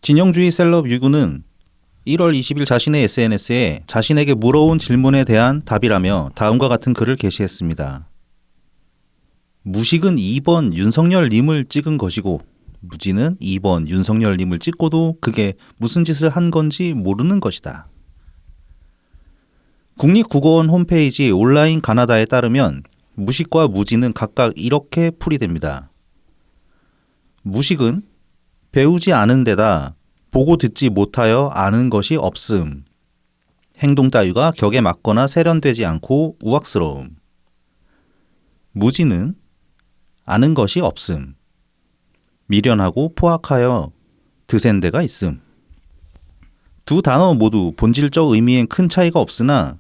진영주의 셀럽 유구는 1월 20일 자신의 SNS에 자신에게 물어온 질문에 대한 답이라며 다음과 같은 글을 게시했습니다. 무식은 2번 윤석열님을 찍은 것이고 무지는 2번 윤석열님을 찍고도 그게 무슨 짓을 한 건지 모르는 것이다. 국립국어원 홈페이지 온라인 가나다에 따르면 무식과 무지는 각각 이렇게 풀이됩니다. 무식은 배우지 않은 데다 보고 듣지 못하여 아는 것이 없음. 행동 따위가 격에 맞거나 세련되지 않고 우악스러움. 무지는 아는 것이 없음. 미련하고 포악하여 드센 데가 있음. 두 단어 모두 본질적 의미엔 큰 차이가 없으나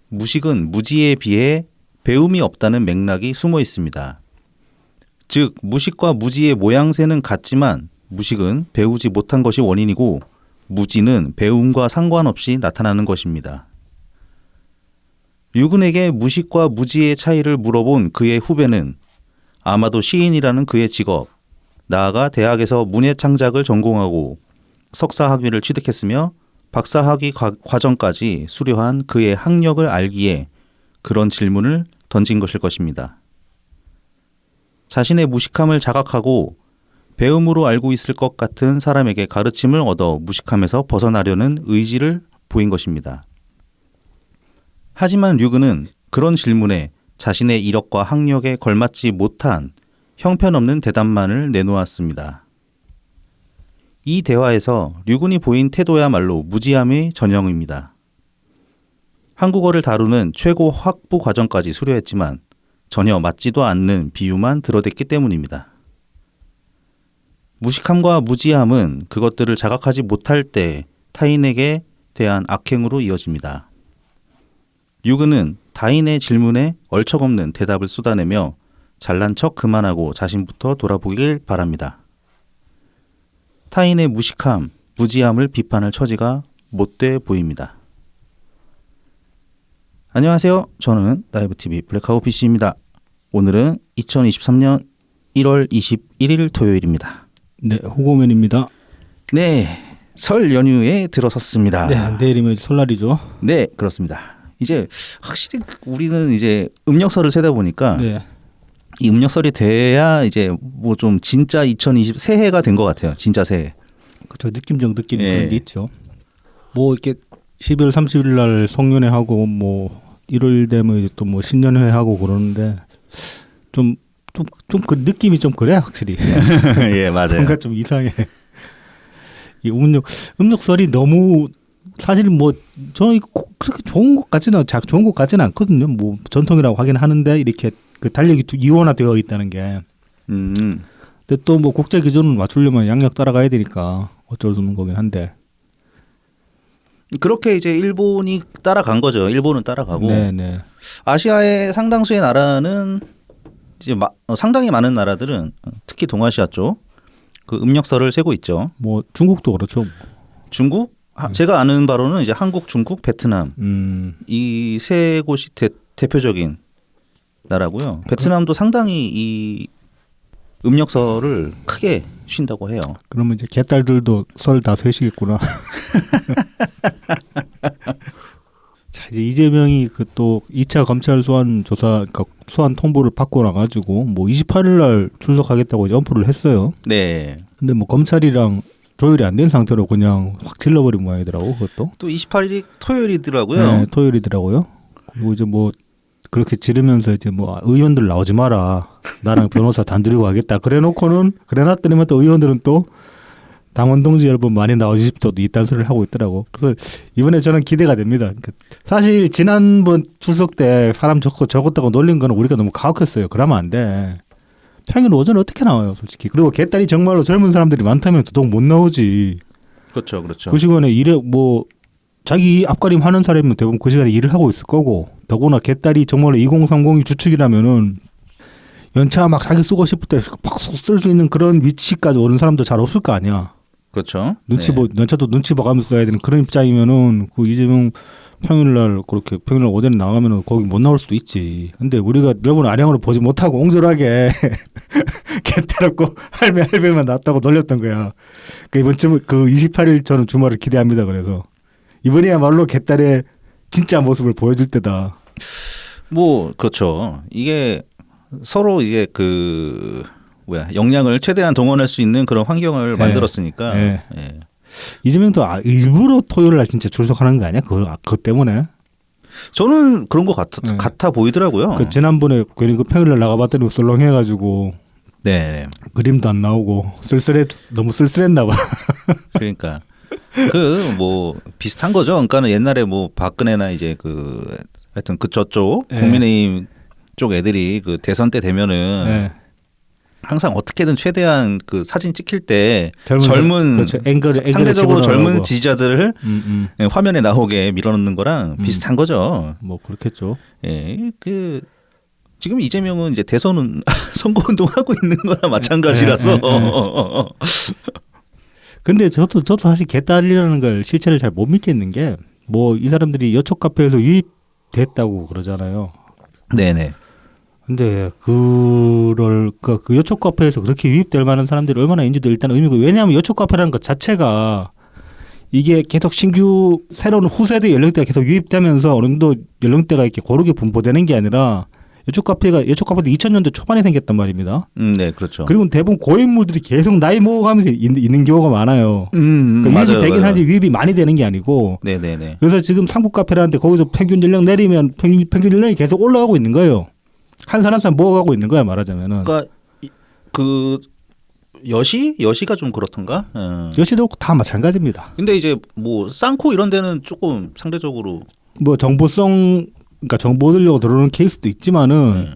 무식은 무지에 비해 배움이 없다는 맥락이 숨어 있습니다. 즉 무식과 무지의 모양새는 같지만 무식은 배우지 못한 것이 원인이고 무지는 배움과 상관없이 나타나는 것입니다. 류근에게 무식과 무지의 차이를 물어본 그의 후배는 아마도 시인이라는 그의 직업, 나아가 대학에서 문예창작을 전공하고 석사학위를 취득했으며 박사학위 과정까지 수료한 그의 학력을 알기에 그런 질문을 던진 것일 것입니다. 자신의 무식함을 자각하고 배움으로 알고 있을 것 같은 사람에게 가르침을 얻어 무식함에서 벗어나려는 의지를 보인 것입니다. 하지만 류근은 그런 질문에 자신의 이력과 학력에 걸맞지 못한 형편없는 대답만을 내놓았습니다. 이 대화에서 류근이 보인 태도야말로 무지함의 전형입니다. 한국어를 다루는 최고 학부 과정까지 수료했지만 전혀 맞지도 않는 비유만 들어댔기 때문입니다. 무식함과 무지함은 그것들을 자각하지 못할 때 타인에게 대한 악행으로 이어집니다. 류근은 타인의 질문에 얼척없는 대답을 쏟아내며 잘난 척 그만하고 자신부터 돌아보길 바랍니다. 타인의 무식함, 무지함을 비판할 처지가 못돼 보입니다. 안녕하세요. 저는 라이브TV 블랙하우 PC입니다. 오늘은 2023년 1월 21일 토요일입니다. 네, 호고맨입니다. 네, 설 연휴에 들어섰습니다. 네, 내일이면 설날이죠. 네, 그렇습니다. 이제 확실히 우리는 이제 음력설을 세다 보니까 네. 이 음력설이 돼야 이제 뭐 좀 진짜 2020 새해가 된 것 같아요. 진짜 새해. 그렇죠. 느낌적 느낌이 그런 게 있죠. 뭐 이렇게 12월 30일 날 송년회 하고 뭐 1월 되면 또 뭐 신년회 하고 그러는데 좀 그 느낌이 좀 그래 확실히. 예, 맞아요. 뭔가 좀 이상해. 이 음력설이 너무 사실 뭐 저는 그렇게 좋은 것 같지는 않거든요. 뭐 전통이라고 하긴 하는데 이렇게 그 달력이 이원화되어 있다는 게. 근데 또 뭐 국제 기준을 맞추려면 양력 따라가야 되니까 어쩔 수 없는 거긴 한데. 그렇게 이제 일본이 따라간 거죠. 일본은 따라가고. 네네. 아시아의 상당수의 나라는 이제 상당히 많은 나라들은 특히 동아시아 쪽 그 음력설을 세고 있죠. 뭐 중국도 그렇죠. 중국? 제가 아는 바로는 이제 한국, 중국, 베트남 이 세 곳이 대표적인 나라고요. 베트남도 상당히 이 음력설을 크게 쉰다고 해요. 그러면 이제 개딸들도 설 다 쇠시겠구나. 자, 이제 이재명이 그 또 2차 검찰 소환 조사, 그러니까 소환 통보를 받고 나가지고 뭐 28일 날 출석하겠다고 연포를 했어요. 네. 근데 뭐 검찰이랑 조율이 안 된 상태로 그냥 확 질러버린 모양이더라고 그것도. 또 28일이 토요일이더라고요. 네, 토요일이더라고요. 그리고 이제 뭐 그렇게 지르면서 이제 뭐 의원들 나오지 마라. 나랑 변호사 단둘이 가겠다. 그래놨더니만 또 의원들은 또 당원 동지 여러분 많이 나오십시오. 이딴 소리를 하고 있더라고. 그래서 이번에 저는 기대가 됩니다. 사실 지난번 추석 때 사람 적었다고 놀린 거는 우리가 너무 가혹했어요. 그러면 안 돼. 평일 오전에 어떻게 나와요, 솔직히. 그리고 개딸이 정말로 젊은 사람들이 많다면 더더욱 못 나오지. 그렇죠, 그렇죠. 그 시간에 뭐 자기 앞가림 하는 사람이면 대부분 그 시간에 일을 하고 있을 거고, 더구나 개딸이 정말로 2030이 주축이라면은 연차 막 자기 쓰고 싶을 때 팍 쓸 수 있는 그런 위치까지 오는 사람도 잘 없을 거 아니야. 그렇죠. 눈치 네. 연차도 눈치 봐가면서 써야 되는 그런 입장이면은 그 이재명 평일날 그렇게 평일날 오전에 나가면은 거기 못 나올 수도 있지. 근데 우리가 여러분 안양으로 보지 못하고 옹졸하게 개태롭고 할배만 났다고 놀렸던 거야. 그 이번 주 그 28일 저는 주말을 기대합니다. 그래서 이번이야말로 개딸의 진짜 모습을 보여줄 때다. 뭐 그렇죠. 이게 서로 이제 역량을 최대한 동원할 수 있는 그런 환경을 만들었으니까. 네. 예. 이재명도 일부러 토요일 날 진짜 출석하는 거 아니야? 그거 때문에. 저는 그런 것 네. 같아 보이더라고요. 그 지난번에 괜히 그 평일날 나가봤더니 썰렁해가지고 네. 그림도 안 나오고 너무 쓸쓸했나 봐. 그러니까 뭐 비슷한 거죠. 그러니까는 옛날에 뭐 박근혜나 이제 하여튼 저쪽 네. 국민의힘 쪽 애들이 그 대선 때 되면은 네. 항상 어떻게든 최대한 그 사진 찍힐 때 젊은 그렇죠. 앵글에 상대적으로 젊은 집어넣으라고. 지지자들을 화면에 나오게 밀어넣는 거랑 비슷한 거죠. 뭐 그렇겠죠. 예, 지금 이재명은 이제 대선은 선거운동 하고 있는 거나 마찬가지라서. 근데 저도 사실 개딸이라는 걸 실체를 잘 못 믿겠는 게 뭐 이 사람들이 여초 카페에서 유입됐다고 그러잖아요. 네네. 근데 그 여초 카페에서 그렇게 유입될 만한 사람들이 얼마나 있는지도 일단 의미고, 왜냐하면 여초 카페라는 것 자체가 이게 계속 신규 새로운 후세대 연령대가 계속 유입되면서 어느 정도 연령대가 이렇게 고르게 분포되는 게 아니라 여초 카페도 2000년대 초반에 생겼단 말입니다. 네, 그렇죠. 그리고 대부분 고인물들이 계속 나이 먹어가면서 있는 경우가 많아요. 그러니까 맞아요. 유입이 되긴 하지 유입이 많이 되는 게 아니고. 네네네. 그래서 지금 삼국 카페라는데 거기서 평균 연령 내리면 평균 연령이 계속 올라가고 있는 거예요. 한 살 한 살 모아가고 있는 거야, 말하자면은. 그러니까 여시가 좀 그렇던가. 여시도 다 마찬가지입니다. 근데 이제 뭐 쌍코 이런 데는 조금 상대적으로 뭐 그러니까 정보 얻으려고 들어오는 케이스도 있지만은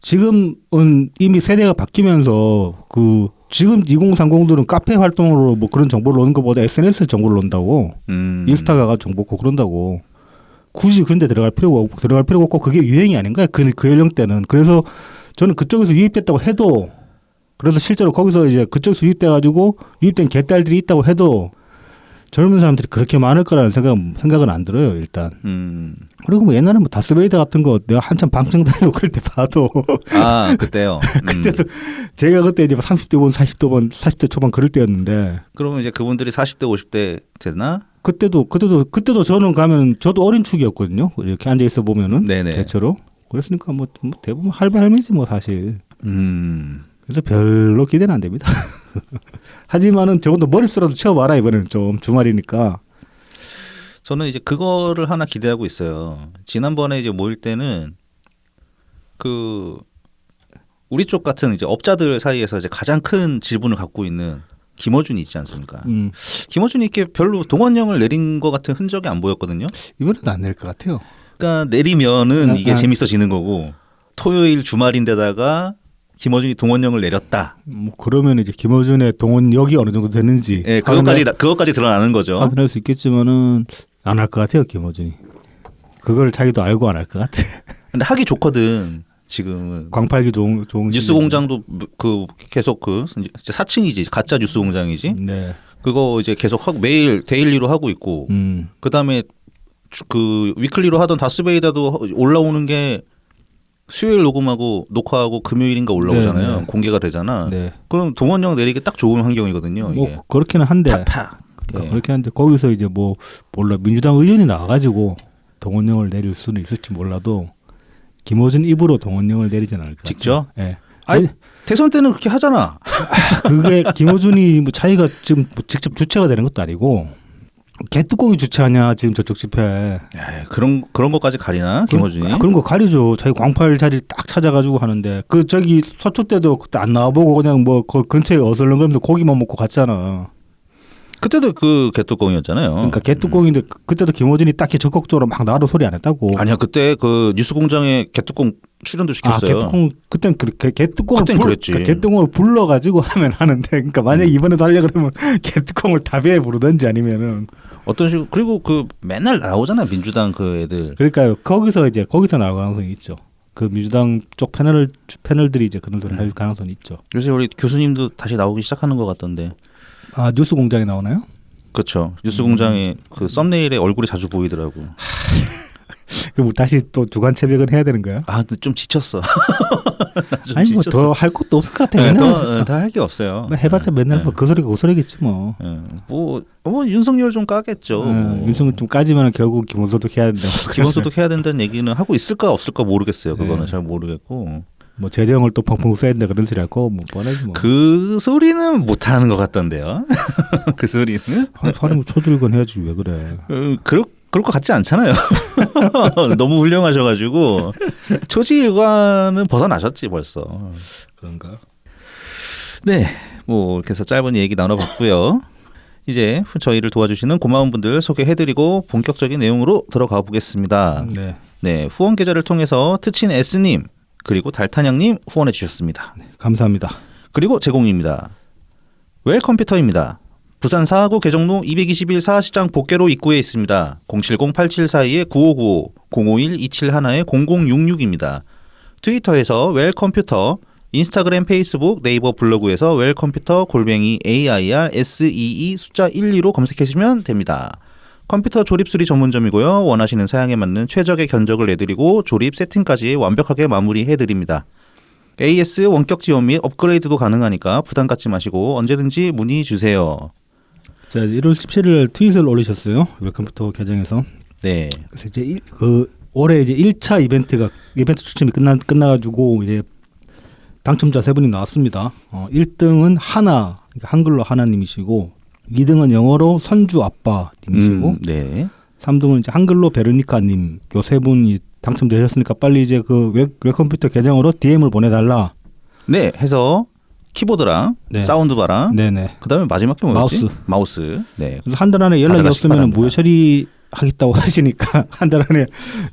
지금은 이미 세대가 바뀌면서 지금 2030들은 카페 활동으로 뭐 그런 정보를 얻는 것보다 SNS 정보를 얻는다고. 인스타가 정보고 그런다고. 굳이 그런 데 들어갈 필요가 없고 그게 유행이 아닌가요? 그 연령대는. 그래서 저는 그쪽에서 유입됐다고 해도, 그래서 실제로 거기서 이제 그쪽에서 유입된 개딸들이 있다고 해도 젊은 사람들이 그렇게 많을 거라는 생각은 안 들어요, 일단. 그리고 뭐 옛날에 뭐 다스베이더 같은 거 내가 한참 방청 다니고 그럴 때 봐도. 그때요. 그때도 제가 그때 이제 30대 40대 초반 그럴 때였는데. 그러면 이제 그분들이 40대 50대 되나? 그때도 저는 가면 저도 어린 축이었거든요. 이렇게 앉아 있어 보면은. 네네. 대체로. 그랬으니까 뭐 대부분 할배할매지 뭐 사실. 그래서 별로 기대는 안 됩니다. 하지만은 적어도 머릿수라도 채워봐라 이번에는 좀 주말이니까. 저는 이제 그거를 하나 기대하고 있어요. 지난번에 이제 모일 때는 우리 쪽 같은 이제 업자들 사이에서 이제 가장 큰 지분을 갖고 있는 김어준이 있지 않습니까? 김어준이 이렇게 별로 동원령을 내린 것 같은 흔적이 안 보였거든요. 이번에도 안 낼 것 같아요. 그러니까 내리면은 이게 재밌어지는 거고, 토요일 주말인데다가 김어준이 동원령을 내렸다. 뭐 그러면 이제 김어준의 동원력이 어느 정도 되는지. 예, 그것까지 드러나는 거죠. 확인할 수 있겠지만은 안 할 것 같아요, 김어준이. 그걸 자기도 알고 안 할 것 같아. 근데 하기 좋거든. 지금은 광팔기 좋은 뉴스공장도 계속 4층이지, 가짜 뉴스공장이지. 네. 그거 이제 계속 매일 데일리로 하고 있고, 그 다음에 위클리로 하던 다스베이다도 올라오는 게 수요일 녹음하고 녹화하고 금요일인가 올라오잖아요. 네. 공개가 되잖아. 네. 그럼 동원령 내리기 딱 좋은 환경이거든요. 뭐 이게. 그렇기는 한데. 그러니까 그렇긴 한데 거기서 이제 민주당 의원이 나와가지고 동원령을 내릴 수는 있을지 몰라도 김어준 입으로 동원령을 내리지는 않을 것 같아요. 직접? 네. 아니 대선 때는 그렇게 하잖아. 그게 김어준이 뭐 자기가 지금 직접 주체가 되는 것도 아니고 개뚜껑이 주체하냐 지금 저쪽 집회. 그런 것까지 가리나 김어준이? 그런 거 가리죠. 자기 광팔 자리 딱 찾아가지고 하는데 저기 서초 때도 그때 안 나와보고 그냥 뭐 그 근처에 어슬렁거리면서 고기만 먹고 갔잖아. 그때도 개뚜껑이었잖아요. 그러니까 개뚜껑인데 그때도 김어준이 딱히 적극적으로 막 나와도 소리 안 했다고. 아니야, 그때 뉴스공장에 개뚜껑 출연도 시켰어요. 개뚜껑 그땐 개뚜껑을 개뚜껑을 불러가지고 하는데, 그러니까 만약 이번에도 하려 그러면 개뚜껑을 답에 부르든지 아니면은 어떤 식으로. 그리고 맨날 나오잖아, 민주당 애들. 그러니까요. 거기서 나올 가능성이 있죠. 그 민주당 쪽 패널들이 이제 그들을 할 가능성이 있죠. 요새 우리 교수님도 다시 나오기 시작하는 것 같던데. 아 뉴스 공장에 나오나요? 그렇죠. 뉴스공장에 그 썸네일에 얼굴이 자주 보이더라고. 그럼 다시 또 주간 채백은 해야 되는 거야? 아, 근데 좀 지쳤어. 좀 아니 뭐 지쳤어. 더 할 것도 없을 것 같아. 네, 맨날 더 할 게 없어요. 뭐 해봤자 맨날 네. 뭐 그 소리가 그 소리겠지 뭐. 뭐 윤석열 좀 까겠죠. 윤석열 좀 까지면 결국 기본소득 해야 된다. 기본소득 해야 된다는 얘기는 하고 있을까 없을까 모르겠어요. 그거는 네. 잘 모르겠고. 뭐 재정을 또 펑펑 써야 된다 그런 소리 할거 뭐 뻔하지 뭐. 그 소리는 못 하는 것 같던데요. 그 소리는 사람을 초줄건 해야지 왜 그래. 그럴 것 같지 않잖아요. 너무 훌륭하셔가지고 초지일관은 벗어나셨지 벌써. 그런가? 네, 뭐 이렇게 해서 짧은 얘기 나눠봤고요. 이제 저희를 도와주시는 고마운 분들 소개해드리고 본격적인 내용으로 들어가 보겠습니다. 네. 네, 후원 계좌를 통해서 트친 S님 그리고 달탄양님 후원해 주셨습니다. 감사합니다. 그리고 제공입니다. 웰컴퓨터입니다. 부산 사하구 개정로 221 사시장 복개로 입구에 있습니다. 070-8742-9595, 051-271-0066입니다. 트위터에서 웰컴퓨터, 인스타그램, 페이스북, 네이버 블로그에서 웰컴퓨터 _AIRSEE 숫자 12로 검색하시면 됩니다. 컴퓨터 조립 수리 전문점이고요. 원하시는 사양에 맞는 최적의 견적을 내드리고 조립 세팅까지 완벽하게 마무리해드립니다. AS 원격 지원 및 업그레이드도 가능하니까 부담 갖지 마시고 언제든지 문의 주세요. 자, 1월 17일 트윗을 올리셨어요. 웰컴퓨터 계정에서. 네. 그래서 이제 올해 이제 1차 이벤트 추첨이 끝나가지고 이제 당첨자 3분이 나왔습니다. 1등은 하나, 그러니까 한글로 하나님이시고, 2등은 영어로 선주 아빠님이시고, 네. 3등은 이제 한글로 베르니카님. 요 세 분이 당첨되셨으니까 빨리 이제 그 웹컴퓨터 계정으로 DM을 보내달라. 네. 해서 키보드랑 네. 사운드바랑 네네. 그다음에 마지막 게 뭐였지? 마우스. 네. 그래서 한 달 안에 연락이 가져가시기 없으면 바랍니다. 무효 처리하겠다고 하시니까 한 달 안에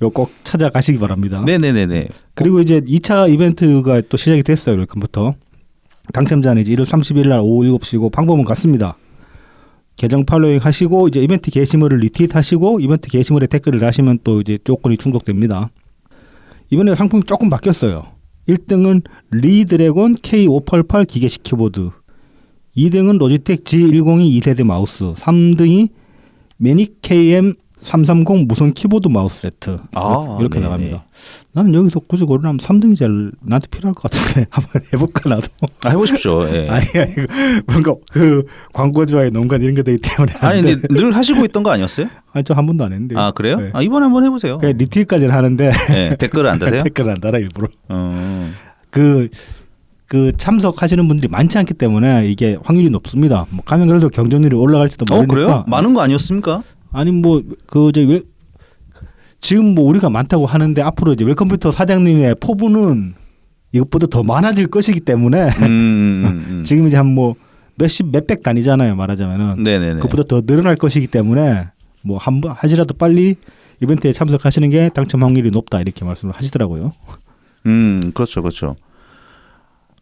요 꼭 찾아가시기 바랍니다. 네네네네. 그리고 이제 2차 이벤트가 또 시작이 됐어요. 웰컴부터. 당첨자는 이제 1월 30일 날 오후 7시고 방법은 같습니다. 계정 팔로잉 하시고 이제 이벤트 게시물을 리트윗 하시고 이벤트 게시물에 댓글을 다시면 또 이제 조건이 충족됩니다. 이번에 상품이 조금 바뀌었어요. 1등은 리드래곤 K588 기계식 키보드, 2등은 로지텍 G102 2세대 마우스, 3등이 매닉 KM330 무선 키보드 마우스 세트. 이렇게 네네. 나갑니다. 나는 여기서 굳이 고르라면 3등이 제일 나한테 필요할 것 같은데 한번 해볼까 나도. 해보십시오. 예. 아니야 이거 뭔가 그 광고주와의 농간 이런 게 되기 때문에. 아니 근데 늘 하시고 있던 거 아니었어요? 아니 저 한 번도 안 했는데. 아 그래요? 네. 아 이번에 한번 해보세요. 그냥 리트윗까지는 하는데 네, 댓글을 안 다세요? 댓글을 안 달아 일부러. 어. 그 참석하시는 분들이 많지 않기 때문에 이게 확률이 높습니다. 뭐 가면 그래도 경쟁률이 올라갈지도 모르니까. 그래요? 많은 거 아니었습니까? 아니 뭐 지금 뭐 우리가 많다고 하는데 앞으로 이제 웰컴퓨터 사장님의 포부는 이것보다 더 많아질 것이기 때문에 지금 이제 한 뭐 몇백 단위잖아요 말하자면은. 네네네. 그보다 더 늘어날 것이기 때문에 뭐 한번 하시라도 빨리 이벤트에 참석하시는 게 당첨 확률이 높다 이렇게 말씀을 하시더라고요. 그렇죠, 그렇죠.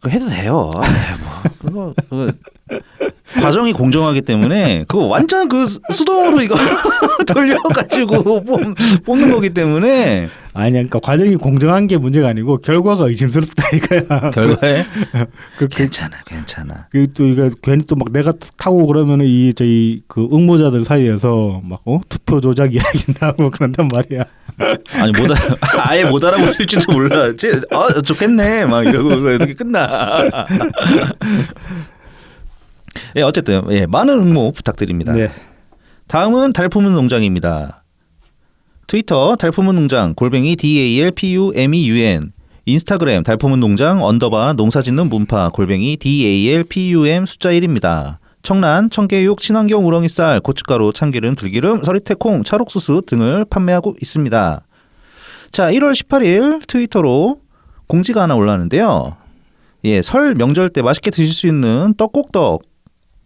그거 해도 돼요. 뭐 그거 과정이 공정하기 때문에 그거 완전 그 수동으로 이거 돌려가지고 뽑는 거기 때문에. 아니 그러니까 과정이 공정한 게 문제가 아니고 결과가 의심스럽다 이거야. 결과에 괜찮아. 또 이거 괜히 또 막 내가 타고 그러면은 저희 그 응모자들 사이에서 막 투표 조작 이야기 나고 그런단 말이야. 아니 아예 못 알아보실지도 몰라. 좋겠네 막 이러고 이렇게 끝나. 예, 어쨌든 많은 응모 부탁드립니다. 네. 다음은 달품은 농장입니다. 트위터 달품은 농장 _DALPUMEUN, 인스타그램 달품은 농장 _ 농사짓는 문파 DALPUM 숫자 1입니다. 청란, 청개육, 친환경 우렁이쌀, 고춧가루, 참기름, 들기름, 서리태콩, 찰옥수수 등을 판매하고 있습니다. 자, 1월 18일 트위터로 공지가 하나 올라왔는데요. 설 명절 때 맛있게 드실 수 있는 떡국떡,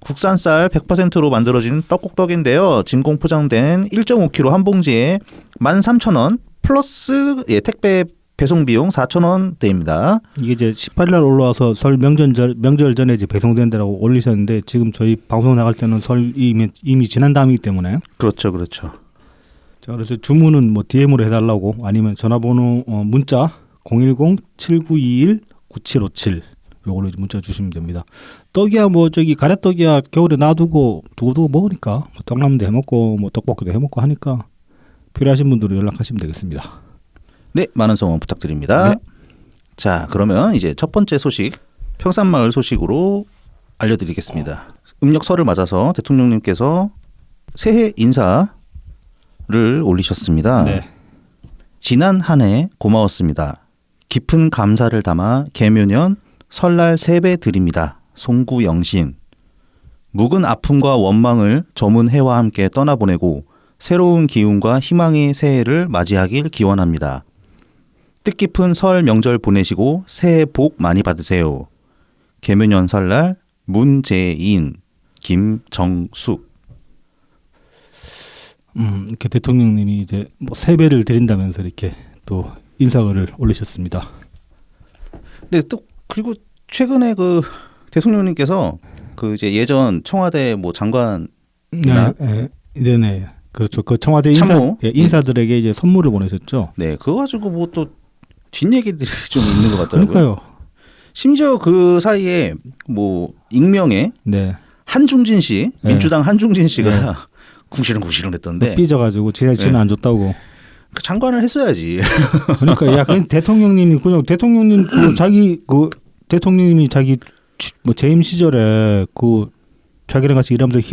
국산쌀 100%로 만들어진 떡국떡인데요. 진공 포장된 1.5kg 한 봉지에 13,000원 플러스 택배 배송 비용 4,000원대입니다. 이게 이제 18일 날 올라와서 설 명절 전에 이제 배송된다라고 올리셨는데 지금 저희 방송 나갈 때는 설 이미 지난 다음이기 때문에. 그렇죠. 자, 그래서 주문은 뭐 DM으로 해달라고 아니면 전화번호 문자 010-7921-9757 요거를 문자 주시면 됩니다. 떡이야 뭐 저기 가래떡이야 겨울에 놔두고 두고 먹으니까 뭐 떡라면도 해먹고 뭐 떡볶이도 해먹고 하니까 필요하신 분들은 연락하시면 되겠습니다. 네, 많은 성원 부탁드립니다. 네. 자, 그러면 이제 첫 번째 소식 평산마을 소식으로 알려드리겠습니다. 음력설을 맞아서 대통령님께서 새해 인사를 올리셨습니다. 네. 지난 한 해 고마웠습니다. 깊은 감사를 담아 개묘년 설날 세배 드립니다. 송구영신. 묵은 아픔과 원망을 저문 해와 함께 떠나보내고 새로운 기운과 희망의 새해를 맞이하길 기원합니다. 뜻깊은 설 명절 보내시고 새해 복 많이 받으세요. 개묘년 설날 문재인, 김정숙. 이렇게 대통령님이 이제 뭐 세배를 드린다면서 이렇게 또 인사글을 올리셨습니다. 네, 또 그리고 최근에 그 대통령님께서 그 이제 예전 청와대 뭐 장관 네, 그렇죠. 그 청와대 참모? 인사들에게 이제 선물을 보내셨죠. 네, 그거 가지고 뭐 또 뒷얘기들이 좀 있는 것 같더라고요. 그러니까요. 심지어 그 사이에 뭐 익명의 네. 한중진 씨, 네. 민주당 한중진 씨가 네. 궁시렁궁시렁 했던데 삐져가지고 지는 안 줬다고. 그 장관을 했어야지. 그러니까 야, 그냥 대통령님이 그냥 대통령님 그 자기 그 대통령님이 자기 뭐 재임 시절에 그 자기랑 같이 일하면서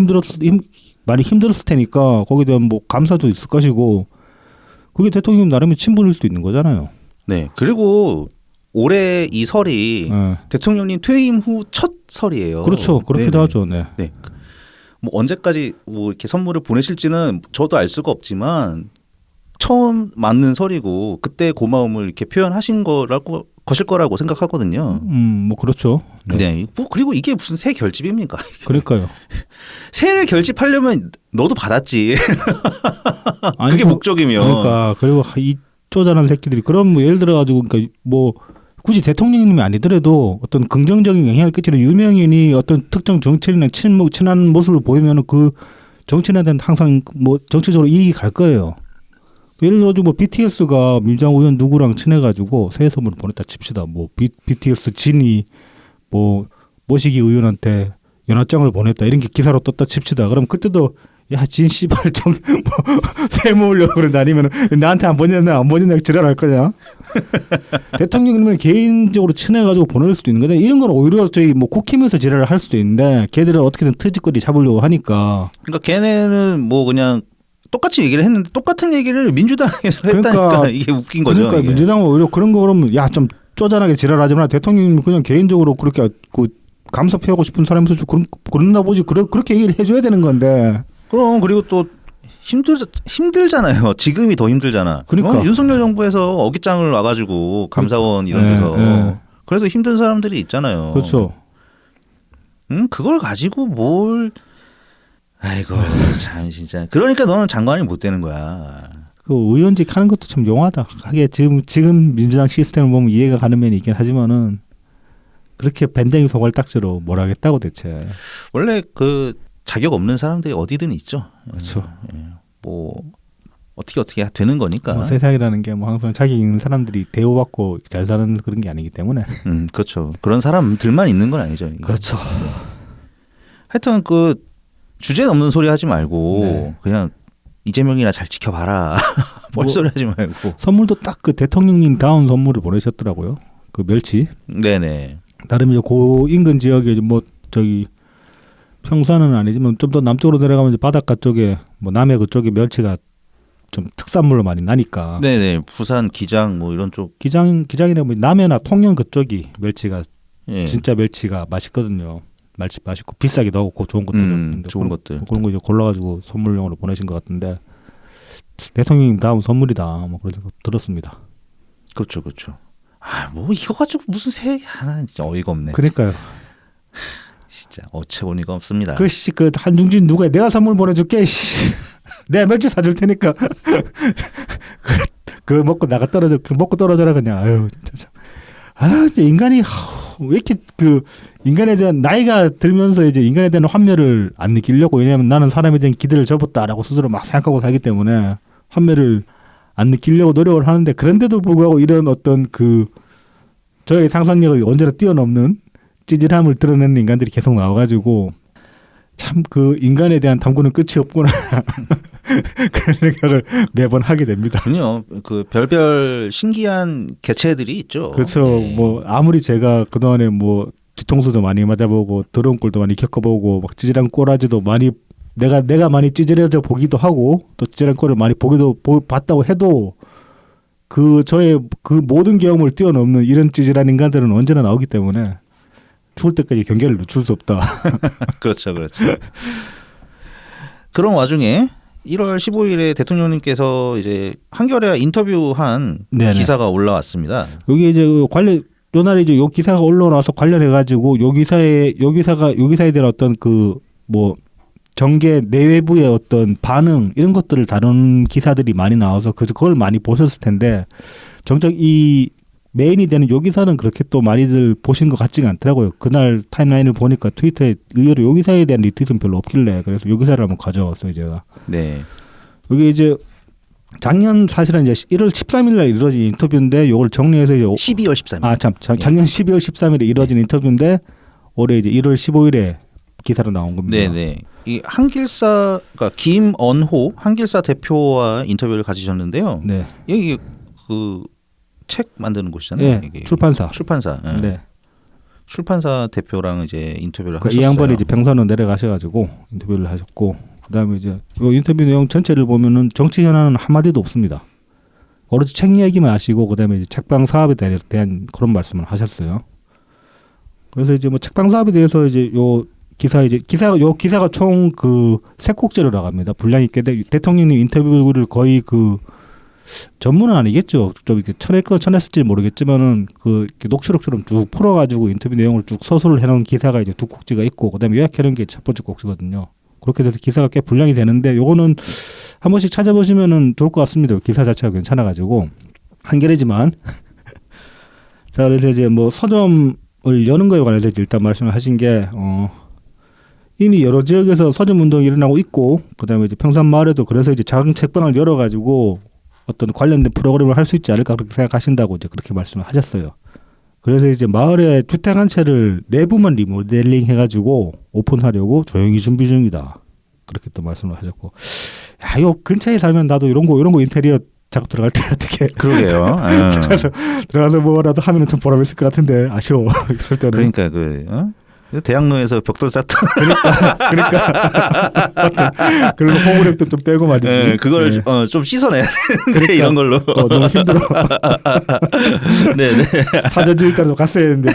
많이 힘들었을 테니까 거기에 대한 뭐 감사도 있을 것이고 그게 대통령 나름의 친분일 수도 있는 거잖아요. 네, 그리고 올해 이 설이 네. 대통령님 퇴임 후 첫 설이에요. 그렇죠. 그렇기도 네네. 하죠. 네. 네. 뭐 언제까지 뭐 이렇게 선물을 보내실지는 저도 알 수가 없지만 처음 맞는 설이고 그때 고마움을 이렇게 표현하신 것일 거라고 생각하거든요. 뭐 그렇죠. 네. 네. 뭐 그리고 이게 무슨 새 결집입니까? 그러니까요. 새를 결집하려면 너도 받았지. 아니, 그게 뭐, 목적이면. 그러니까 그리고 이 쪼잔한 새끼들이 그럼 뭐 예를 들어 가지고 그러니까 뭐 굳이 대통령님이 아니더라도 어떤 긍정적인 영향을 끼치는 유명인이 어떤 특정 정치인이나 친한 모습을 보이면 그 정치인한테는 항상 뭐 정치적으로 이익이 갈 거예요. 예를 들어 뭐 BTS가 민주당 의원 누구랑 친해가지고 새해 선물을 보냈다 칩시다. 뭐 BTS 진이 뭐 모시기 의원한테 연하장을 보냈다 이런 게 기사로 떴다 칩시다. 그럼 그때도 야 진 씨발 좀 뭐 새해 모으려고 그런다 아니면 나한테 안 보냈나 지랄할 거냐? 대통령님은 개인적으로 친해가지고 보낼 수도 있는 거데 이런 건 오히려 저희 뭐 국힘에서 지랄을 할 수도 있는데 걔들은 어떻게든 트집거리 잡으려고 하니까. 그러니까 걔네는 뭐 그냥 똑같이 얘기를 했는데 똑같은 얘기를 민주당에서 그러니까, 했다니까 이게 웃긴 거죠. 그러니까 이게. 민주당은 오히려 그런 거 그러면 야 좀 쪼잔하게 지랄하지 마. 대통령님 그냥 개인적으로 그렇게 그 감사 표하고 싶은 사람에서 그런나 보지. 그렇게 얘기를 해줘야 되는 건데. 그럼 그리고 또 힘들잖아요. 지금이 더 힘들잖아. 그러니까. 윤석열 정부에서 어깃장을 와가지고 감사원 이런 데서 그래서 힘든 사람들이 있잖아요. 그렇죠. 그걸 가지고 뭘 아이고 참 진짜. 그러니까 너는 장관이 못 되는 거야. 그 의원직 하는 것도 참 용하다. 하게 지금 민주당 시스템을 보면 이해가 가는 면이 있긴 하지만은 그렇게 밴댕이 소갈딱지로 뭘 하겠다고 대체. 원래 그 자격 없는 사람들이 어디든 있죠. 그렇죠. 뭐 어떻게 되는 거니까. 뭐 세상이라는 게 뭐 항상 자격 있는 사람들이 대우받고 잘 사는 그런 게 아니기 때문에. 그렇죠. 그런 사람들만 있는 건 아니죠. 이게. 그렇죠. 하여튼 그 주제 넘는 소리 하지 말고 네. 그냥 이재명이나 잘 지켜봐라. 뻘소리 하지 말고. 선물도 딱 그 대통령님 다운 선물을 보내셨더라고요. 그 멸치. 네네. 나름 이제 고 인근 지역에 뭐 저기 평산은 아니지만 좀 더 남쪽으로 내려가면 이제 바닷가 쪽에 뭐 남해 그쪽에 멸치가 좀 특산물로 많이 나니까. 네네. 부산 기장 뭐 이런 쪽. 기장이나 뭐 남해나 통영 그쪽이 멸치가 예. 진짜 멸치가 맛있거든요. 맛있고 비싸기도 하고 좋은 것들 좋은 것들. 그런 거 이제 골라가지고 선물용으로 보내신 것 같은데 대통령님 다음 선물이다 뭐 그런 거 들었습니다. 그렇죠. 아 뭐 이거 가지고 무슨 새 하나 진짜 어이가 없네. 그러니까요. 진짜 어처구니가 없습니다. 그 한중진 누가 내가 선물 보내줄게. 내가 멸치 사줄 테니까. 그거 먹고 먹고 떨어져라 그냥. 아유 진짜. 진짜 인간이 왜 이렇게 그 인간에 대한 나이가 들면서 이제 인간에 대한 환멸을 안 느끼려고 왜냐하면 나는 사람에 대한 기대를 접었다라고 스스로 막 생각하고 살기 때문에 환멸을 안 느끼려고 노력을 하는데 그런데도 불구하고 이런 어떤 그 저의 상상력을 언제나 뛰어넘는 찌질함을 드러내는 인간들이 계속 나와가지고 참 그 인간에 대한 탐구는 끝이 없구나 그런 생각을 매번 하게 됩니다. 그럼요. 그 별별 신기한 개체들이 있죠. 그렇죠. 네. 뭐 아무리 제가 그동안에 뭐 뒤통수도 많이 맞아보고 더러운 꼴도 많이 겪어보고 막 찌질한 꼬라지도 많이 내가 많이 찌질해져 보기도 하고 또 찌질한 꼴을 많이 봤다고 해도 그 저의 그 모든 경험을 뛰어넘는 이런 찌질한 인간들은 언제나 나오기 때문에 죽을 때까지 경계를 늦출 수 없다. 그렇죠. 그런 와중에 1월 15일에 대통령님께서 이제 한겨레와 인터뷰한 네네. 기사가 올라왔습니다. 여기 이제 관련 요날에 이제 요 기사가 올라와서 관련해 가지고 요 기사에 대한 어떤 그 뭐 정계 내외부의 어떤 반응 이런 것들을 다룬 기사들이 많이 나와서 그걸 많이 보셨을 텐데 정작 이 메인이 되는 요 기사는 그렇게 또 많이들 보신 것 같지가 않더라고요. 그날 타임라인을 보니까 트위터에 의외로 요 기사에 대한 리트윗은 별로 없길래 그래서 요 기사를 한번 가져왔어요 제가. 네. 여기 이제 작년 사실은 이제 1월 13일 날 이루어진 인터뷰인데 요걸 정리해서 12월 13일. 작년 12월 13일에 이루어진 인터뷰인데 올해 이제 1월 15일에 기사로 나온 겁니다. 네네. 이 한길사 그러니까 김언호 한길사 대표와 인터뷰를 가지셨는데요. 네. 여기 그 책 만드는 곳이잖아요. 네. 이게 출판사. 예. 네. 출판사 대표랑 이제 인터뷰를 이 하셨어요. 양반이 이제 평선으로 내려가셔가지고 인터뷰를 하셨고 그다음에 이제 이 인터뷰 내용 전체를 보면은 정치 현안은 한 마디도 없습니다. 오로지 책 얘기만 하시고 그다음에 이제 책방 사업에 대한 그런 말씀을 하셨어요. 그래서 이제 뭐 책방 사업에 대해서 이제 요 기사가 총 그 세 꼭지로 나갑니다. 분량이 꽤 대통령님 인터뷰를 거의 그 전문은 아니겠죠. 좀 이렇게 쳐냈을지 모르겠지만은 그 이렇게 녹취록처럼 쭉 풀어가지고 인터뷰 내용을 쭉 서술을 해놓은 기사가 이제 두 꼭지가 있고 그다음에 요약해놓은 게 첫 번째 꼭지거든요. 그렇게 돼서 기사가 꽤 분량이 되는데 요거는 한 번씩 찾아보시면은 좋을 것 같습니다. 기사 자체가 괜찮아가지고 한겨레지만 자 그래서 이제 뭐 서점을 여는 거에 관해서 일단 말씀을 하신 게 이미 여러 지역에서 서점 운동이 일어나고 있고 그다음에 이제 평산마을에도 그래서 이제 작은 책방을 열어가지고 어떤 관련된 프로그램을 할 수 있지 않을까 그렇게 생각하신다고 이제 그렇게 말씀을 하셨어요. 그래서 이제 마을에 주택 한 채를 내부만 리모델링 해가지고 오픈하려고 조용히 준비 중이다. 그렇게 또 말씀을 하셨고, 야, 요 근처에 살면 나도 이런 거 인테리어 작업 들어갈 때 어떻게 그러게요. 들어가서 뭐라도 하면은 좀 보람 있을 것 같은데 아쉬워. 그럴 때는. 그러니까 대학로에서 벽돌 쌓던 그러니까 그런 호구랩도 좀 빼고 말이지. 네, 그걸 네. 좀 씻어내야 되는데 그러니까, 이런 걸로 너무 힘들어. 네네. 사전주의 따라서 갔어야 했는데.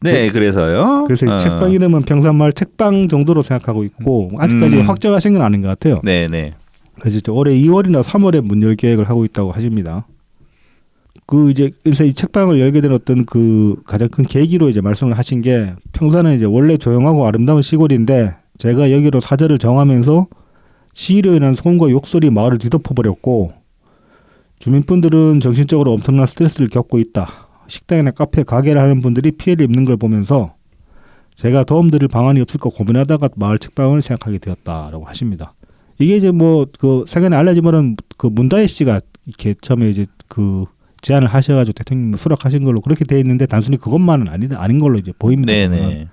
네, 그래서요. 그래서 이 책방 이름은 평산마을 책방 정도로 생각하고 있고 아직까지 확정하신 건 아닌 것 같아요. 네네. 그래서 이제 올해 2월이나 3월에 문 열 계획을 하고 있다고 하십니다. 그래서 이 책방을 열게 된 어떤 그 가장 큰 계기로 이제 말씀을 하신 게 평산은 이제 원래 조용하고 아름다운 시골인데 제가 여기로 사절을 정하면서 시위로 인한 소음과 욕설이 마을을 뒤덮어버렸고 주민분들은 정신적으로 엄청난 스트레스를 겪고 있다. 식당이나 카페, 가게를 하는 분들이 피해를 입는 걸 보면서 제가 도움드릴 방안이 없을까 고민하다가 마을 책방을 생각하게 되었다라고 하십니다. 이게 이제 뭐 그 세간에 알려지면은 그 문다혜 씨가 이렇게 처음에 이제 그 제안을 하셔가지고 대통령 수락하신 걸로 그렇게 돼 있는데 단순히 그것만은 아닌 걸로 이제 보입니다. 네네.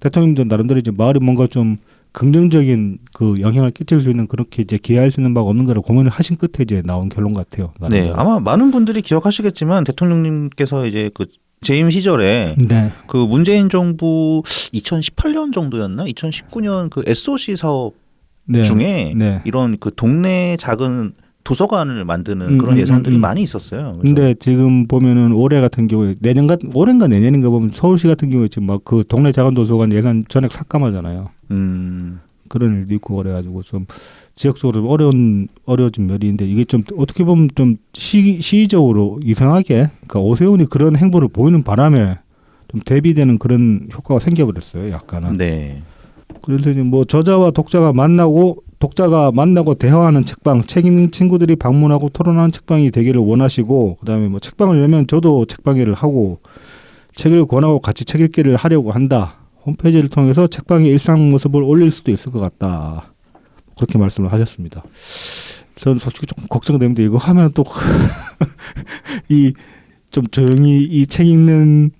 대통령도 나름대로 이제 마을이 뭔가 좀 긍정적인 그 영향을 끼칠 수 있는 그렇게 이제 기여할 수 있는 바가 없는 거를 고민을 하신 끝에 이제 나온 결론 같아요. 나름대로. 네, 아마 많은 분들이 기억하시겠지만 대통령님께서 이제 그 재임 시절에 네. 그 문재인 정부 2018년 정도였나? 2019년 그 SOC 사업 네. 중에 네. 이런 그 동네 작은 도서관을 만드는 그런 예산들이 많이 있었어요. 그래서 근데 지금 보면은 올해 같은 경우에 올해인가 내년인가 보면 서울시 같은 경우에 지금 막 그 동네 작은 도서관 예산 전액 삭감하잖아요. 그런 일도 있고 그래가지고 좀 지역적으로 어려워진 면인데 이게 좀 어떻게 보면 좀 시의적으로 이상하게 그러니까 오세훈이 그런 행보를 보이는 바람에 좀 대비되는 그런 효과가 생겨버렸어요. 약간은. 네. 그래서 이제 뭐 저자와 독자가 만나고 대화하는 책방, 책 읽는 친구들이 방문하고 토론하는 책방이 되기를 원하시고 그다음에 뭐 책방을 열면 저도 책방일을 하고 책을 권하고 같이 책 읽기를 하려고 한다. 홈페이지를 통해서 책방의 일상 모습을 올릴 수도 있을 것 같다. 그렇게 말씀을 하셨습니다. 저는 솔직히 조금 걱정됩니다. 이거 하면 또 좀 조용히 이 책 읽는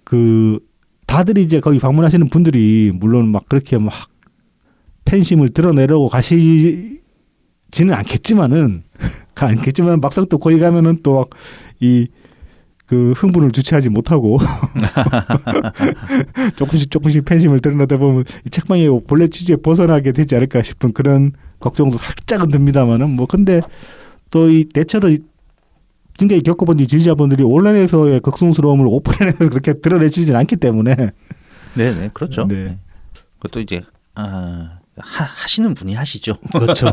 그 다들 이제 거기 방문하시는 분들이 물론 막 그렇게 막 팬심을 드러내려고 가시지는 않겠지만은 막상 또 거기 가면은 또 이 그 흥분을 주체하지 못하고 조금씩 팬심을 드러내다 보면 이 책방의 본래 취지에 벗어나게 되지 않을까 싶은 그런 걱정도 살짝은 듭니다만은 뭐 근데 또 이 대체로 굉장히 겪어본 이 지지자분들이 온라인에서의 극성스러움을 오프라인에서 그렇게 드러내지진 않기 때문에 네네 그렇죠. 네. 그것도 이제 하시는 분이 하시죠. 그렇죠.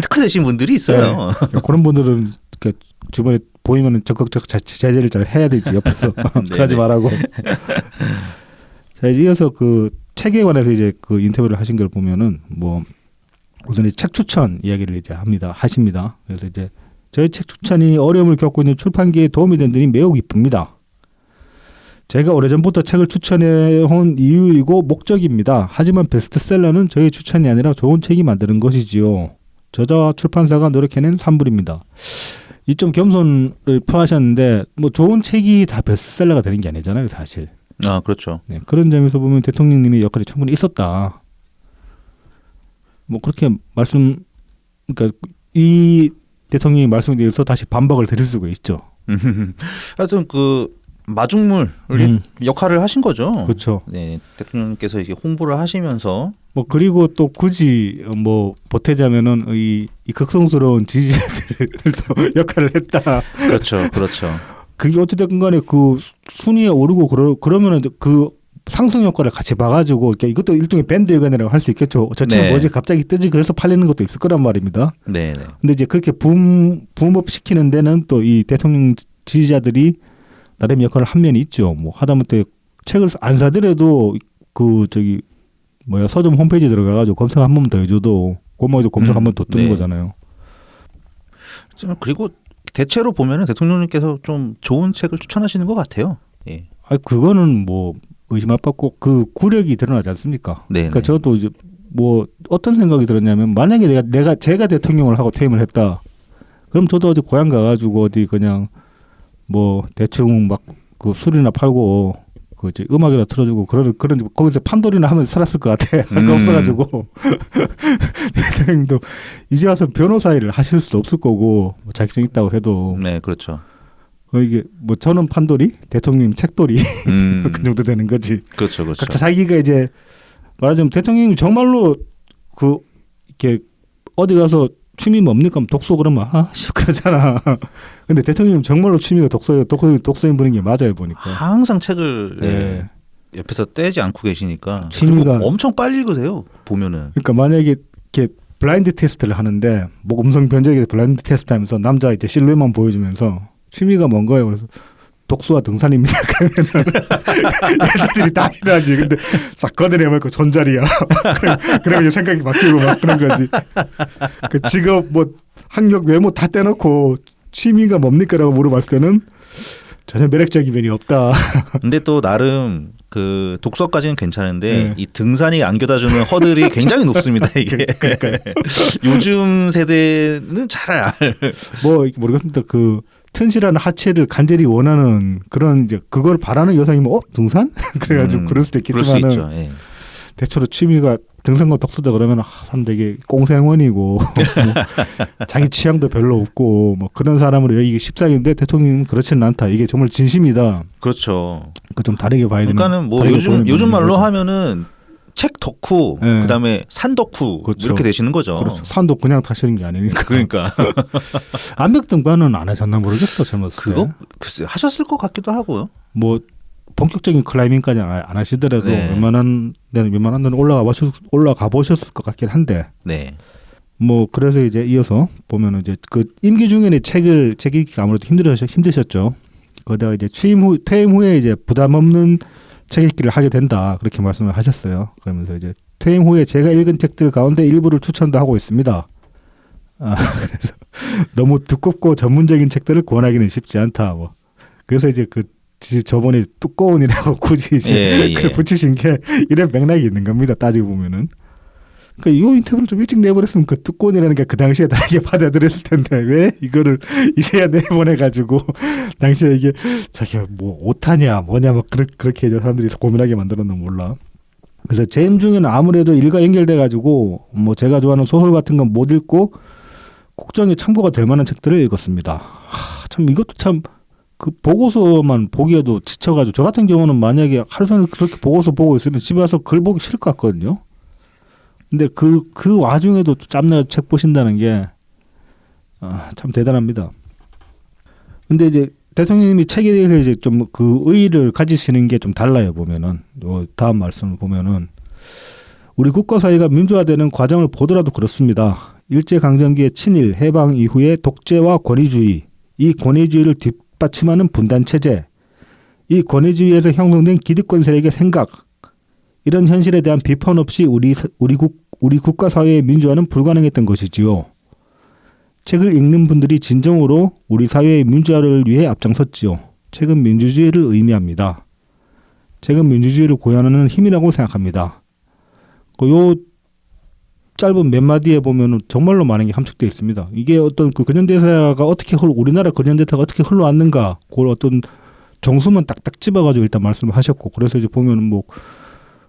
특화되신 분들이 있어요. 네. 그런 분들은 이렇게 주변에 보이면 적극적 제재를 잘 해야 되지 옆에서 그러지 말라고. 자 이제 이어서 그 책에 관해서 이제 그 인터뷰를 하신 걸 보면은 뭐 우선 이 책 추천 이야기를 이제 하십니다. 그래서 이제 저희 책 추천이 어려움을 겪고 있는 출판계에 도움이 된 점이 매우 기쁩니다. 제가 오래전부터 책을 추천해온 이유이고 목적입니다. 하지만 베스트셀러는 저희 추천이 아니라 좋은 책이 만드는 것이지요. 저자와 출판사가 노력해낸 산물입니다. 이 좀 겸손을 표하셨는데 뭐 좋은 책이 다 베스트셀러가 되는 게 아니잖아요, 사실. 아 그렇죠. 네, 그런 점에서 보면 대통령님의 역할이 충분히 있었다. 뭐 그렇게 그러니까 이 대통령의 말씀에 대해서 다시 반박을 드릴 수가 있죠. 하여튼 그 마중물 역할을 하신 거죠. 그렇죠. 네, 대통령께서 이게 홍보를 하시면서 뭐 그리고 또 굳이 뭐 보태자면은 이 극성스러운 지지자들도 역할을 했다. 그렇죠, 그렇죠. 그게 어찌됐건 간에 그 순위에 오르고 그러면은 그 상승 효과를 같이 봐가지고 이것도 일종의 밴드 의견이라고 할 수 있겠죠. 저 책 뭐지 갑자기 뜨지 그래서 팔리는 것도 있을 거란 말입니다. 네. 근데 이제 그렇게 붐업 시키는 데는 또 이 대통령 지지자들이 나름 역할을 한 면이 있죠. 뭐 하다못해 책을 안 사더라도 그 서점 홈페이지 들어가가지고 검색 한 번 더 해줘도 고마워도 검색 한 번 더 뜨는 거잖아요. 그리고 대체로 보면은 대통령님께서 좀 좋은 책을 추천하시는 것 같아요. 예. 그거는 뭐 의심할 바 없고 그 구력이 드러나지 않습니까? 네. 그러니까 저도 이제 뭐 어떤 생각이 들었냐면 만약에 제가 대통령을 하고 퇴임을 했다. 그럼 저도 어디 고향 가가지고 어디 그냥 뭐 대충 막 그 술이나 팔고 그 이제 음악이나 틀어주고 그런 거기서 판돌이나 하면서 살았을 것 같아. 할 거 없어가지고 대통령도 이제 와서 변호사 일을 하실 수도 없을 거고 뭐 자격증 있다고 해도. 네, 그렇죠. 이게 뭐 저는 판돌이, 대통령 책돌이 그 정도 되는 거지. 그렇죠. 각자 자기가 이제 말하자면 대통령이 정말로 그 이렇게 어디 가서 취미 뭡니까? 독서 그러면 그러잖아. 근데 대통령님 정말로 취미가 독서인 분인 게 맞아요 보니까. 항상 책을 옆에서 떼지 않고 계시니까. 취미가 엄청 빨리 읽으세요 보면은. 그러니까 만약에 이렇게 블라인드 테스트를 하는데 뭐 음성 변조기 블라인드 테스트하면서 남자 이제 실루엣만 보여주면서 취미가 뭔가요? 그래서 독서와 등산입니다. 그러면 여자들이 다 싫어하지. 근데 싹 걷어내면 존잘이야. 그러면 이제 생각이 바뀌고 막 그런 거지. 그 직업 뭐 학력 외모 다 떼놓고 취미가 뭡니까라고 물어봤을 때는 전혀 매력적인 면이 없다. 근데 또 나름 그 독서까지는 괜찮은데 이 등산이 안겨다주는 허들이 굉장히 높습니다. 이게. 요즘 세대는 잘 알. 뭐 모르겠습니다. 그 튼실한 하체를 간절히 원하는 그런 이제 그걸 바라는 여성이면 등산? 그래가지고 그럴 수도 있겠지만은 그럴 수 있죠. 대체로 취미가 등산과 독서다 그러면 사람 되게 꽁생원이고 뭐 자기 취향도 별로 없고 뭐 그런 사람으로 여기기 십상인데 대통령은 그렇지는 않다. 이게 정말 진심이다. 그렇죠. 그 좀 다르게 봐야 되는. 그러니까는 뭐 요즘 말로 하면은 책 덕후, 그다음에 산 덕후 그렇죠. 이렇게 되시는 거죠. 그렇죠. 산도 그냥 타시는 게 아니니까. 그러니까 암벽 등반은 안 하셨나 모르겠어 젊었을 그거 글쎄 하셨을 것 같기도 하고요. 뭐 본격적인 클라이밍까지 안 하시더라도 웬만한 데는 올라가 보셨을 것 같긴 한데. 네. 뭐 그래서 이제 이어서 보면은 이제 그 임기 중에는 책 읽기가 아무래도 힘드셨죠. 거기다가 이제 퇴임 후에 이제 부담 없는 책 읽기를 하게 된다 그렇게 말씀을 하셨어요. 그러면서 이제 퇴임 후에 제가 읽은 책들 가운데 일부를 추천도 하고 있습니다. 그래서 너무 두껍고 전문적인 책들을 권하기는 쉽지 않다. 뭐 그래서 이제 저번에 두꺼운이라고 굳이 이제 그걸 붙이신 게 이런 맥락이 있는 겁니다. 따지고 보면은. 그러니까 이 인터뷰를 좀 일찍 내버렸으면 그 특권이라는 게 그 당시에 다르게 받아들였을 텐데 왜 이거를 이제야 내보내가지고 당시에 이게 자기가 뭐 오타냐 뭐냐 막 그렇게 이제 사람들이 고민하게 만들었나 몰라. 그래서 재임 중에는 아무래도 일과 연결돼가지고 뭐 제가 좋아하는 소설 같은 건 못 읽고 국정에 참고가 될 만한 책들을 읽었습니다. 참 이것도 참 그 보고서만 보기에도 지쳐가지고 저 같은 경우는 만약에 하루 종일 그렇게 보고서 보고 있으면 집에 와서 글 보기 싫을 것 같거든요. 근데 그 와중에도 짬내 책 보신다는 게 참 대단합니다. 근데 이제 대통령님이 책에 대해서 이제 좀 그 의의를 가지시는 게 좀 달라요. 보면은 다음 말씀을 보면은 우리 국가 사회가 민주화되는 과정을 보더라도 그렇습니다. 일제강점기의 친일, 해방 이후의 독재와 권위주의, 이 권위주의를 뒷받침하는 분단체제, 이 권위주의에서 형성된 기득권 세력의 생각, 이런 현실에 대한 비판 없이 우리 국가 사회의 민주화는 불가능했던 것이지요. 책을 읽는 분들이 진정으로 우리 사회의 민주화를 위해 앞장섰지요. 책은 민주주의를 의미합니다. 책은 민주주의를 고연하는 힘이라고 생각합니다. 요 짧은 몇 마디에 보면 정말로 많은 게 함축되어 있습니다. 이게 어떤 그 근현대사가 어떻게 우리나라 근현대사가 어떻게 흘러왔는가, 그걸 어떤 정수만 딱딱 집어가지고 일단 말씀을 하셨고, 그래서 이제 보면은 뭐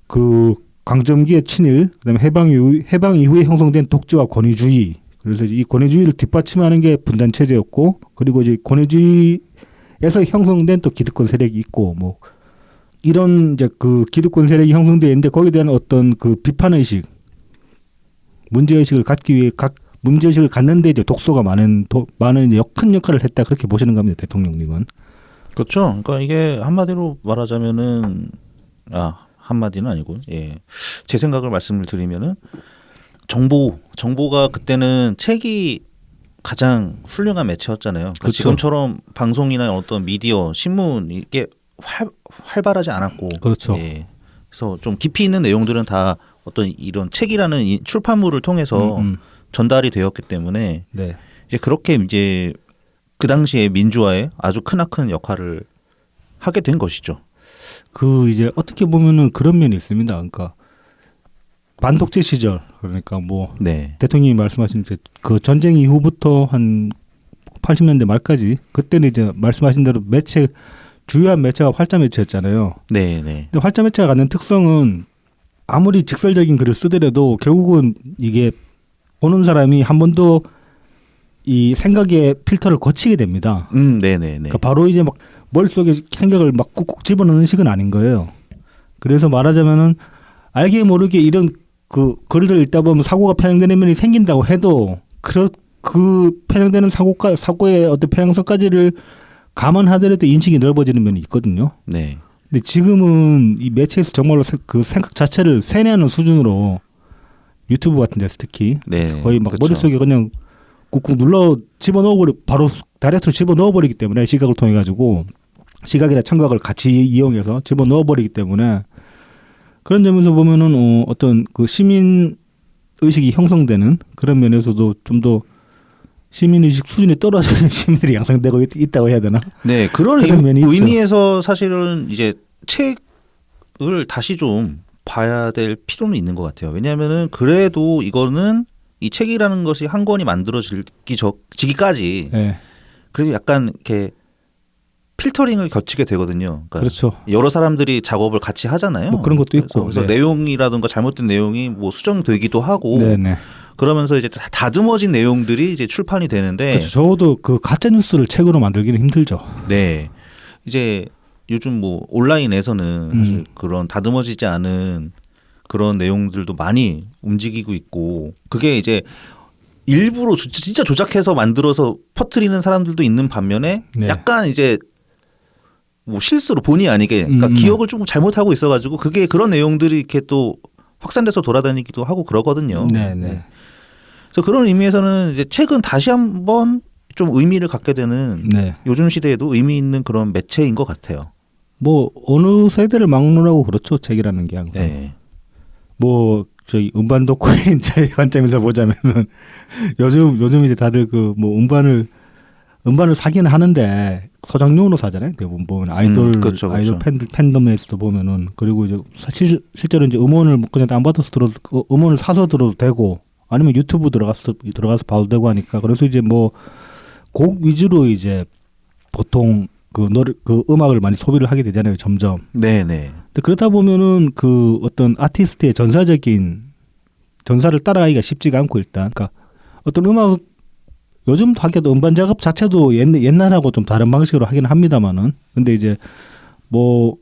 그 강점기의 친일, 그다음에 해방 이후에 형성된 독재와 권위주의, 그래서 이 권위주의를 뒷받침하는 게 분단 체제였고, 그리고 이제 권위주의에서 형성된 또 기득권 세력이 있고, 뭐 이런 이제 그 기득권 세력이 형성되어 있는데 거기에 대한 어떤 그 비판 의식, 문제 의식을 갖기 위해 문제 의식을 갖는데 이제 독소가 많은 이제 큰 역할을 했다, 그렇게 보시는 겁니다, 대통령님은. 그렇죠. 그러니까 이게 한마디로 말하자면은 한마디는 아니고, 예, 제 생각을 말씀을 드리면은 정보가 그때는 책이 가장 훌륭한 매체였잖아요. 그러니까 그렇죠. 지금처럼 방송이나 어떤 미디어, 신문 이게 활발하지 않았고, 그렇죠. 예, 그래서 좀 깊이 있는 내용들은 다 어떤 이런 책이라는 이 출판물을 통해서 전달이 되었기 때문에 네. 이제 그렇게 이제 그 당시에 민주화에 아주 크나큰 역할을 하게 된 것이죠. 그 이제 어떻게 보면은 그런 면이 있습니다. 그러니까 반독재 시절, 그러니까 뭐 네. 대통령이 말씀하신 그 전쟁 이후부터 한 80년대 말까지, 그때는 이제 말씀하신 대로 주요한 매체가 활자 매체였잖아요. 네, 네. 근데 활자 매체가 갖는 특성은 아무리 직설적인 글을 쓰더라도 결국은 이게 보는 사람이 한 번도 이 생각의 필터를 거치게 됩니다. 네, 네, 네. 그러니까 바로 이제 막 머릿속에 생각을 막 꾹꾹 집어넣는 식은 아닌 거예요. 그래서 말하자면은 알게 모르게 이런 그 글을 읽다 보면 사고가 편향되는 면이 생긴다고 해도 그 편향되는 사고의 어떤 편향성까지를 감안하더라도 인식이 넓어지는 면이 있거든요. 네. 근데 지금은 이 매체에서 정말로 그 생각 자체를 세뇌하는 수준으로, 유튜브 같은 데서 특히 네. 거의 막 그렇죠. 머릿속에 그냥 꾹꾹 눌러 바로 다이렉트로 집어넣어버리기 때문에, 시각을 통해 가지고 시각이나 청각을 같이 이용해서 집어넣어버리기 때문에, 그런 점에서 보면은 어떤 그 시민 의식이 형성되는 그런 면에서도 좀 더 시민 의식 수준이 떨어지는 시민들이 양성되고 있다고 해야 되나? 네, 그런 면이 있죠. 의미에서 사실은 이제 책을 다시 좀 봐야 될 필요는 있는 것 같아요. 왜냐하면은 그래도 이거는 이 책이라는 것이 한 권이 만들어지기까지 네. 그래도 약간 이렇게 필터링을 거치게 되거든요. 그러니까 그렇죠. 여러 사람들이 작업을 같이 하잖아요. 뭐 그런 것도 있고. 그래서 네. 내용이라든가 잘못된 내용이 뭐 수정되기도 하고. 네네. 그러면서 이제 다듬어진 내용들이 이제 출판이 되는데. 그렇죠. 적어도 그 가짜 뉴스를 책으로 만들기는 힘들죠. 네. 이제 요즘 뭐 온라인에서는 사실 그런 다듬어지지 않은 그런 내용들도 많이 움직이고 있고, 그게 이제 일부러 진짜 조작해서 만들어서 퍼뜨리는 사람들도 있는 반면에 네. 약간 이제 뭐 실수로 본의 아니게 그러니까 기억을 조금 잘못하고 있어가지고 그게 그런 내용들이 이렇게 또 확산돼서 돌아다니기도 하고 그러거든요. 네네. 그래서 그런 의미에서는 이제 책은 다시 한번 좀 의미를 갖게 되는, 네. 요즘 시대에도 의미 있는 그런 매체인 것 같아요. 뭐 어느 세대를 막론하고 그렇죠, 책이라는 게 항상. 네. 뭐 저희 음반 덕후인 저희 관점에서 보자면은 요즘 이제 다들 그 뭐 음반을 음반을 사기는 하는데 소장용으로 사잖아요. 대부분 보면 아이돌 그렇죠, 아이돌 그렇죠. 팬덤에서도 보면은 그리고 이제 실제로 이제 음원을 뭐 그냥 다운받아서 들어도 음원을 사서 들어도 되고 아니면 유튜브 들어가서 봐도 되고 하니까 그래서 이제 뭐 곡 위주로 이제 보통 그 음악을 많이 소비를 하게 되잖아요. 점점. 네네. 근데 그렇다 보면은 그 어떤 아티스트의 전사를 따라가기가 쉽지가 않고 일단 그러니까 어떤 음악 요즘 하기도 음반 작업 자체도 옛날하고 좀 다른 방식으로 하긴 합니다만은 근데 이제 뭐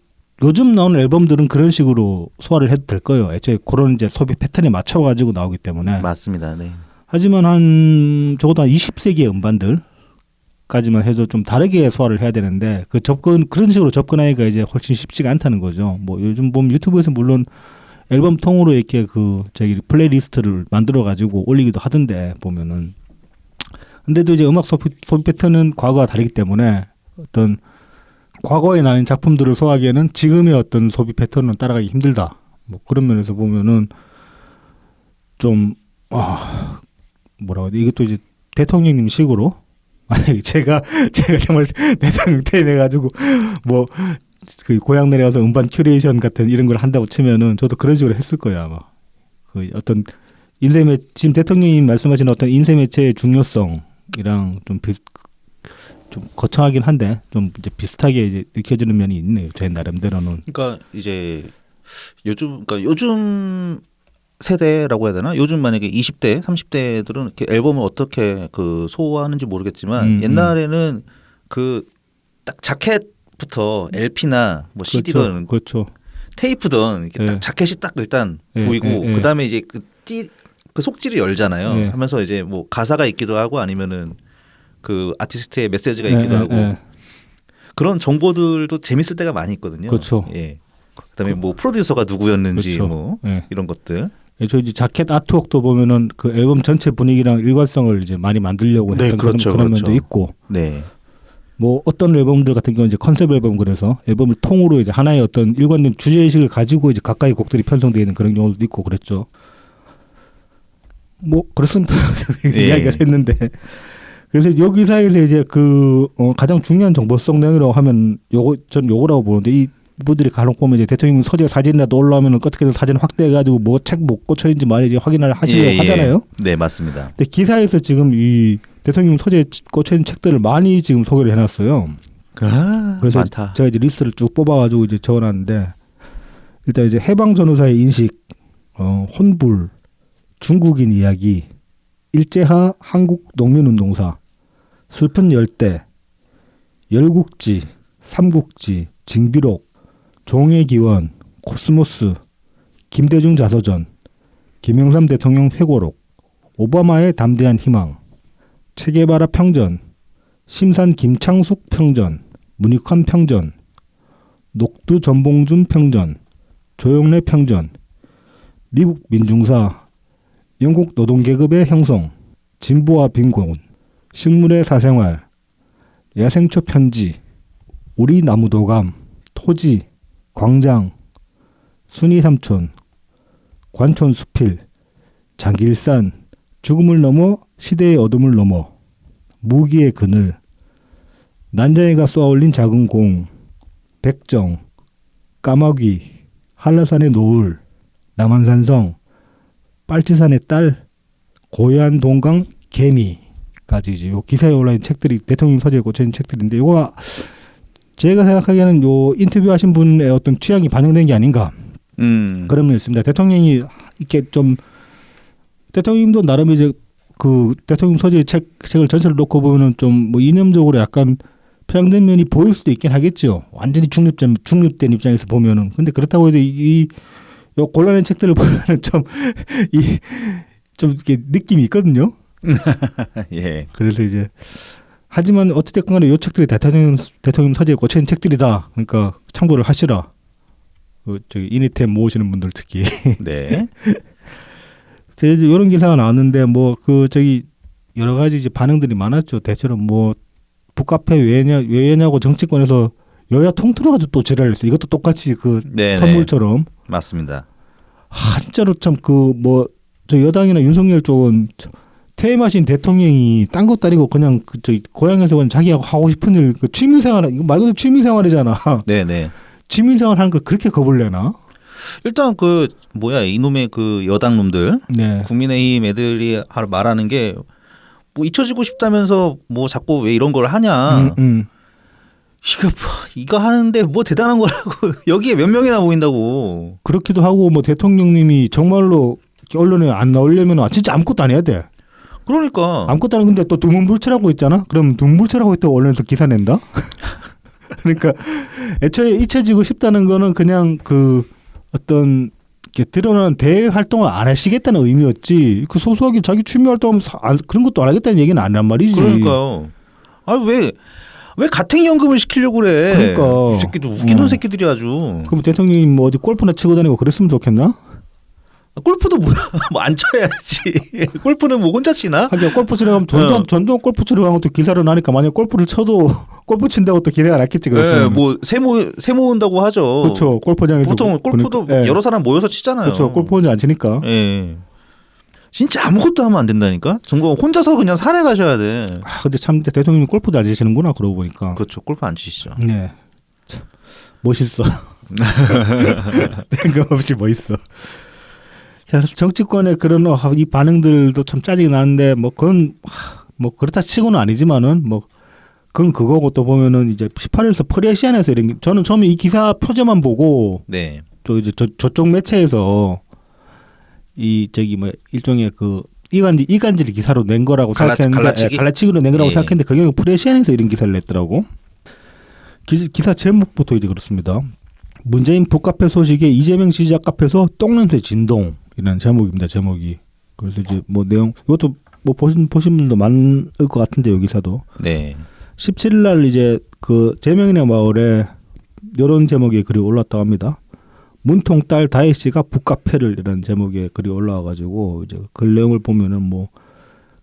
요즘 나오는 앨범들은 그런 식으로 소화를 해도 될 거예요. 애초에 그런 이제 소비 패턴에 맞춰 가지고 나오기 때문에. 맞습니다. 네. 하지만 한 적어도 한 20세기의 음반들까지만 해도 좀 다르게 소화를 해야 되는데 그런 식으로 접근하기가 이제 훨씬 쉽지가 않다는 거죠. 뭐 요즘 보면 유튜브에서 물론 앨범 통으로 이렇게 플레이리스트를 만들어 가지고 올리기도 하던데 보면은 근데도 이제 음악 소비 패턴은 과거와 다르기 때문에 어떤 과거에 나온 작품들을 소화하기에는 지금의 어떤 소비 패턴은 따라가기 힘들다. 뭐 그런 면에서 보면은 좀 뭐라고 해야 돼? 이것도 이제 대통령님 식으로 만약에 제가 정말 대통령 퇴임해가지고 뭐 그 고향 내려가서 음반 큐레이션 같은 이런 걸 한다고 치면은 저도 그런 식으로 했을 거예요 아마. 그 어떤 인쇄 지금 대통령님 말씀하신 어떤 인쇄 매체의 중요성이랑 좀 거창하긴 한데 좀 이제 비슷하게 이제 느껴지는 면이 있네요. 제 나름대로는. 그러니까 이제 요즘 세대라고 해야 되나? 요즘 만약에 20대, 30대들은 이렇게 앨범을 어떻게 그 소화하는지 모르겠지만 옛날에는 그 딱 자켓부터 LP나 뭐 CD든 그렇죠. 테이프든 이렇게 딱 자켓이 딱 일단 보이고 그다음에 이제 그 속지를 열잖아요. 하면서 이제 뭐 가사가 있기도 하고 아니면은 그 아티스트의 메시지가 있기도 하고 그런 정보들도 재밌을 때가 많이 있거든요. 그렇죠. 예. 그다음에 뭐 프로듀서가 누구였는지 그렇죠. 뭐 이런 것들. 저 이제 자켓 아트웍도 보면은 그 앨범 전체 분위기랑 일관성을 이제 많이 만들려고 했던 그런 면도 있고. 네. 뭐 어떤 앨범들 같은 경우는 이제 컨셉 앨범 그래서 앨범을 통으로 이제 하나의 어떤 일관된 주제 의식을 가지고 이제 가까이 곡들이 편성되어 있는 그런 경우도 있고 그랬죠. 뭐 그렇습니다. 이야기가 됐는데. 그래서 여기 사이에서 이제 가장 중요한 정보성 내용이라고 하면 전 요거라고 보는데 이분들이 간혹 보면 이제 대통령 서재 사진이라도 올라오면 어떻게든 사진 확대해가지고 뭐 책 뭐 꽂혀 있는지 말이지 확인을 하시려고 하잖아요. 네 맞습니다. 근데 기사에서 지금 이 대통령 서재에 꽂혀 있는 책들을 많이 지금 소개를 해놨어요. 그래서 많다. 제가 이제 리스트를 쭉 뽑아가지고 이제 적어놨는데 일단 이제 해방 전후사의 인식, 혼불, 중국인 이야기, 일제하 한국 농민운동사, 슬픈 열대, 열국지, 삼국지, 징비록, 종의 기원, 코스모스, 김대중 자서전, 김영삼 대통령 회고록, 오바마의 담대한 희망, 체게바라 평전, 심산 김창숙 평전, 문익환 평전, 녹두 전봉준 평전, 조영래 평전, 미국 민중사, 영국 노동계급의 형성, 진보와 빈곤, 식물의 사생활, 야생초 편지, 우리 나무도감, 토지, 광장, 순이삼촌, 관촌 수필, 장길산, 죽음을 넘어 시대의 어둠을 넘어, 무기의 그늘, 난장이가 쏘아올린 작은 공, 백정, 까마귀, 한라산의 노을, 남한산성, 빨치산의 딸, 고요한 동강, 개미까지 이제 요 기사에 올라있는 책들이 대통령 서재에 꽂혀있는 책들인데 이거 제가 생각하기에는 요 인터뷰하신 분의 어떤 취향이 반영된 게 아닌가 그런 면이 있습니다. 대통령이 이렇게 좀 대통령도 나름 이제 그 대통령 서재의 책을 전체를 놓고 보면은 좀 뭐 이념적으로 약간 편향된 면이 보일 수도 있긴 하겠죠. 완전히 중립된 입장에서 보면은. 근데 그렇다고 해도 요 곤란한 책들을 보면은 좀 이렇게 느낌이 있거든요. 예. 그래서 이제 하지만 어찌됐건 간에 요 책들이 대통령 서재에 꽂혀있는 책들이다. 그러니까 참고를 하시라. 저기 이니템 모으시는 분들 특히. 네. 이제 이런 기사가 나왔는데 뭐 여러 가지 이제 반응들이 많았죠. 대체로 뭐 북카페 왜냐고 정치권에서 여야 통틀어가지고 또 지랄을 했어요. 이것도 똑같이 네네. 선물처럼. 맞습니다. 진짜로 참 저 여당이나 윤석열 쪽은 퇴임하신 대통령이 딴 것도 아니고 그냥 저 고향에서 그냥 자기가 하고 싶은 일, 그 취미생활, 이거 말 그대로 취미생활이잖아. 네네. 취미생활 하는 걸 그렇게 겁을 내나? 일단 그 뭐야 이놈의 그 여당 놈들 네. 국민의힘 애들이 말하는 게 뭐 잊혀지고 싶다면서 뭐 자꾸 왜 이런 걸 하냐. 이거 하는데 뭐 대단한 거라고 여기에 몇 명이나 모인다고. 그렇기도 하고 뭐 대통령님이 정말로 언론에 안 나오려면 진짜 아무것도 안 해야 돼. 그러니까 아무것도 안 하는데 또 두문불출하고 있잖아. 그럼 두문불출하고 있다고 언론에서 기사 낸다? 그러니까 애초에 잊혀지고 싶다는 거는 그냥 그 어떤 이렇게 드러나는 대외 활동을 안 하시겠다는 의미였지. 그 소소하게 자기 취미 활동하면 그런 것도 안 하겠다는 얘기는 아니란 말이지. 그러니까요. 왜 가택연금을 시키려고 그래? 그러니까 이 새끼들 웃기는 새끼들이 아주. 그럼 대통령이 뭐 어디 골프나 치고 다니고 그랬으면 좋겠나? 골프도 뭐야? 뭐 안 쳐야지. 골프는 뭐 혼자 치나? 하긴 골프 치러 가면 전두환 골프 치러 가면 또 기사를 나니까 만약 골프를 쳐도 골프 친다고 또 기대가 났겠지. 네, 뭐 세 모은다고 하죠. 그렇죠. 골프장에서 보통 골프도 그러니까, 여러 사람 모여서 치잖아요. 그렇죠. 골프 혼자 안 치니까. 예. 진짜 아무것도 하면 안 된다니까. 전부 혼자서 그냥 산에 가셔야 돼. 근데 참 대통령이 골프도 안 치시는구나 그러고 보니까. 그렇죠. 골프 안 치시죠. 네. 참, 멋있어. 뜬금없이 멋있어. 자, 그래서 정치권의 그런 이 반응들도 참 짜증이 나는데 뭐 그건 뭐 그렇다 치고는 아니지만은 뭐 그건 그거고 또 보면은 이제 18일에서 프레시안에서 이런 저는 처음에 이 기사 표제만 보고 네. 저쪽 매체에서 이 저기 뭐 일종의 그 이간질 기사로 낸 거라고 생각했는데 갈라치기로 낸 거라고 생각했는데 그게 프레시안에서 이런 기사를 냈더라고. 기사 제목부터 이제 그렇습니다. 문재인 북카페 소식에 이재명 지지자 카페에서 똥냄새 진동이라는 제목입니다. 제목이. 그래서 이제 뭐 내용 이것도 뭐 보신 분도 많을 것 같은데 요 기사도. 네. 17일 날 이제 그 제명인의 마을에 이런 제목의 글이 올랐다고 합니다. 문통 딸 다혜 씨가 북카페를 이런 제목의 글이 올라와가지고 이제 글 내용을 보면은 뭐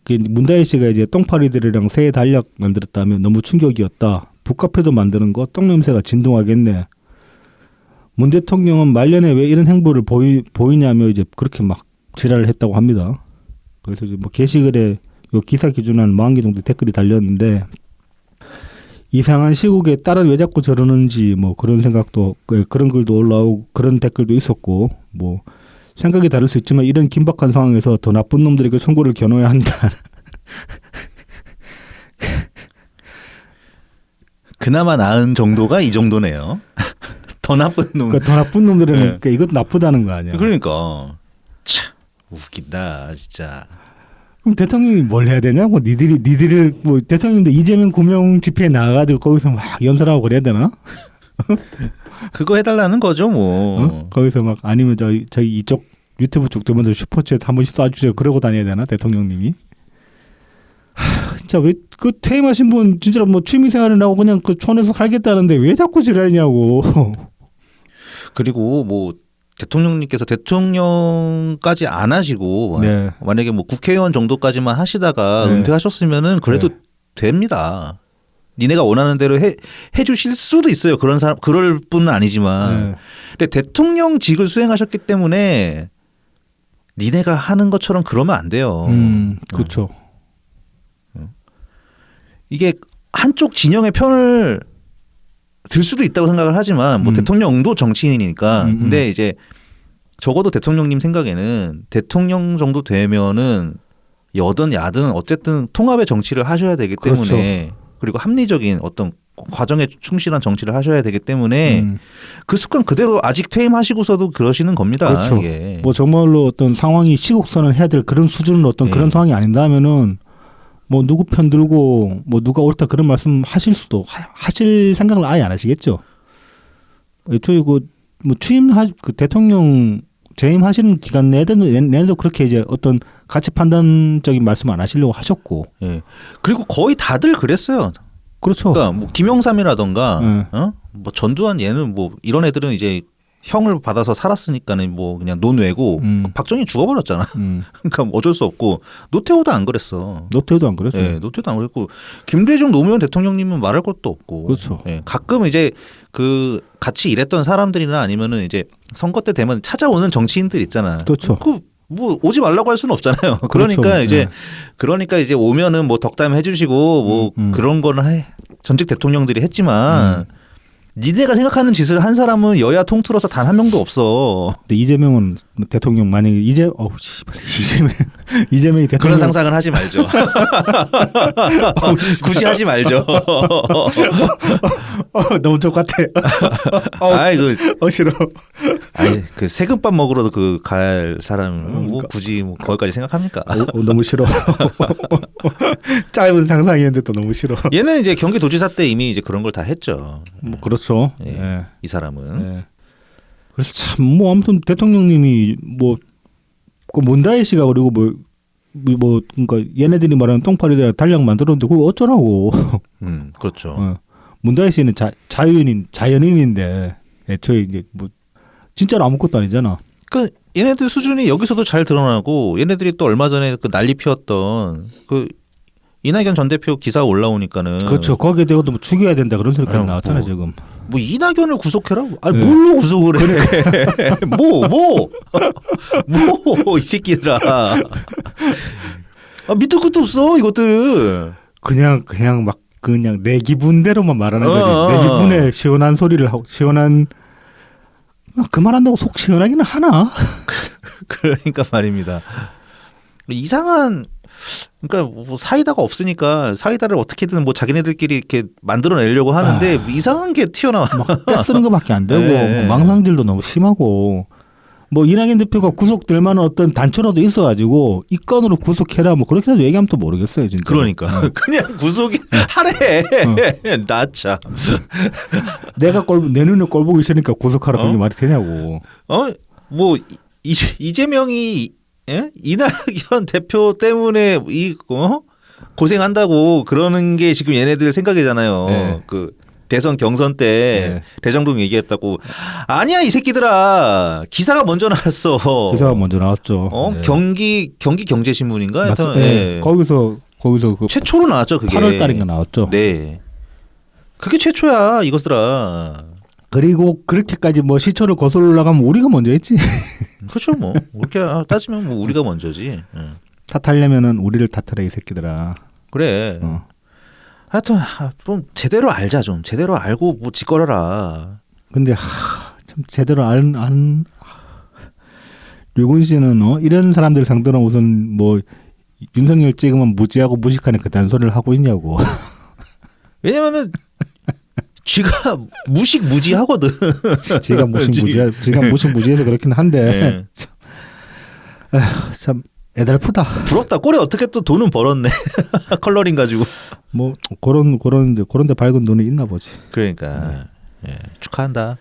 문다혜 씨가 이제 똥파리들이랑 새 달력 만들었다면 너무 충격이었다. 북카페도 만드는 거 똥냄새가 진동하겠네. 문 대통령은 말년에 왜 이런 행보를 보이냐며 이제 그렇게 막 지랄을 했다고 합니다. 그래서 이제 뭐 게시글에 요 기사 기준 한 40개 정도 댓글이 달렸는데 이상한 시국에 딸은 왜 자꾸 저러는지 뭐 그런 생각도 그런 글도 올라오고 그런 댓글도 있었고 뭐 생각이 다를 수 있지만 이런 긴박한 상황에서 더 나쁜 놈들에게 송구를 겨눠야 한다. 그나마 나은 정도가 이 정도네요. 더 나쁜 놈. 그러니까 더 나쁜 놈들은 네. 그러니까 이것도 나쁘다는 거 아니야. 그러니까 참 웃긴다 진짜. 그럼 대통령이 뭘 해야 되냐고 니들을 뭐 대통령도 이재명 구명 집회에 나가가지고 거기서 막 연설하고 그래야 되나? 그거 해달라는 거죠 뭐. 어? 거기서 막 아니면 저희 이쪽 유튜브 쭉 들면서 슈퍼챗 한 번씩 쏴주세요. 그러고 다녀야 되나 대통령님이? 진짜 왜 그 퇴임하신 분 진짜로 뭐 취미생활을 하고 그냥 그 촌에서 살겠다는데 왜 자꾸 지랄이냐고. 그리고 뭐 대통령님께서 대통령까지 안 하시고 네. 만약에 뭐 국회의원 정도까지만 하시다가 네. 은퇴하셨으면은 그래도 네. 됩니다. 니네가 원하는 대로 해주실 수도 있어요. 그런 사람 그럴 분은 아니지만. 네. 근데 대통령직을 수행하셨기 때문에 니네가 하는 것처럼 그러면 안 돼요. 그렇죠. 이게 한쪽 진영의 편을 들 수도 있다고 생각을 하지만 뭐 대통령도 정치인이니까 근데 이제 적어도 대통령님 생각에는 대통령 정도 되면은 여든 야든 어쨌든 통합의 정치를 하셔야 되기 때문에 그렇죠. 그리고 합리적인 어떤 과정에 충실한 정치를 하셔야 되기 때문에 그 습관 그대로 아직 퇴임하시고서도 그러시는 겁니다. 그렇죠. 이게. 뭐 정말로 어떤 상황이 시국선을 해야 될 그런 수준의 어떤 네. 그런 상황이 아닌다 하면은 뭐 누구 편 들고 뭐 누가 옳다 그런 말씀 하실 수도 하실 생각을 아예 안 하시겠죠. 애초에 그 뭐 그 대통령 재임하시는 기간 내도 그렇게 이제 어떤 가치 판단적인 말씀 안 하시려고 하셨고. 예. 그리고 거의 다들 그랬어요. 그렇죠. 그러니까 뭐 김영삼이라던가 뭐 전두환 얘는 뭐 이런 애들은 이제 형을 받아서 살았으니까는 뭐 그냥 논외고 박정희 죽어버렸잖아. 그러니까 어쩔 수 없고 노태우도 안 그랬어. 노태우도 안 그랬죠. 네, 노태우도 안 그랬고 김대중 노무현 대통령님은 말할 것도 없고. 그렇죠. 네, 가끔 이제 그 같이 일했던 사람들이나 아니면은 이제 선거 때 되면 찾아오는 정치인들 있잖아. 그렇죠. 그 뭐 오지 말라고 할 수는 없잖아요. 그렇죠. 그러니까 이제 오면은 뭐 덕담 해주시고 뭐 그런 거는 전직 대통령들이 했지만 니네가 생각하는 짓을 한 사람은 여야 통틀어서 단 한 명도 없어. 근데 이재명은 대통령 만약에 이재명이 대통령 그런 상상은 하지 말죠. 굳이 하지 말죠. 너무 똑같아. 아이 싫어. 아니 그 세금밥 먹으러도 그 갈 사람 뭐 굳이 뭐 거기까지 생각합니까? 너무 싫어. 짧은 상상이었는데 또 너무 싫어. 얘는 이제 경기도지사 때 이미 이제 그런 걸 다 했죠. 뭐 그렇죠. 예. 예. 이 사람은. 예. 그래서 참 뭐 아무튼 대통령님이 그 문다혜 씨가 그리고 그러니까 얘네들이 말하는 똥파리에 달력 만들었는데 그거 어쩌라고. 그렇죠. 문다혜 씨는 자연인인데 애초에 이제 뭐 진짜로 아무것도 아니잖아. 그 얘네들 수준이 여기서도 잘 드러나고 얘네들이 또 얼마 전에 그 난리 피웠던 그 이낙연 전 대표 기사 올라오니까는 그렇죠. 거기에 대해서도 뭐 죽여야 된다 그런 소리까지 아유, 나왔잖아 뭐. 지금. 뭐 이낙연을 구속해라? 아니 네. 뭘로 구속을 해? 뭐 이 새끼들아. 밑도 끝도 없어 이것들. 그냥 내 기분대로만 말하는 거지. 내 기분에 시원한 소리를 하고 시원한 그 말한다고 속 시원하기는 하나? 그러니까 말입니다. 이상한 그러니까 뭐 사이다가 없으니까 사이다를 어떻게든 뭐 자기네들끼리 이렇게 만들어내려고 하는데 이상한 게 튀어나와. 막 떼쓰는 것밖에 안 되고 네. 뭐 망상질도 너무 심하고 뭐 이낙연 대표가 구속될 만한 어떤 단초라도 있어가지고 이 건으로 구속해라 뭐 그렇게라도 얘기하면 또 모르겠어요 진짜. 그러니까 그냥 구속이 하래. 나차. 내가 내 눈에 꼴 보기 싫으니까 구속하라 그게 말이 되냐고. 뭐 이재명이 이낙연 대표 때문에 고생한다고 그러는 게 지금 얘네들 생각이잖아요. 네. 그 대선 경선 때 네. 대장동 얘기했다고. 아니야 이 새끼들아. 기사가 먼저 나왔어. 기사가 먼저 나왔죠. 네. 경기 경제신문인가? 하여튼, 네. 거기서 그 최초로 나왔죠 그게. 8월 달인가 나왔죠. 네. 그게 최초야 이것들아. 그리고 그렇게까지 뭐 시초를 거슬러 올라가면 우리가 먼저 했지. 그렇죠 뭐. 그렇게 따지면 뭐 우리가 먼저지. 탓하려면은 우리를 탓하라 이 새끼들아. 그래. 하여튼 좀 제대로 알자 좀. 제대로 알고 뭐 짓거려라. 근데 참 제대로 안 류군 씨는 이런 사람들 상대로 우선 뭐 윤석열 찍으면 무지하고 무식하는 그 단소리를 하고 있냐고. 왜냐면은 쥐가 무식무지하거든. 지가 무식무지해서 그렇긴 한데 네. 참 애달프다. 부럽다. 꼴에 어떻게 또 돈은 벌었네. 컬러링 가지고. 뭐 그런데 밝은 돈이 있나 보지. 그러니까 축하한다.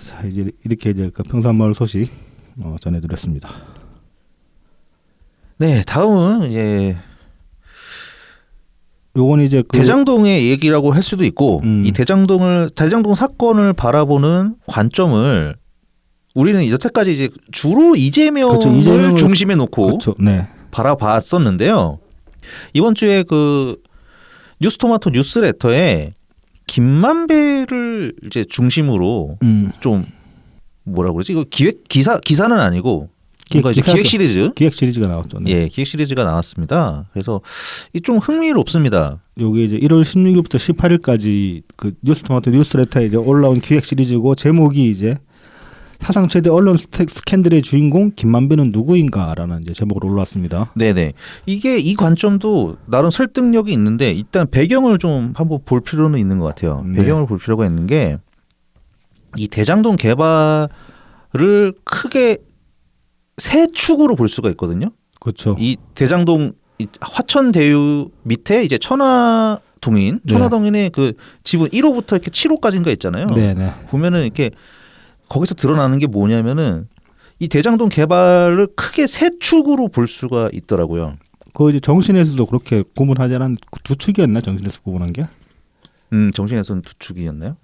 자 이제 이렇게 이제 그 평산마을 소식 전해드렸습니다. 네, 다음은 이제 요건 이제 그 대장동의 얘기라고 할 수도 있고 이 대장동 사건을 바라보는 관점을 우리는 여태까지 이제 주로 이재명을 중심에 놓고 그렇죠. 네. 바라봤었는데요. 이번 주에 그 뉴스토마토 뉴스레터에 김만배를 이제 중심으로 좀 뭐라 그러지? 이거 기사는 아니고 뭔가 이제 기획 시리즈가 나왔죠. 네. 예, 기획 시리즈가 나왔습니다. 그래서 이 좀 흥미롭습니다. 요게 이제 1월 16일부터 18일까지 그 뉴스토마토 뉴스레터에 이제 올라온 기획 시리즈고 제목이 이제 사상 최대 언론 스캔들의 주인공 김만배는 누구인가라는 이제 제목으로 올라왔습니다. 네네. 이 관점도 나름 설득력이 있는데 일단 배경을 좀 한번 볼 필요는 있는 것 같아요. 네. 배경을 볼 필요가 있는 게 이 대장동 개발을 크게 세 축으로 볼 수가 있거든요. 그렇죠. 이 대장동 화천대유 밑에 이제 천화동인의 그 지분 1호부터 이렇게 7호까지인가 있잖아요. 네네. 보면은 이렇게 거기서 드러나는 게 뭐냐면은 이 대장동 개발을 크게 세 축으로 볼 수가 있더라고요. 그 이제 정신에서도 그렇게 구분하지 않은 두 축이었나 정신에서 구분한 게? 정신에서는 두 축이었나요?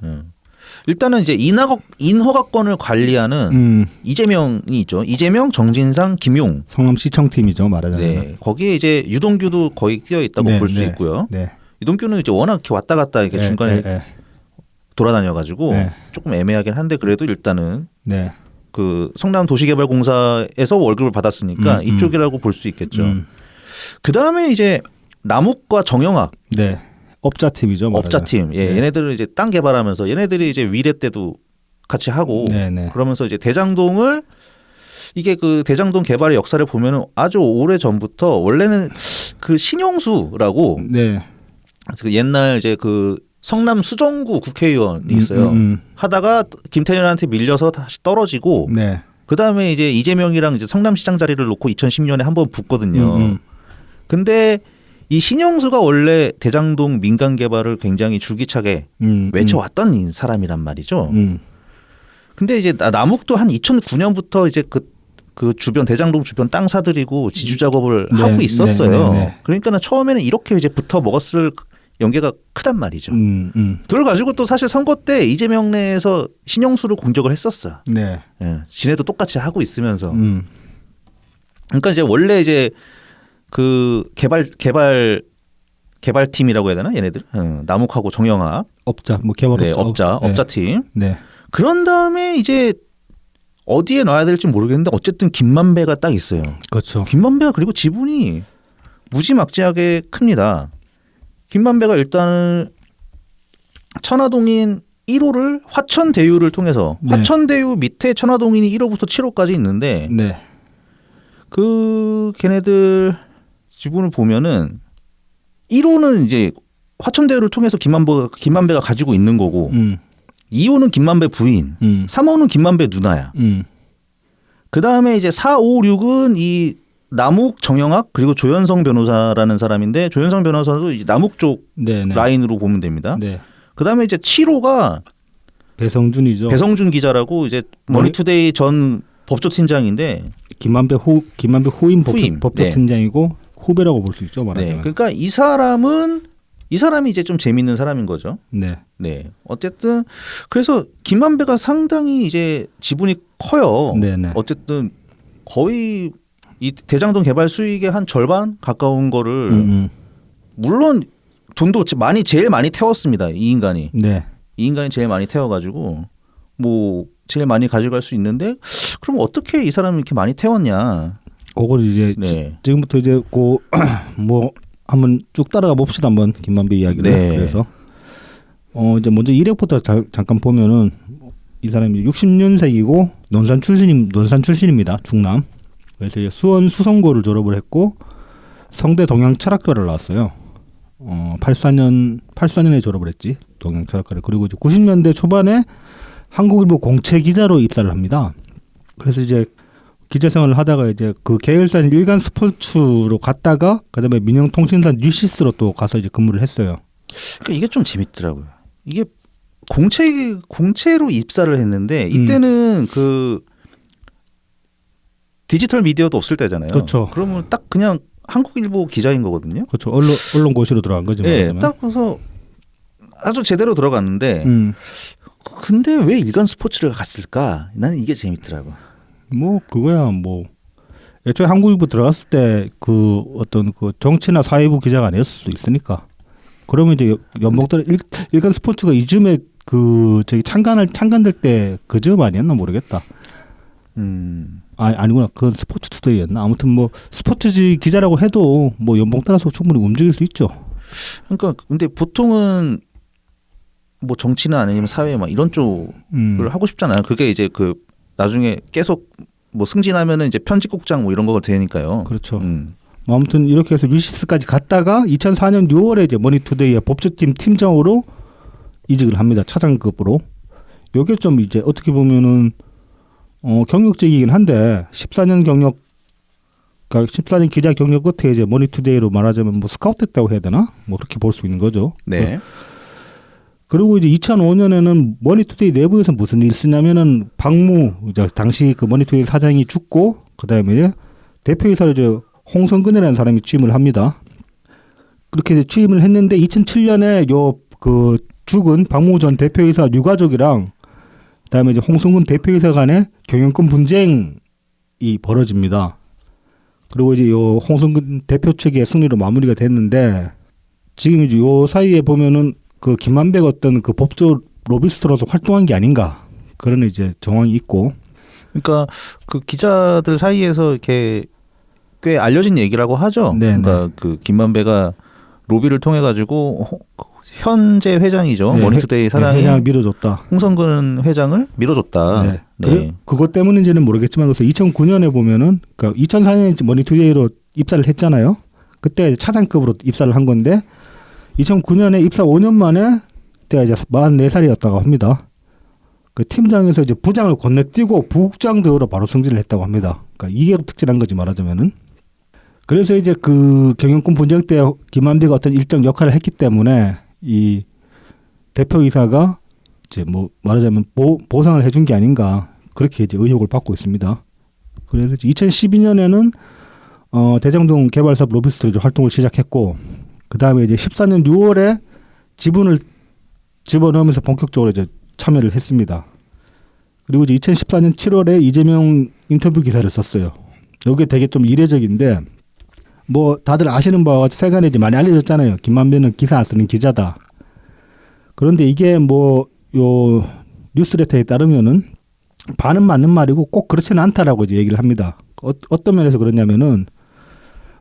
일단은 이제 인허가권을 관리하는 이재명이 있죠. 이재명, 정진상, 김용. 성남시청팀이죠 말하자면. 네, 거기에 이제 유동규도 거의 끼어 있다고 볼 수 있고요. 네. 유동규는 이제 워낙 이렇게 왔다 갔다 이렇게 중간에 돌아다녀가지고 조금 애매하긴 한데 그래도 일단은 그 성남 도시개발공사에서 월급을 받았으니까 이쪽이라고 볼 수 있겠죠. 그 다음에 이제 남욱과 정영학. 네. 업자팀이죠. 말하자면. 업자팀. 예, 네. 얘네들을 이제 땅 개발하면서 얘네들이 이제 위례 때도 같이 하고 네네. 그러면서 이제 대장동을 이게 그 대장동 개발의 역사를 보면은 아주 오래 전부터 원래는 그 신용수라고 네. 그 옛날 이제 그 성남 수정구 국회의원이 있어요. 하다가 김태년한테 밀려서 다시 떨어지고 네. 그 다음에 이제 이재명이랑 이제 성남시장 자리를 놓고 2010년에 한번 붙거든요. 근데 이 신영수가 원래 대장동 민간 개발을 굉장히 줄기차게 외쳐왔던 사람이란 말이죠. 근데 이제 남욱도 한 2009년부터 이제 그 주변 대장동 주변 땅 사들이고 지주 작업을 네, 하고 있었어요. 네. 그러니까 처음에는 이렇게 이제 붙어 먹었을 연계가 크단 말이죠. 그걸 가지고 또 사실 선거 때 이재명 내에서 신영수를 공격을 했었어. 네. 예, 지네도 똑같이 하고 있으면서. 그러니까 이제 원래 이제 그 개발팀이라고 해야 되나 얘네들 남욱하고 정영학 업자 뭐 개발업자. 네, 업자팀. 네. 그런 다음에 이제 어디에 놔야 될지 모르겠는데 어쨌든 김만배가 딱 있어요. 그렇죠. 김만배가 그리고 지분이 무지막지하게 큽니다. 김만배가 일단 천화동인 1호를 화천대유를 통해서 네. 화천대유 밑에 천화동인이 1호부터 7호까지 있는데 네. 그 걔네들 지분을 보면은 1호는 이제 화천대유를 통해서 김만배가 가지고 있는 거고 2호는 김만배 부인, 3호는 김만배 누나야. 그 다음에 이제 4, 5, 6은 이 남욱 정영학 그리고 조현성 변호사라는 사람인데 조현성 변호사도 이제 남욱 쪽 네네. 라인으로 보면 됩니다. 네. 그 다음에 이제 7호가 배성준이죠. 배성준 기자라고 이제 머니투데이 전 법조팀장인데 김만배 후임 법조팀장이고 후배라고 볼 수 있죠, 말하자면. 네. 그러니까 이 사람이 이제 좀 재밌는 사람인 거죠. 네. 네. 어쨌든 그래서 김만배가 상당히 이제 지분이 커요. 네네. 어쨌든 거의 이 대장동 개발 수익의 한 절반 가까운 거를 물론 돈도 제일 많이 태웠습니다. 이 인간이. 네. 이 인간이 제일 많이 태워가지고 뭐 제일 많이 가져갈 수 있는데 그럼 어떻게 이 사람이 이렇게 많이 태웠냐? 그걸 이제 네. 지금부터 이제 뭐 한번 쭉 따라가 봅시다 한번 김만배 이야기를. 네. 그래서 이제 먼저 이력부터 잠깐 보면은 이 사람이 60년생이고 논산 출신입니다. 중남. 그래서 이제 수원 수성고를 졸업을 했고 성대 동양철학과를 나왔어요. 84년에 졸업을 했지. 동양철학과를. 그리고 이제 90년대 초반에 한국일보 공채 기자로 입사를 합니다. 그래서 이제 기자 생활을 하다가 이제 그 계열사인 일간 스포츠로 갔다가 그다음에 민영통신사 뉴시스로 또 가서 이제 근무를 했어요. 그러니까 이게 좀 재밌더라고요. 이게 공채로 입사를 했는데 이때는 그 디지털 미디어도 없을 때잖아요. 그렇죠. 그러면 딱 그냥 한국일보 기자인 거거든요. 그렇죠. 언론고시로 들어간 거죠. 네, 딱 그래서 아주 제대로 들어갔는데 근데 왜 일간 스포츠를 갔을까? 나는 이게 재밌더라고. 뭐 그거야 뭐 애초에 한국일보 들어갔을 때 그 어떤 그 정치나 사회부 기자가 아니었을 수 있으니까. 그러면 이제 연봉들 일간 스포츠가 이쯤에 그 저기 창간될 때 그쯤 아니었나 모르겠다. 아니구나. 그건 스포츠 투데이였나. 아무튼 뭐 스포츠지 기자라고 해도 뭐 연봉 따라서 충분히 움직일 수 있죠. 그러니까 근데 보통은 뭐 정치는 아니면 사회 막 이런 쪽을 하고 싶잖아요. 그게 이제 그 나중에 계속 뭐 승진하면은 이제 편집국장 뭐 이런 거 되니까요. 그렇죠. 뭐 아무튼 이렇게 해서 유시스까지 갔다가 2004년 6월에 이제 머니투데이의 법조팀 팀장으로 이직을 합니다. 차장급으로. 이게 좀 이제 어떻게 보면은 경력직이긴 한데 14년 기자 경력 끝에 이제 머니투데이로 말하자면 뭐 스카우트했다고 해야 되나? 뭐 그렇게 볼 수 있는 거죠. 네. 그리고 이제 2005년에는 머니투데이 내부에서 무슨 일이 있었냐면은 당시 그 머니투데이 사장이 죽고 그다음에 이제 대표이사로 이제 홍성근이라는 사람이 취임을 합니다. 그렇게 이제 취임을 했는데 2007년에 그 죽은 박무 전 대표이사 유가족이랑 그다음에 이제 홍성근 대표이사 간에 경영권 분쟁이 벌어집니다. 그리고 이제 요 홍성근 대표 측의 승리로 마무리가 됐는데 지금 이제 요 사이에 보면은 그 김만배가 어떤 그 법조 로비스트로서 활동한 게 아닌가 그런 이제 정황이 있고 그러니까 그 기자들 사이에서 이렇게 꽤 알려진 얘기라고 하죠. 네, 그러니까 그 김만배가 로비를 통해 가지고 현재 회장이죠. 네, 머니투데이 사장이 회장을 밀어줬다. 홍성근 회장을 밀어줬다. 네. 네. 그것 때문인지는 모르겠지만 그래서 2009년에 보면은 그러니까 2004년에 머니투데이로 입사를 했잖아요. 그때 차장급으로 입사를 한 건데 2009년에 입사 5년 만에 그때가 이제 44살이었다고 합니다. 그 팀장에서 이제 부장을 건너뛰고 부국장 대우로 바로 승진을 했다고 합니다. 그러니까 이게 특징한 거지 말하자면은. 그래서 이제 그 경영권 분쟁 때 김만배가 어떤 일정 역할을 했기 때문에 이 대표이사가 이제 뭐 말하자면 보상을 해준 게 아닌가 그렇게 이제 의혹을 받고 있습니다. 그래서 2012년에는 대장동 개발사업 로비스트로 활동을 시작했고 그 다음에 이제 14년 6월에 지분을 집어넣으면서 본격적으로 이제 참여를 했습니다. 그리고 이제 2014년 7월에 이재명 인터뷰 기사를 썼어요. 이게 되게 좀 이례적인데 뭐 다들 아시는 바와 같이 세간에 이제 많이 알려졌잖아요. 김만배는 기사 안 쓰는 기자다. 그런데 이게 뭐 요 뉴스레터에 따르면은 반은 맞는 말이고 꼭 그렇지는 않다라고 이제 얘기를 합니다. 어떤 면에서 그러냐면은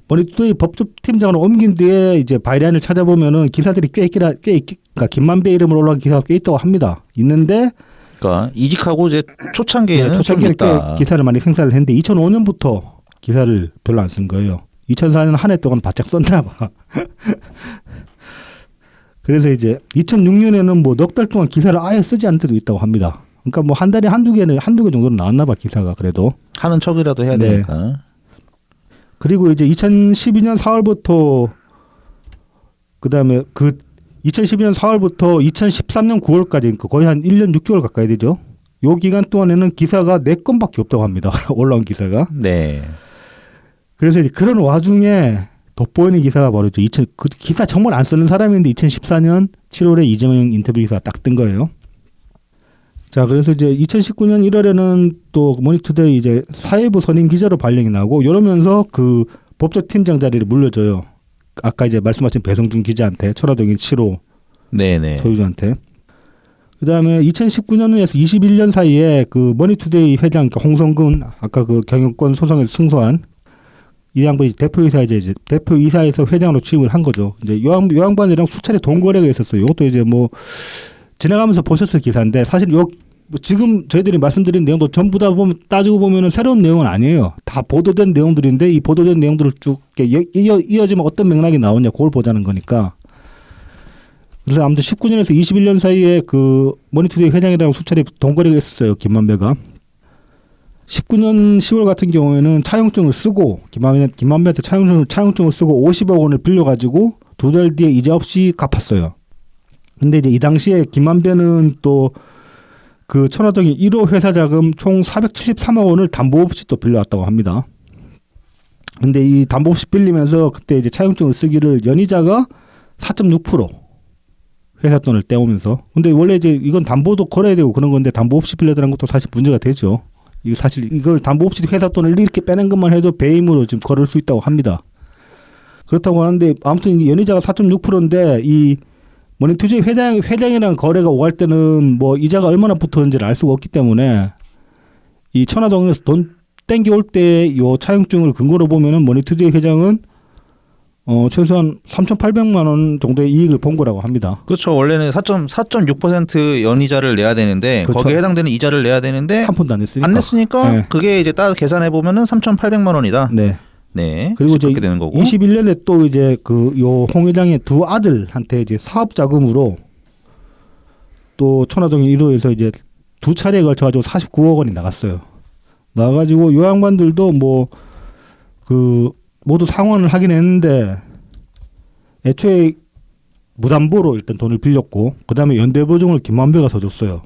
머니투데이 법조팀장으로 옮긴 뒤에 이제 바이란을 찾아보면은 기사들이 그러니까 김만배 이름으로 올라간 기사가 꽤 있다고 합니다. 있는데 그러니까 이직하고 이제 초창기에는 초창기에 꽤 있다. 기사를 많이 생산을 했는데 2005년부터 기사를 별로 안 쓴 거예요. 2004년 한 해 동안 바짝 썼나 봐. 그래서 이제 2006년에는 뭐 넉 달 동안 기사를 아예 쓰지 않을 때도 있다고 합니다. 그러니까 뭐 한 달에 한두 개 정도는 나왔나 봐 기사가 그래도. 하는 척이라도 해야 네. 되니까. 그리고 이제 2012년 4월부터 그다음에 그 2012년 4월부터 2013년 9월까지 그러니까 거의 한 1년 6개월 가까이 되죠. 요 기간 동안에는 기사가 4건밖에 없다고 합니다. 올라온 기사가. 네. 그래서 이제 그런 와중에 돋보이는 기사가 바로 그 기사 정말 안 쓰는 사람인데 2014년 7월에 이재명 인터뷰 기사가 딱 뜬 거예요. 자, 그래서 이제 2019년 1월에는 또 머니투데이 이제 사회부 선임 기자로 발령이 나고 이러면서 그 법조팀장 자리를 물려줘요. 아까 이제 말씀하신 배성준 기자한테 천화동인 7호 네네. 소유주한테. 그다음에 2019년에서 21년 사이에 그 머니투데이 회장 그러니까 홍성근 아까 그 경영권 소송에서 승소한 이 양반이 대표이사에서 회장으로 취임을 한 거죠. 이제 요 양반이랑 수차례 돈 거래가 있었어요. 이것도 이제 뭐 지나가면서 보셨을 기사인데 사실 뭐 지금 저희들이 말씀드린 내용도 전부 다 따지고 보면은 새로운 내용은 아니에요. 다 보도된 내용들인데 이 보도된 내용들을 쭉 이어지면 어떤 맥락이 나오냐 그걸 보자는 거니까. 그래서 아무튼 19년에서 21년 사이에 그 머니투데이 회장이랑 수차례 돈 거래가 있었어요. 김만배가. 19년 10월 같은 경우에는 차용증을 쓰고 김만배한테 차용증을 쓰고 50억 원을 빌려가지고 2달 뒤에 이자 없이 갚았어요. 근데 이제 이 당시에 김만배는 또 그 천화동인 1호 회사 자금 총 473억 원을 담보 없이 또 빌려왔다고 합니다. 근데 이 담보 없이 빌리면서 그때 이제 차용증을 쓰기를 연이자가 4.6% 회사 돈을 떼오면서. 근데 원래 이제 이건 담보도 걸어야 되고 그런 건데 담보 없이 빌려드는 것도 사실 문제가 되죠. 이거 사실 이걸 담보 없이 회사 돈을 이렇게 빼낸 것만 해도 배임으로 지금 걸을 수 있다고 합니다. 그렇다고 하는데 아무튼 연이자가 4.6%인데 이 머니투데이 회장이랑 거래가 오갈 때는 뭐 이자가 얼마나 붙었는지를 알 수가 없기 때문에 이 천화동에서 돈 땡겨올 때 요 차용증을 근거로 보면은 머니투데이 회장은 최소한 3,800만 원 정도의 이익을 본 거라고 합니다. 그렇죠. 원래는 4.6% 연이자를 내야 되는데 그렇죠. 거기에 해당되는 이자를 내야 되는데 한 푼도 안 냈으니까. 안 냈으니까 네. 그게 이제 따로 계산해 보면은 3,800만 원이다. 네. 네. 그리고 이제 그렇게 되는 거고. 21년에 또 이제 그 요 홍 회장의 두 아들한테 이제 사업 자금으로 또 천화동인 1호에서 이제 두 차례에 걸쳐 가지고 49억 원이 나갔어요. 나가지고 요 양반들도 뭐 그 모두 상환을 하긴 했는데 애초에 무담보로 일단 돈을 빌렸고 그다음에 연대보증을 김만배가 서줬어요.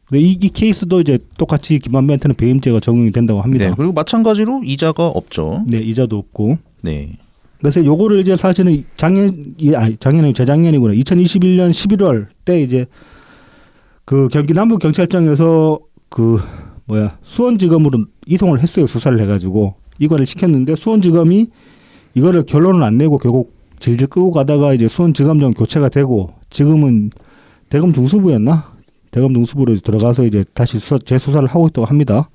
근데 이 케이스도 이제 똑같이 김만배한테는 배임죄가 적용이 된다고 합니다. 네. 그리고 마찬가지로 이자가 없죠. 네, 이자도 없고. 네. 그래서 요거를 이제 사실은 재작년이구나. 2021년 11월 때 이제 그 경기 남부경찰청에서 그 수원지검으로 이송을 했어요. 수사를 해가지고 이거를 시켰는데 수원지검이 이거를 결론을 안 내고 결국 질질 끌고 가다가 이제 수원지검장 교체가 되고 지금은 대검 중수부였나? 대검 농수부로 들어가서 이제 다시 재수사를 하고 있다고 합니다.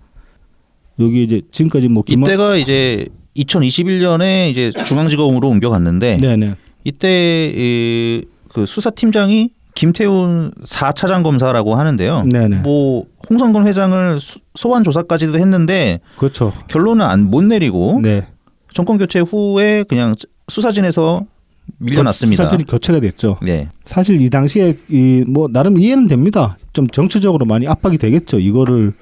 여기 이제 지금까지 뭐 이때가 이제 2021년에 이제 중앙지검으로 옮겨갔는데 네네. 이때 그 수사팀장이 김태훈 4차장 검사라고 하는데요. 네네. 뭐 홍성근 회장을 소환 조사까지도 했는데 그렇죠. 결론은 못 내리고 네. 정권 교체 후에 그냥 수사진에서 밀려났습니다. 수사진이 교체가 됐죠. 네. 사실 이 당시에 이 뭐 나름 이해는 됩니다. 좀 정치적으로 많이 압박이 되겠죠. 이거를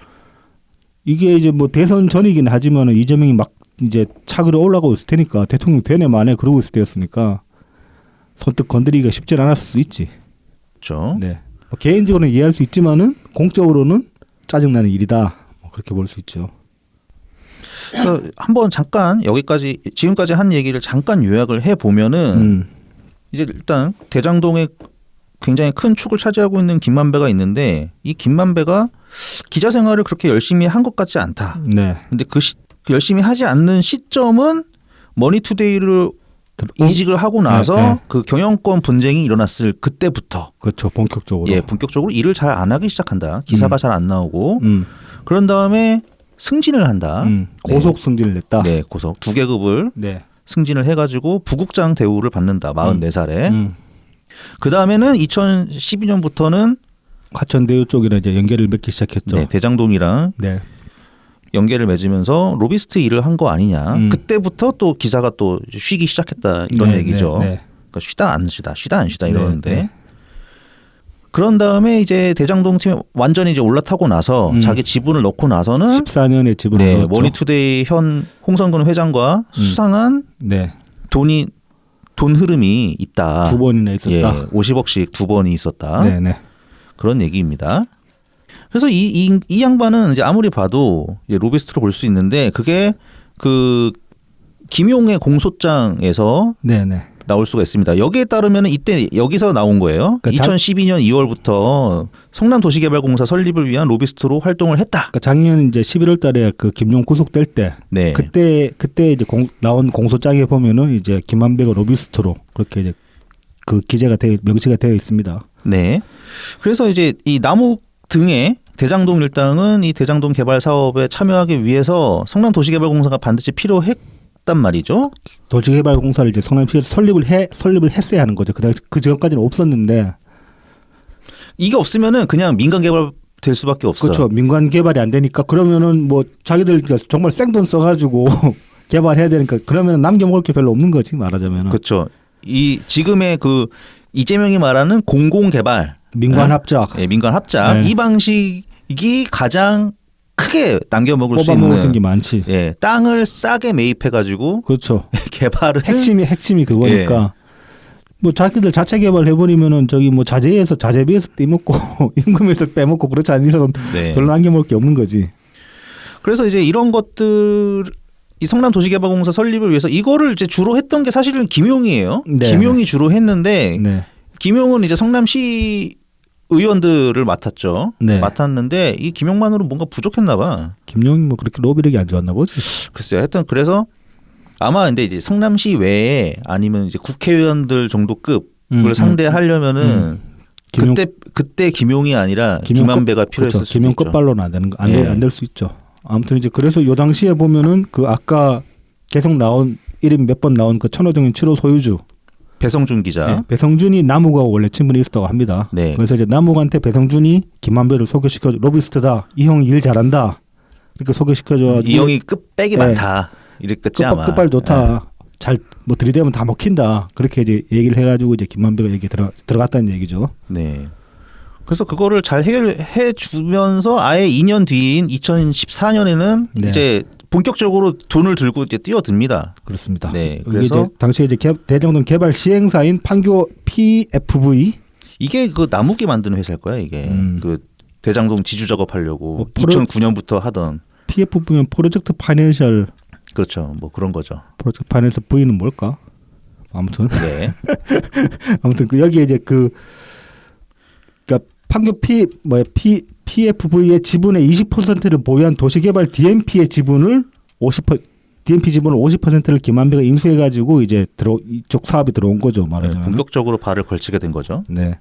이게 이제 뭐 대선 전이긴 하지만은 이재명이 막 이제 차기로 올라가고 있을 테니까 대통령 되네 만에 그러고 있을 때였으니까 선뜻 건드리기가 쉽지 않았을 수 있지. 그렇죠. 네. 뭐 개인적으로는 이해할 수 있지만은 공적으로는 짜증나는 일이다. 뭐 그렇게 볼 수 있죠. 그래서 한번 잠깐 여기까지 지금까지 한 얘기를 잠깐 요약을 해 보면은 이제 일단 대장동에 굉장히 큰 축을 차지하고 있는 김만배가 있는데 이 김만배가 기자 생활을 그렇게 열심히 한 것 같지 않다. 네. 근데 그 열심히 하지 않는 시점은 머니투데이를 이직을 하고 나서 네. 그 경영권 분쟁이 일어났을 그때부터 그렇죠. 본격적으로. 예, 본격적으로 일을 잘 안 하기 시작한다. 기사가 잘 안 나오고 그런 다음에 승진을 한다. 고속 승진을 냈다. 네, 고속 2계급을 네. 승진을 해가지고 부국장 대우를 받는다. 44살에. 그 다음에는 2012년부터는 과천대유 쪽이랑 이제 연계를 맺기 시작했죠. 네, 대장동이랑 네. 연계를 맺으면서 로비스트 일을 한 거 아니냐. 그때부터 또 기사가 또 쉬기 시작했다 이런 네, 얘기죠. 네, 네. 그러니까 쉬다 안 쉬다 이러는데. 네. 그런 다음에 이제 대장동 팀이 완전히 이제 올라타고 나서 자기 지분을 넣고 나서는 14년에 지분을 네, 넣었죠. 머니투데이 현 홍성근 회장과 수상한 네. 돈 흐름이 있다. 2번이나 있었다. 예, 50억씩 2번이 있었다. 네, 네. 그런 얘기입니다. 그래서 이 양반은 이제 아무리 봐도 이제 로비스트로 볼 수 있는데 그게 그 김용의 공소장에서 네, 네. 나올 수가 있습니다. 여기에 따르면 이때 여기서 나온 거예요. 그러니까 2012년 2월부터 성남도시개발공사 설립을 위한 로비스트로 활동을 했다. 그러니까 작년 이제 11월 달에 그 김용 구속될 때 네. 그때 이제 나온 공소장에 보면은 이제 김만배가 로비스트로 그렇게 이제 그 기재가 명시가 되어 있습니다. 네. 그래서 이제 이 나무 등의 대장동 일당은 이 대장동 개발 사업에 참여하기 위해서 성남도시개발공사가 반드시 필요했단 말이죠. 도시개발공사를 이제 성남시에서 설립을 했어야 하는 거죠. 그 전까지는 없었는데. 이게 없으면은 그냥 민간 개발 될 수밖에 없어요. 그렇죠. 민간 개발이 안 되니까 그러면은 뭐 자기들 정말 생돈 써가지고 개발해야 되니까 그러면 남겨 먹을 게 별로 없는 거지 말하자면. 그렇죠. 이 지금의 그 이재명이 말하는 공공개발, 민관 합작, 예, 민간 합작 네. 이 방식이 가장 크게 남겨 먹을 수 뽑아먹을 수 있는 있는 게 많지. 예, 땅을 싸게 매입해가지고 그렇죠. 개발을 핵심이 그거니까. 뭐 자기들 자체 개발해 버리면은 저기 뭐 자재비에서 떼먹고 임금에서 빼먹고 그렇지 않은 이상은 네. 별로 남겨 먹을 게 없는 거지. 그래서 이제 이런 것들 이 성남도시개발공사 설립을 위해서 이거를 이제 주로 했던 게 사실은 김용이에요. 네. 김용이 주로 했는데 네. 김용은 이제 성남시 의원들을 맡았죠. 네. 맡았는데 이 김용만으로 뭔가 부족했나 봐. 김용이 뭐 그렇게 로비력이 안 좋았나 보지. 글쎄요. 하여튼 그래서 아마 근데 이제 성남시 외에 아니면 이제 국회의원들 정도 급을 상대하려면은 그때 김용이 아니라 김만배가 필요했을 그렇죠. 수도 김용 있죠. 끝발로는 안 될 수 있죠. 아무튼 이제 그래서 요 당시에 보면은 그 아까 계속 나온 이름 몇 번 나온 그 천호동인 7호 소유주 배성준 기자. 네. 배성준이 남욱하고 원래 친분이 있었다고 합니다. 네. 그래서 이제 남욱한테 배성준이 김만배를 소개시켜 로비스트다. 이 형이 일 잘한다. 이렇게 소개시켜줘. 이 형이 끝백이 네. 많다. 이랬겠지 아마. 끝발 좋다. 네. 잘 뭐 들이대면 다 먹힌다. 그렇게 이제 얘기를 해가지고 이제 김만배가 여기 들어갔다는 얘기죠. 네. 그래서 그거를 잘 해결해 주면서 아예 2년 뒤인 2014년에는 네. 이제 본격적으로 돈을 들고 이제 뛰어듭니다. 그렇습니다. 네. 그래서 당시에 이제 대장동 개발 시행사인 판교 PFV 이게 그 나무기 만드는 회사일 거야 이게. 그 대장동 지주 작업하려고 뭐 2009년부터 하던. PFV면 프로젝트 파이낸셜. 그렇죠. 뭐 그런 거죠. 프로젝트 파이낸셜 V는 뭘까? 아무튼. 네. 아무튼 그 여기에 이제 그러니까 판교 PFV의 지분의 20%를 보유한 도시개발 DMP의 지분을 50%를 김만배가 인수해가지고 이제 이쪽 사업이 들어온 거죠 말하자면. 본격적으로 발을 걸치게 된 거죠. 네.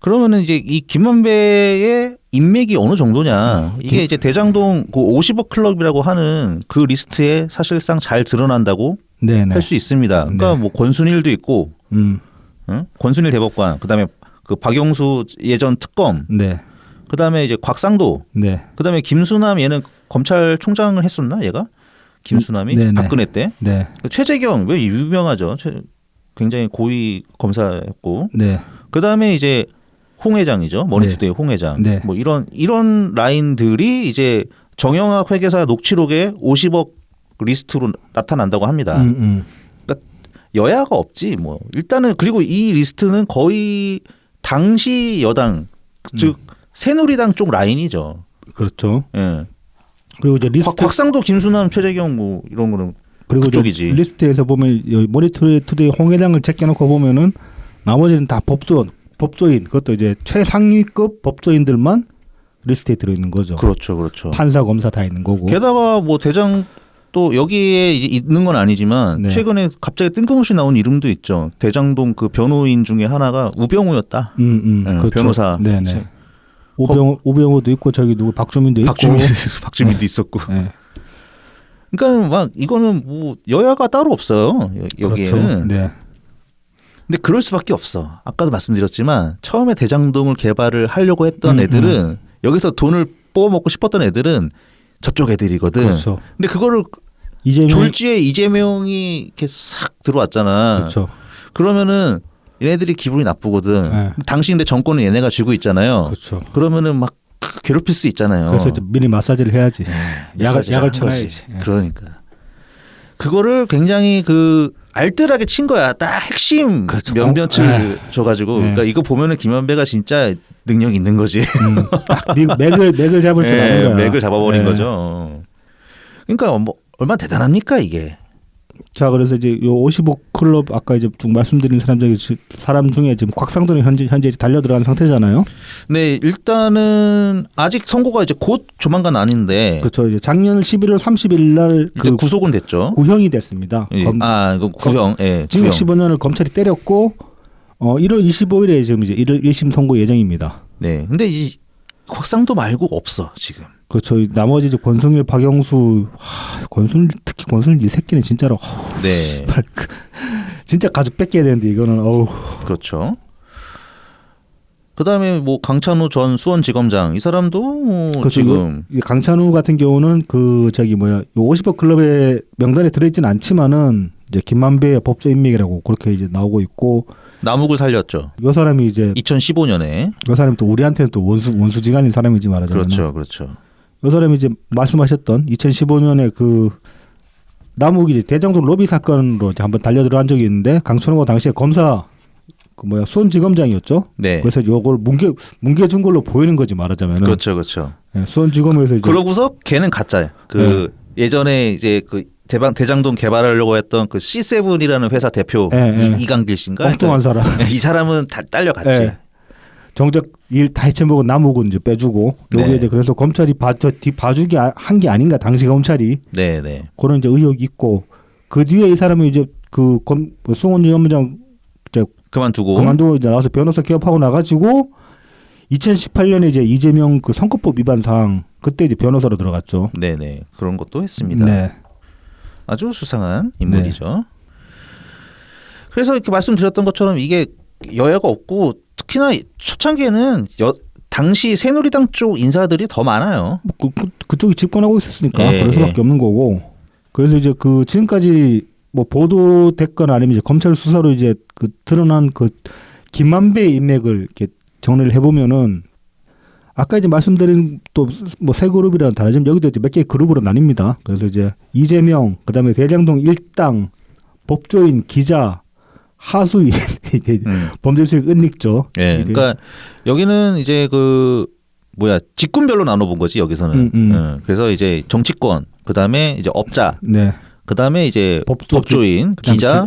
그러면은 이제 이 김만배의 인맥이 어느 정도냐? 이게 이제 대장동 그 50억 클럽이라고 하는 그 리스트에 사실상 잘 드러난다고 네네. 할 수 있습니다. 그러니까 네. 뭐 권순일도 있고, 응? 권순일 대법관, 그다음에 그 박영수 예전 특검, 네. 그다음에 이제 곽상도, 네. 그다음에 김수남 얘는 검찰총장을 했었나 얘가? 김수남이 네네. 박근혜 때. 네. 최재경 왜 유명하죠? 굉장히 고위 검사였고. 네. 그다음에 이제 홍 회장이죠. 머니투데이 홍 회장. 네. 뭐 이런 라인들이 이제 정영학 회계사 녹취록에 50억 리스트로 나타난다고 합니다. 그러니까 여야가 없지 뭐. 일단은 그리고 이 리스트는 거의 당시 여당 즉 새누리당 쪽 라인이죠. 그렇죠. 예. 그리고 이제 리스트 곽상도, 김수남, 최재경 뭐 이런 거는 그리고 그쪽이지. 리스트에서 보면 모니터투데이 홍 회장을 제껴놓고 보면은 나머지는 다 법조인 그것도 이제 최상위급 법조인들만 리스트에 들어있는 거죠. 그렇죠, 그렇죠. 판사, 검사 다 있는 거고. 게다가 뭐 대장 또 여기에 있는 건 아니지만 네. 최근에 갑자기 뜬금없이 나온 이름도 있죠. 대장동 그 변호인 중에 하나가 우병우였다. 네, 그렇죠. 변호사. 네네. 우병우도 있고 저기 누구 박주민도 있고. 박주민도 있었고. 네. 그러니까 막 이거는 뭐 여야가 따로 없어요. 여기에는. 그렇죠. 네. 근데 그럴 수밖에 없어. 아까도 말씀드렸지만 처음에 대장동을 개발을 하려고 했던 애들은 여기서 돈을 뽑아먹고 싶었던 애들은 저쪽 애들이거든. 그렇죠. 근데 그거를 졸지에 이재명이 이렇게 싹 들어왔잖아. 그렇죠. 그러면은 얘네들이 기분이 나쁘거든. 네. 당시 근데 정권은 얘네가 쥐고 있잖아요. 그렇죠. 그러면은 막 괴롭힐 수 있잖아요. 그래서 이제 미리 마사지를 해야지. 약을 쳐놔야지. 그러니까 그거를 굉장히 그 알뜰하게 친 거야. 딱 핵심 그렇죠. 몇몇을 줘가지고. 그러니까 이거 보면은 김만배가 진짜 능력 있는 거지. 딱 맥을 잡을 줄 아는 거야. 맥을 잡아버린 거죠. 그러니까 뭐 얼마나 대단합니까 이게. 자, 그래서 이제 요 55 클럽 아까 이제 쭉 말씀드린 사람 중에 지금 곽상도는 현재 달려 들어간 상태잖아요. 네, 일단은 아직 선고가 이제 곧 조만간 아닌데. 그렇죠. 이제 작년 11월 30일 날 그 구속은 됐죠. 구형이 됐습니다. 예. 그 구형. 예. 징역 구형. 15년을 검찰이 때렸고 1월 25일에 지금 이제 1심 선고 예정입니다. 네. 근데 이 곽상도 말고 없어 지금. 그렇죠. 나머지 이제 권순일, 박영수, 특히 권순일 이 새끼는 진짜로 네. 진짜 가죽 뺏겨야 되는데 이거는 그렇죠. 그다음에 뭐 강찬우 전 수원지검장 이 사람도 뭐 그렇죠. 지금 강찬우 같은 경우는 요 50억 클럽의 명단에 들어있지는 않지만은 이제 김만배의 법조 인맥이라고 그렇게 이제 나오고 있고 남욱을 살렸죠. 요 사람이 이제 2015년에 요 사람이 또 우리한테는 또 원수지간인 사람이지 말하자면 그렇죠. 요 사람이 이제 말씀하셨던 2015년에 그 남욱이 이제 대장동 로비 사건으로 이제 한번 달려들어간 적이 있는데 강천호가 당시에 검사 수원지검장이었죠. 네. 그래서 요걸 뭉개준 걸로 보이는 거지 말하자면은. 그렇죠. 네, 수원지검에서 이제 그러고서 걔는 가짜야. 예전에 이제 그 대장동 개발하려고 했던 그 C7이라는 회사 대표 이강길 씨인가? 엉뚱한 사람. 이 사람은 딸려갔지. 네. 정작 일 다 해쳐먹은 남욱은 이제 빼주고 여기 이제 그래서 검찰이 봐주기 한 게 아닌가 당시 검찰이. 네. 그런 이제 의혹이 있고 그 뒤에 이 사람이 이제 수원지검장 그만두고 이제 나와서 변호사 개업하고 나가지고 2018년에 이제 이재명 그 선거법 위반상 그때 이제 변호사로 들어갔죠. 네네 그런 것도 했습니다. 네. 아주 수상한 인물이죠. 네. 그래서 이렇게 말씀드렸던 것처럼 이게 여야가 없고 특히나 초창기에는 당시 새누리당 쪽 인사들이 더 많아요. 그쪽이 집권하고 있었으니까 예, 그럴 수밖에 없는 거고. 그래서 이제 그 지금까지 뭐 보도됐거나 아니면 이제 검찰 수사로 이제 그 드러난 그 김만배의 인맥을 이렇게 정리를 해보면은 아까 이제 말씀드린 또 뭐 세 그룹이랑 다르지만 여기도 이제 몇 개의 그룹으로 나뉩니다. 그래서 이제 이재명, 그다음에 대장동 일당, 법조인, 기자, 하수인, 범죄 수익 은닉죠. 네, 그러니까 여기는 이제 직군별로 나눠본 거지 여기서는. 그래서 이제 정치권, 그다음에 이제 업자. 네. 그다음에 이제 법조인, 기자,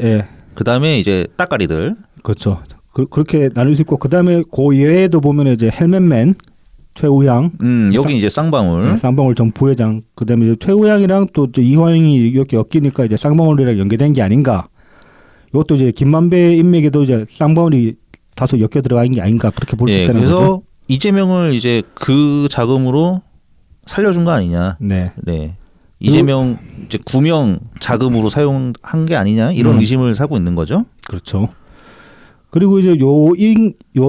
그다음에 이제 따까리들. 그렇죠. 그렇게 나눌 수 있고 그다음에 그 이외에도 보면 이제 헬멧맨 최우향, 여기 이제 쌍방울, 쌍방울 전 부회장, 그다음에 이제 최우향이랑 또 이화영이 이렇게 엮이니까 이제 쌍방울이랑 연계된 게 아닌가. 이것도 이제 김만배 인맥에도 이제 쌍방울이 다소 엮여 들어간 게 아닌가 그렇게 볼 수 예, 있다는 그래서 거죠. 이재명을 이제 그 자금으로 살려준 거 아니냐. 네. 네. 이재명 이제 구명 자금으로 사용한 게 아니냐 이런 의심을 사고 있는 거죠. 그렇죠. 그리고 이제 요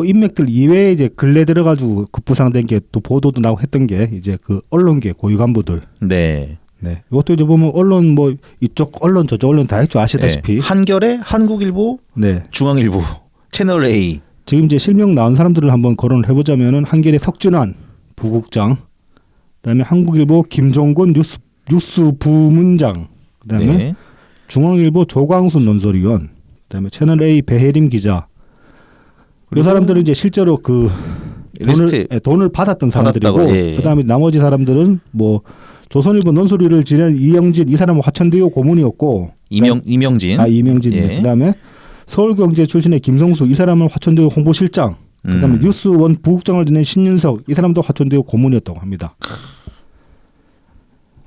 인맥들 이외에 이제 근래 들어가지고 급부상된 게 또 보도도 나오고 했던 게 이제 그 언론계 고위 간부들. 네. 네. 이것도 이제 보면 언론 뭐 이쪽 언론 저쪽 언론 다 했죠. 아시다시피. 네. 한겨레, 한국일보, 네. 중앙일보, 채널 A. 지금 이제 실명 나온 사람들을 한번 거론을 해보자면은 한겨레 석준환 부국장, 그다음에 한국일보 김종곤 뉴스 부문장, 그다음에 네. 중앙일보 조광순 논설위원, 그다음에 채널 A 배혜림 기자. 이 사람들은 이제 실제로 그 돈을 받았던 사람들이고, 받았다고, 예. 그다음에 나머지 사람들은 뭐 조선일보 논설위를 지낸 이영진 이 사람은 화천대유 고문이었고, 이명진. 이명진. 예. 그다음에 서울경제 출신의 김성수 이 사람은 화천대유 홍보실장. 그다음에 뉴스원 부국장을 지낸 신윤석 이 사람도 화천대유 고문이었다고 합니다. 그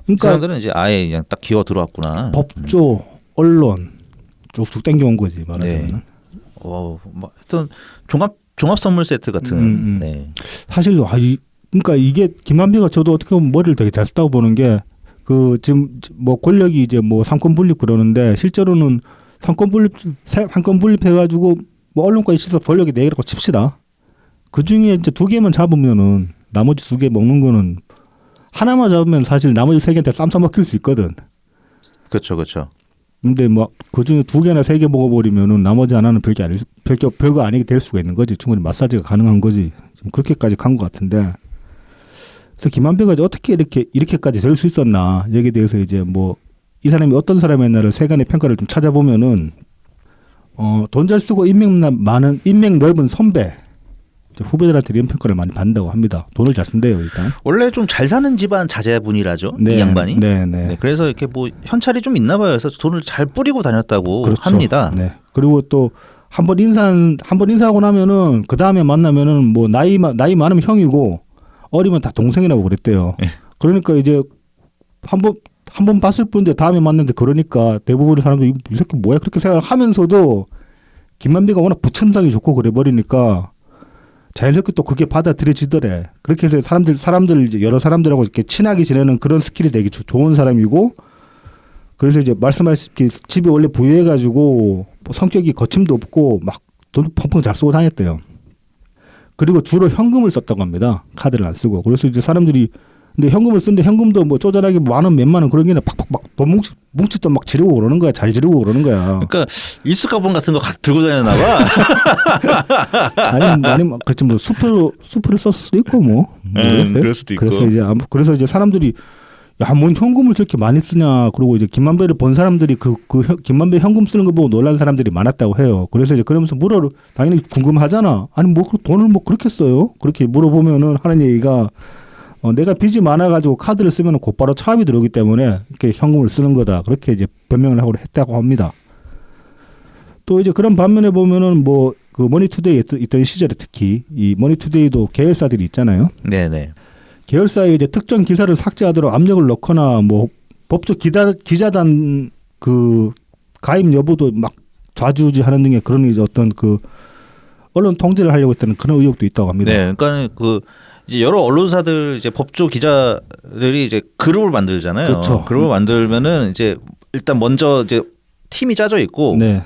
그러니까 사람들은 이제 아예 그냥 딱 기어 들어왔구나. 법조, 언론 쭉쭉 땡겨온 거지 말하자면. 네. 뭐 하여튼 종합 선물 세트 같은. 네. 사실 그러니까 이게 김한배가 저도 어떻게 보면 머리를 되게 잘 썼다고 보는 게 그 지금 뭐 권력이 이제 뭐 상권 분립 그러는데 실제로는 상권 분립 해가지고 뭐 언론까지 있어서 권력이 4개라고 칩시다. 그 중에 이제 2개만 잡으면은 나머지 2개 먹는 거는 하나만 잡으면 사실 나머지 3개한테 쌈 싸먹힐 수 있거든. 그렇죠, 그렇죠. 근데 뭐 그 중에 2개나 3개 먹어버리면은 나머지 하나는 별거 아니게 될 수가 있는 거지. 충분히 마사지가 가능한 거지. 지금 그렇게까지 간 것 같은데. 그래서 김한배가 어떻게 이렇게까지 될 수 있었나 여기에 대해서 이제 뭐 이 사람이 어떤 사람이었나를 세간의 평가를 좀 찾아보면은 돈 잘 쓰고 인맥 넓은 선배 후배들한테 이런 평가를 많이 받는다고 합니다. 돈을 잘 쓴대요 일단. 원래 좀 잘 사는 집안 자제분이라죠. 네, 이 양반이. 네. 네, 그래서 이렇게 뭐 현찰이 좀 있나 봐요. 그래서 돈을 잘 뿌리고 다녔다고 그렇죠. 합니다. 네. 그리고 또 한 번 인사하고 나면은 그 다음에 만나면은 뭐 나이 많으면 형이고 어리면 다 동생이라고 그랬대요. 네. 그러니까 이제 한 번 봤을 뿐인데 다음에 만났는데 그러니까 대부분의 사람들이 이 새끼 뭐야 그렇게 생각하면서도 김만배가 워낙 부천상이 좋고 그래 버리니까 자연스럽게 또 그게 받아들여지더래. 그렇게 해서 사람들 이제 여러 사람들하고 이렇게 친하게 지내는 그런 스킬이 되게 좋은 사람이고, 그래서 이제 말씀하셨듯이 집이 원래 부유해가지고 성격이 거침도 없고 막 돈 펑펑 잘 쓰고 다녔대요. 그리고 주로 현금을 썼다고 합니다. 카드를 안 쓰고. 그래서 이제 사람들이 근데 현금을 쓰는데 현금도 뭐 쪼잔하게 만원 몇만 원 그런 게 아니라 팍팍 막 돈 뭉치도 막 지르고 그러는 거야. 잘 지르고 그러는 거야. 그러니까 일수가본 같은 거 들고 다녔나 봐. 아니면 그렇지 뭐 수표를 썼을 수도 있고 뭐. 그럴 수도 있고. 그래서 이제 사람들이 야, 뭔 현금을 저렇게 많이 쓰냐. 그리고 이제 김만배를 본 사람들이 김만배 현금 쓰는 거 보고 놀란 사람들이 많았다고 해요. 그래서 이제 그러면서 당연히 궁금하잖아. 아니 뭐 돈을 뭐 그렇게 써요? 그렇게 물어보면은 하는 얘기가 내가 빚이 많아가지고 카드를 쓰면 곧바로 차압이 들어오기 때문에 이렇게 현금을 쓰는 거다. 그렇게 이제 변명을 하고 했다고 합니다. 또 이제 그런 반면에 보면은 뭐 그 머니투데이 있던 시절에 특히 이 머니투데이도 계열사들이 있잖아요. 네네. 계열사에 이제 특정 기사를 삭제하도록 압력을 넣거나 뭐 법조 기자단 그 가입 여부도 막 좌지우지하는 등의 그런 이제 어떤 그 언론 통제를 하려고 했다는 그런 의혹도 있다고 합니다. 네, 그러니까 그 이제 여러 언론사들 이제 법조 기자들이 이제 그룹을 만들잖아요. 그렇죠. 그룹을 만들면은 이제 일단 먼저 이제 팀이 짜져 있고. 네.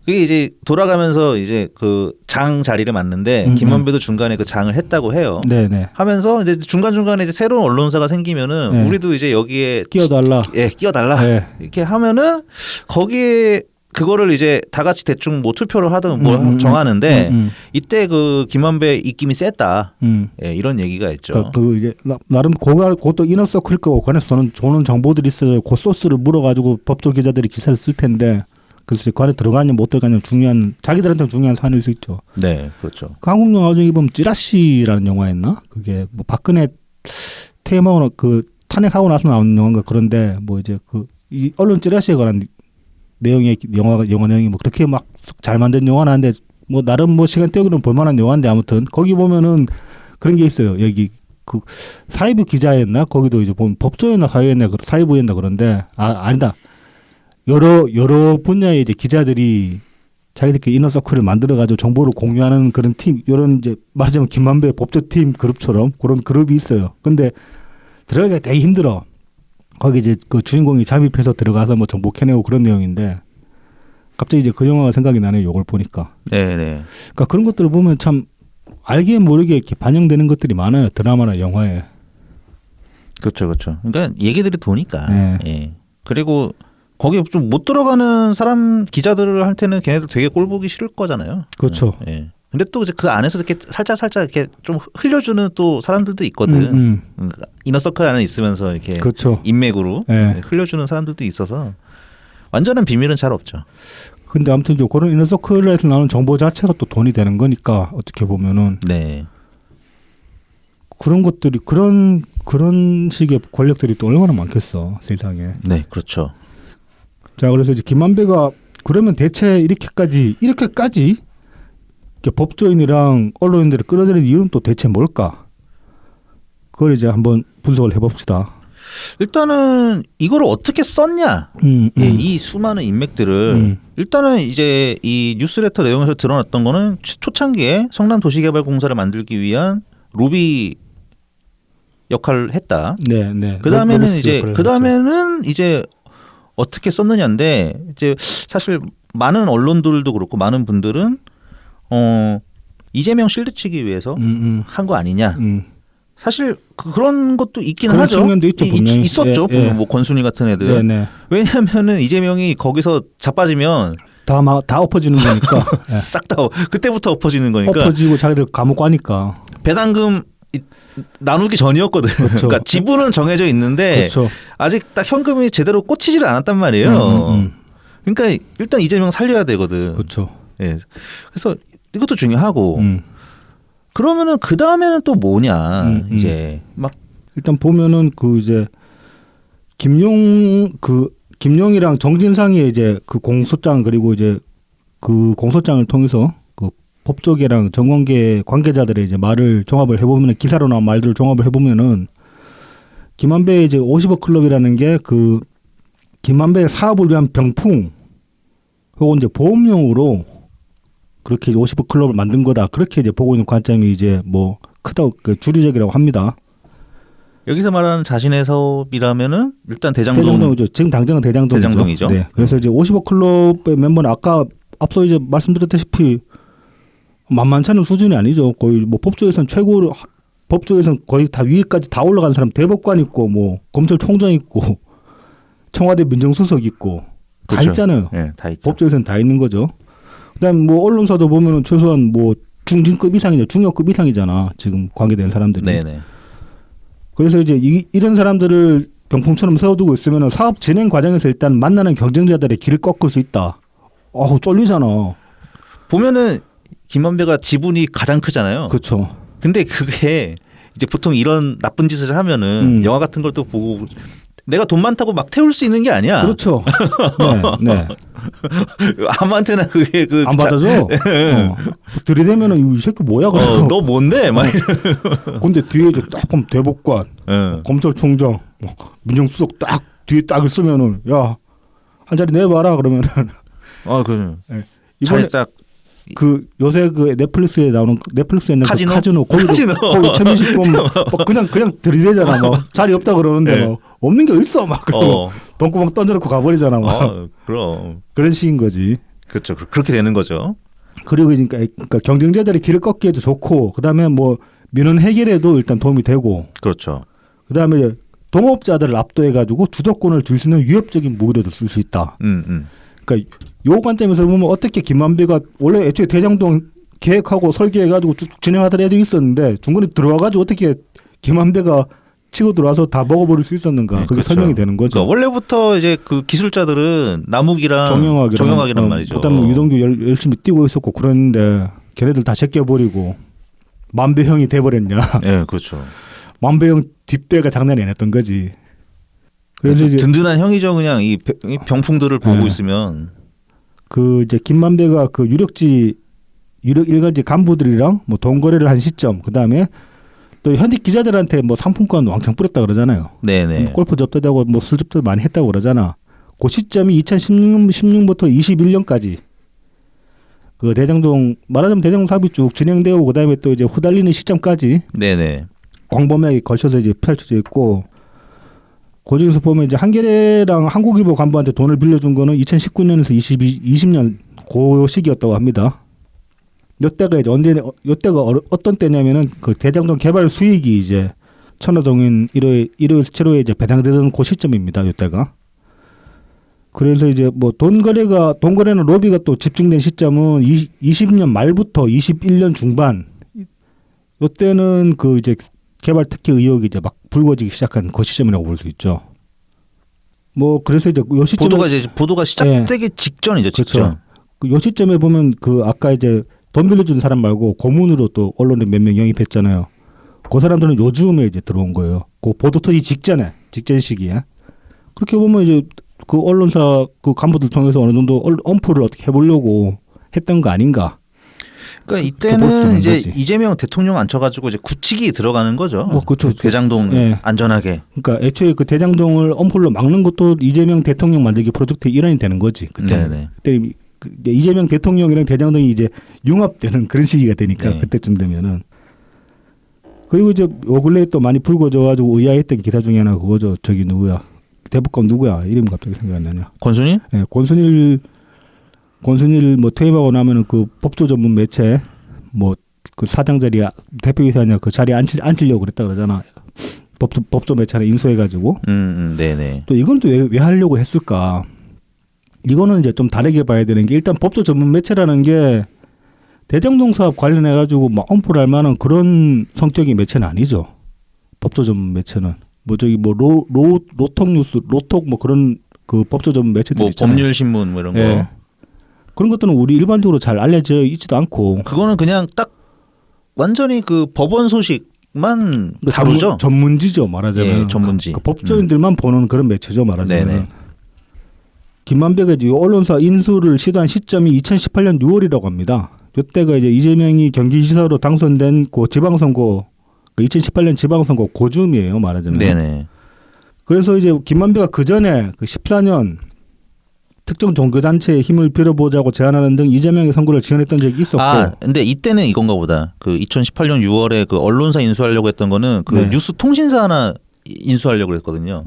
그게 이제 돌아가면서 이제 그 장 자리를 맡는데 김만배도 중간에 그 장을 했다고 해요. 네네. 하면서 이제 중간중간에 이제 새로운 언론사가 생기면은 네. 우리도 이제 여기에 끼어달라. 끼어달라. 네. 이렇게 하면은 거기에 그거를 이제 다 같이 대충 뭐 투표를 하든 뭐 정하는데 이때 그 김만배 입김이 셌다. 예, 이런 얘기가 있죠. 그러니까 그 이제 나름 그것도 이너서클 거고 관에서 좋은 정보들이 있어요. 그 소스를 물어가지고 법조 기자들이 기사를 쓸 텐데. 그래서 그 안에 들어가냐 못 들어가냐 중요한 자기들한테는 중요한 사안일 수 있죠. 네, 그렇죠. 그 한국 영화 중에 보면 찌라시라는 영화였나? 그게 뭐 박근혜 퇴임하고 그 탄핵하고 나서 나온 영화인가 그런데 뭐 이제 그 이 언론 찌라시에 관한 내용의 영화 내용이 뭐 그렇게 막 잘 만든 영화는 아닌데 뭐 나름 뭐 시간 때우기는 볼만한 영화인데 아무튼 거기 보면은 그런 게 있어요. 여기 그 사회부 기자였나? 거기도 이제 보면 법조였나 사회부였나 그런데 아니다. 여러 분야의 이제 기자들이 자기들끼리 이너서클을 만들어가지고 정보를 공유하는 그런 팀, 이런 이제 말하자면 김만배 법조팀 그룹처럼 그런 그룹이 있어요. 근데 들어가기가 되게 힘들어. 거기 이제 그 주인공이 잠입해서 들어가서 뭐 정보 캐내고 그런 내용인데 갑자기 이제 그 영화가 생각이 나네요. 요걸 보니까. 네네. 그러니까 그런 것들을 보면 참 알게 모르게 이렇게 반영되는 것들이 많아요. 드라마나 영화에. 그렇죠, 그렇죠. 그러니까 얘기들이 도니까. 네. 예. 그리고 거기 좀 못 들어가는 사람 기자들한테는 걔네들 되게 꼴 보기 싫을 거잖아요. 그렇죠. 예. 근데 또 이제 그 안에서 이렇게 살짝 이렇게 좀 흘려주는 또 사람들도 있거든. 이너서클 안에 있으면서 이렇게 그렇죠. 인맥으로 네. 흘려주는 사람들도 있어서 완전한 비밀은 잘 없죠. 근데 아무튼 좀 그런 이너서클에서 나오는 정보 자체가 또 돈이 되는 거니까 어떻게 보면은 네. 그런 것들이 그런 식의 권력들이 또 얼마나 많겠어 세상에. 네, 그렇죠. 자, 그래서 이제 김만배가 그러면 대체 이렇게까지 이렇게 법조인이랑 언론인들을 끌어들이는 이유는 또 대체 뭘까? 그걸 이제 한번 분석을 해봅시다. 일단은 이거를 어떻게 썼냐? 예, 이 수많은 인맥들을 일단은 이제 이 뉴스레터 내용에서 드러났던 거는 초창기에 성남 도시개발공사를 만들기 위한 로비 역할을 했다. 네, 네. 그다음에는 이제 어떻게 썼느냐인데 이제 사실 많은 언론들도 그렇고 많은 분들은 이재명 실드 치기 위해서 한 거 아니냐. 사실 그런 것도 있기는 하죠. 측면도 있죠, 분명히. 있었죠. 예, 예. 뭐 권순희 같은 애들. 네, 네. 왜냐하면은 이재명이 거기서 자빠지면 다 엎어지는 거니까. 싹 다 그때부터 엎어지는 거니까. 엎어지고 자기들 감옥 가니까. 배당금 나누기 전이었거든. 그렇죠. 그러니까 지분은 정해져 있는데 그렇죠. 아직 딱 현금이 제대로 꽂히지를 않았단 말이에요. 그러니까 일단 이재명 살려야 되거든. 그렇죠. 예. 그래서 이것도 중요하고. 그러면은 그 다음에는 또 뭐냐 이제 막 일단 보면은 그 이제 김용이랑 정진상이 이제 그 공소장 그리고 이제 그 공소장을 통해서 그 법조계랑 정관계 관계자들의 이제 말을 종합을 해보면 기사로 나온 말들을 종합을 해보면은 김만배의 이제 50억 클럽이라는 게 그 김만배의 사업을 위한 병풍 혹은 이제 보험용으로 그렇게 50억 클럽을 만든 거다. 그렇게 이제 보고 있는 관점이 이제 뭐 크다 그 주류적이라고 합니다. 여기서 말하는 자신의 사업이라면은 일단 대장동이죠. 지금 당장은 대장동이죠. 네. 그래서 이제 50억 클럽의 멤버는 아까 앞서 이제 말씀드렸다시피 만만치 않은 수준이 아니죠. 거의 뭐 법조에서는 법조에서는 거의 다 위에까지 다 올라간 사람 대법관 있고 뭐 검찰총장 있고 청와대 민정수석 있고 다 그렇죠. 있잖아요. 네, 다 있죠. 법조에서는 다 있는 거죠. 그다음 뭐 언론사도 보면은 최소한 뭐 중진급 이상이죠. 중역급 이상이잖아. 지금 관계된 사람들이. 네네. 그래서 이제 이런 사람들을 병풍처럼 세워두고 있으면은 사업 진행 과정에서 일단 만나는 경쟁자들의 길을 꺾을 수 있다. 쫄리잖아. 보면은 김만배가 지분이 가장 크잖아요. 그렇죠. 근데 그게 이제 보통 이런 나쁜 짓을 하면은 영화 같은 걸 또 보고 내가 돈 많다고 막 태울 수 있는 게 아니야. 그렇죠. 네. 아무한테나 그게 안 받아줘. 들이대면은 이 새끼 뭐야 그래. 너 뭔데? 막. 근데 뒤에 이제 딱 보면 대법관, 검찰총장, 민정수석 딱 뒤에 딱 있으면은 야 한 자리 내봐라 그러면은. 그래. 네. 이번에 딱 그 요새 그 넷플릭스에 나오는 넷플릭스에 있는 카지노 거기 최민식 보면 그냥 들이대잖아. 막 자리 없다 그러는데 막 없는 게 있어 막 돈구멍 던져놓고 가버리잖아. 막. 그럼 그런 식인 거지. 그렇죠. 그렇게 되는 거죠. 그리고 그러니까 경쟁자들이 길을 꺾기에도 좋고 그다음에 뭐 민원 해결에도 일단 도움이 되고. 그렇죠. 그다음에 동업자들을 압도해가지고 주도권을 줄 수 있는 위협적인 무기로도 쓸 수 있다. 그러니까 요 관점에서 보면 어떻게 김만배가 원래 애초에 대장동 계획하고 설계해가지고 쭉 진행하던 애들이 있었는데 중간에 들어와가지고 어떻게 김만배가 치고 들어와서 다 먹어버릴 수 있었는가. 그게 그렇죠. 설명이 되는 거죠. 그러니까 원래부터 이제 그 기술자들은 남욱이랑 정영학이란 말이죠. 그다음 뭐 유동규 열심히 뛰고 있었고 그랬는데 걔네들 다 제껴버리고 만배형이 돼버렸냐. 네, 그렇죠. 만배형 뒷배가 장난이 아니었던 거지. 그래서 이제 든든한 형이죠. 그냥 이 병풍들을 보고 있으면 그 이제 김만배가 그 유력 일가지 간부들이랑 뭐 돈 거래를 한 시점, 그 다음에 또 현직 기자들한테 뭐 상품권 왕창 뿌렸다 그러잖아요. 네네. 골프 접대하고 뭐 술 접대 많이 했다고 그러잖아. 그 시점이 2016부터 21년까지 그 대장동 말하자면 대장동 사업이 쭉 진행되고 그다음에 또 이제 후달리는 시점까지 네네. 광범위하게 걸쳐서 이제 펼쳐져 있고 그 중에서 보면 이제 한겨레랑 한국일보 간부한테 돈을 빌려준 거는 2019년에서 20년 그 시기였다고 합니다. 요때가 이제 요때가 어떤 때냐면은 그 대장동 개발 수익이 이제 천호동인 1호에서 7호에 이제 배당되던 그 시점입니다. 요때가. 그래서 이제 뭐 돈 거래는 로비가 또 집중된 시점은 20년 말부터 21년 중반. 요때는 그 이제 개발 특혜 의혹이 이제 막 불거지기 시작한 그 시점이라고 볼 수 있죠. 뭐 그래서 이제 요 시점에 보도가 시작되기 직전이죠. 직전. 그렇죠. 요 시점에 보면 그 아까 이제 돈 빌려준 사람 말고 고문으로 또 언론에 몇 명 영입했잖아요. 그 사람들은 요즘에 이제 들어온 거예요. 그 보도 터지 직전 시기에. 그렇게 보면 이제 그 언론사 그 간부들 통해서 어느 정도 엄포를 어떻게 해보려고 했던 거 아닌가. 그러니까 이때는 이제 이재명 대통령 앉혀가지고 이제 굳히기 들어가는 거죠. 뭐 그렇죠. 대장동 안전하게. 그러니까 애초에 그 대장동을 엄포로 막는 것도 이재명 대통령 만들기 프로젝트의 일환이 되는 거지. 그때 이재명 대통령이랑 대장동이 이제 융합되는 그런 시기가 되니까 그때쯤 되면은. 그리고 이제 요 근래에 또 많이 불거져가지고 의아했던 기사 중에 하나 그거죠. 저기 누구야? 대법관 누구야? 이름 갑자기 생각 안 나냐? 권순일? 네, 권순일 뭐 퇴임하고 나면은 그 법조 전문 매체 뭐 그 사장 자리 대표이사냐 그 자리에 앉히려고 그랬다 그러잖아. 법조 매체를 인수해가지고. 네네. 또 이건 또 왜 하려고 했을까? 이거는 이제 좀 다르게 봐야 되는 게 일단 법조 전문 매체라는 게 대장동 사업 관련해가지고 막 엄포를 할 만한 그런 성격의 매체는 아니죠. 법조 전문 매체는. 뭐 저기 뭐 로톡 뉴스, 로톡 뭐 그런 그 법조 전문 매체들 뭐 있잖아요. 법률 신문 뭐 이런 거. 예. 그런 것들은 우리 일반적으로 잘 알려져 있지도 않고. 그거는 그냥 딱 완전히 그 법원 소식만 다루죠. 전문지죠 말하자면. 전문지. 그 법조인들만 보는 그런 매체죠 말하자면. 네네. 김만배가 이제 언론사 인수를 시도한 시점이 2018년 6월이라고 합니다. 이때가 이제 이재명이 경기지사로 당선된 그 지방선거 2018년 지방선거 고줌이에요 말하자면. 네네. 그래서 이제 김만배가 그 전에 그 14년 특정 종교단체의 힘을 빌어보자고 제안하는 등 이재명의 선거를 지원했던 적이 있었고. 근데 이때는 이건가 보다. 그 2018년 6월에 그 언론사 인수하려고 했던 거는 그 뉴스 통신사 하나 인수하려고 했거든요.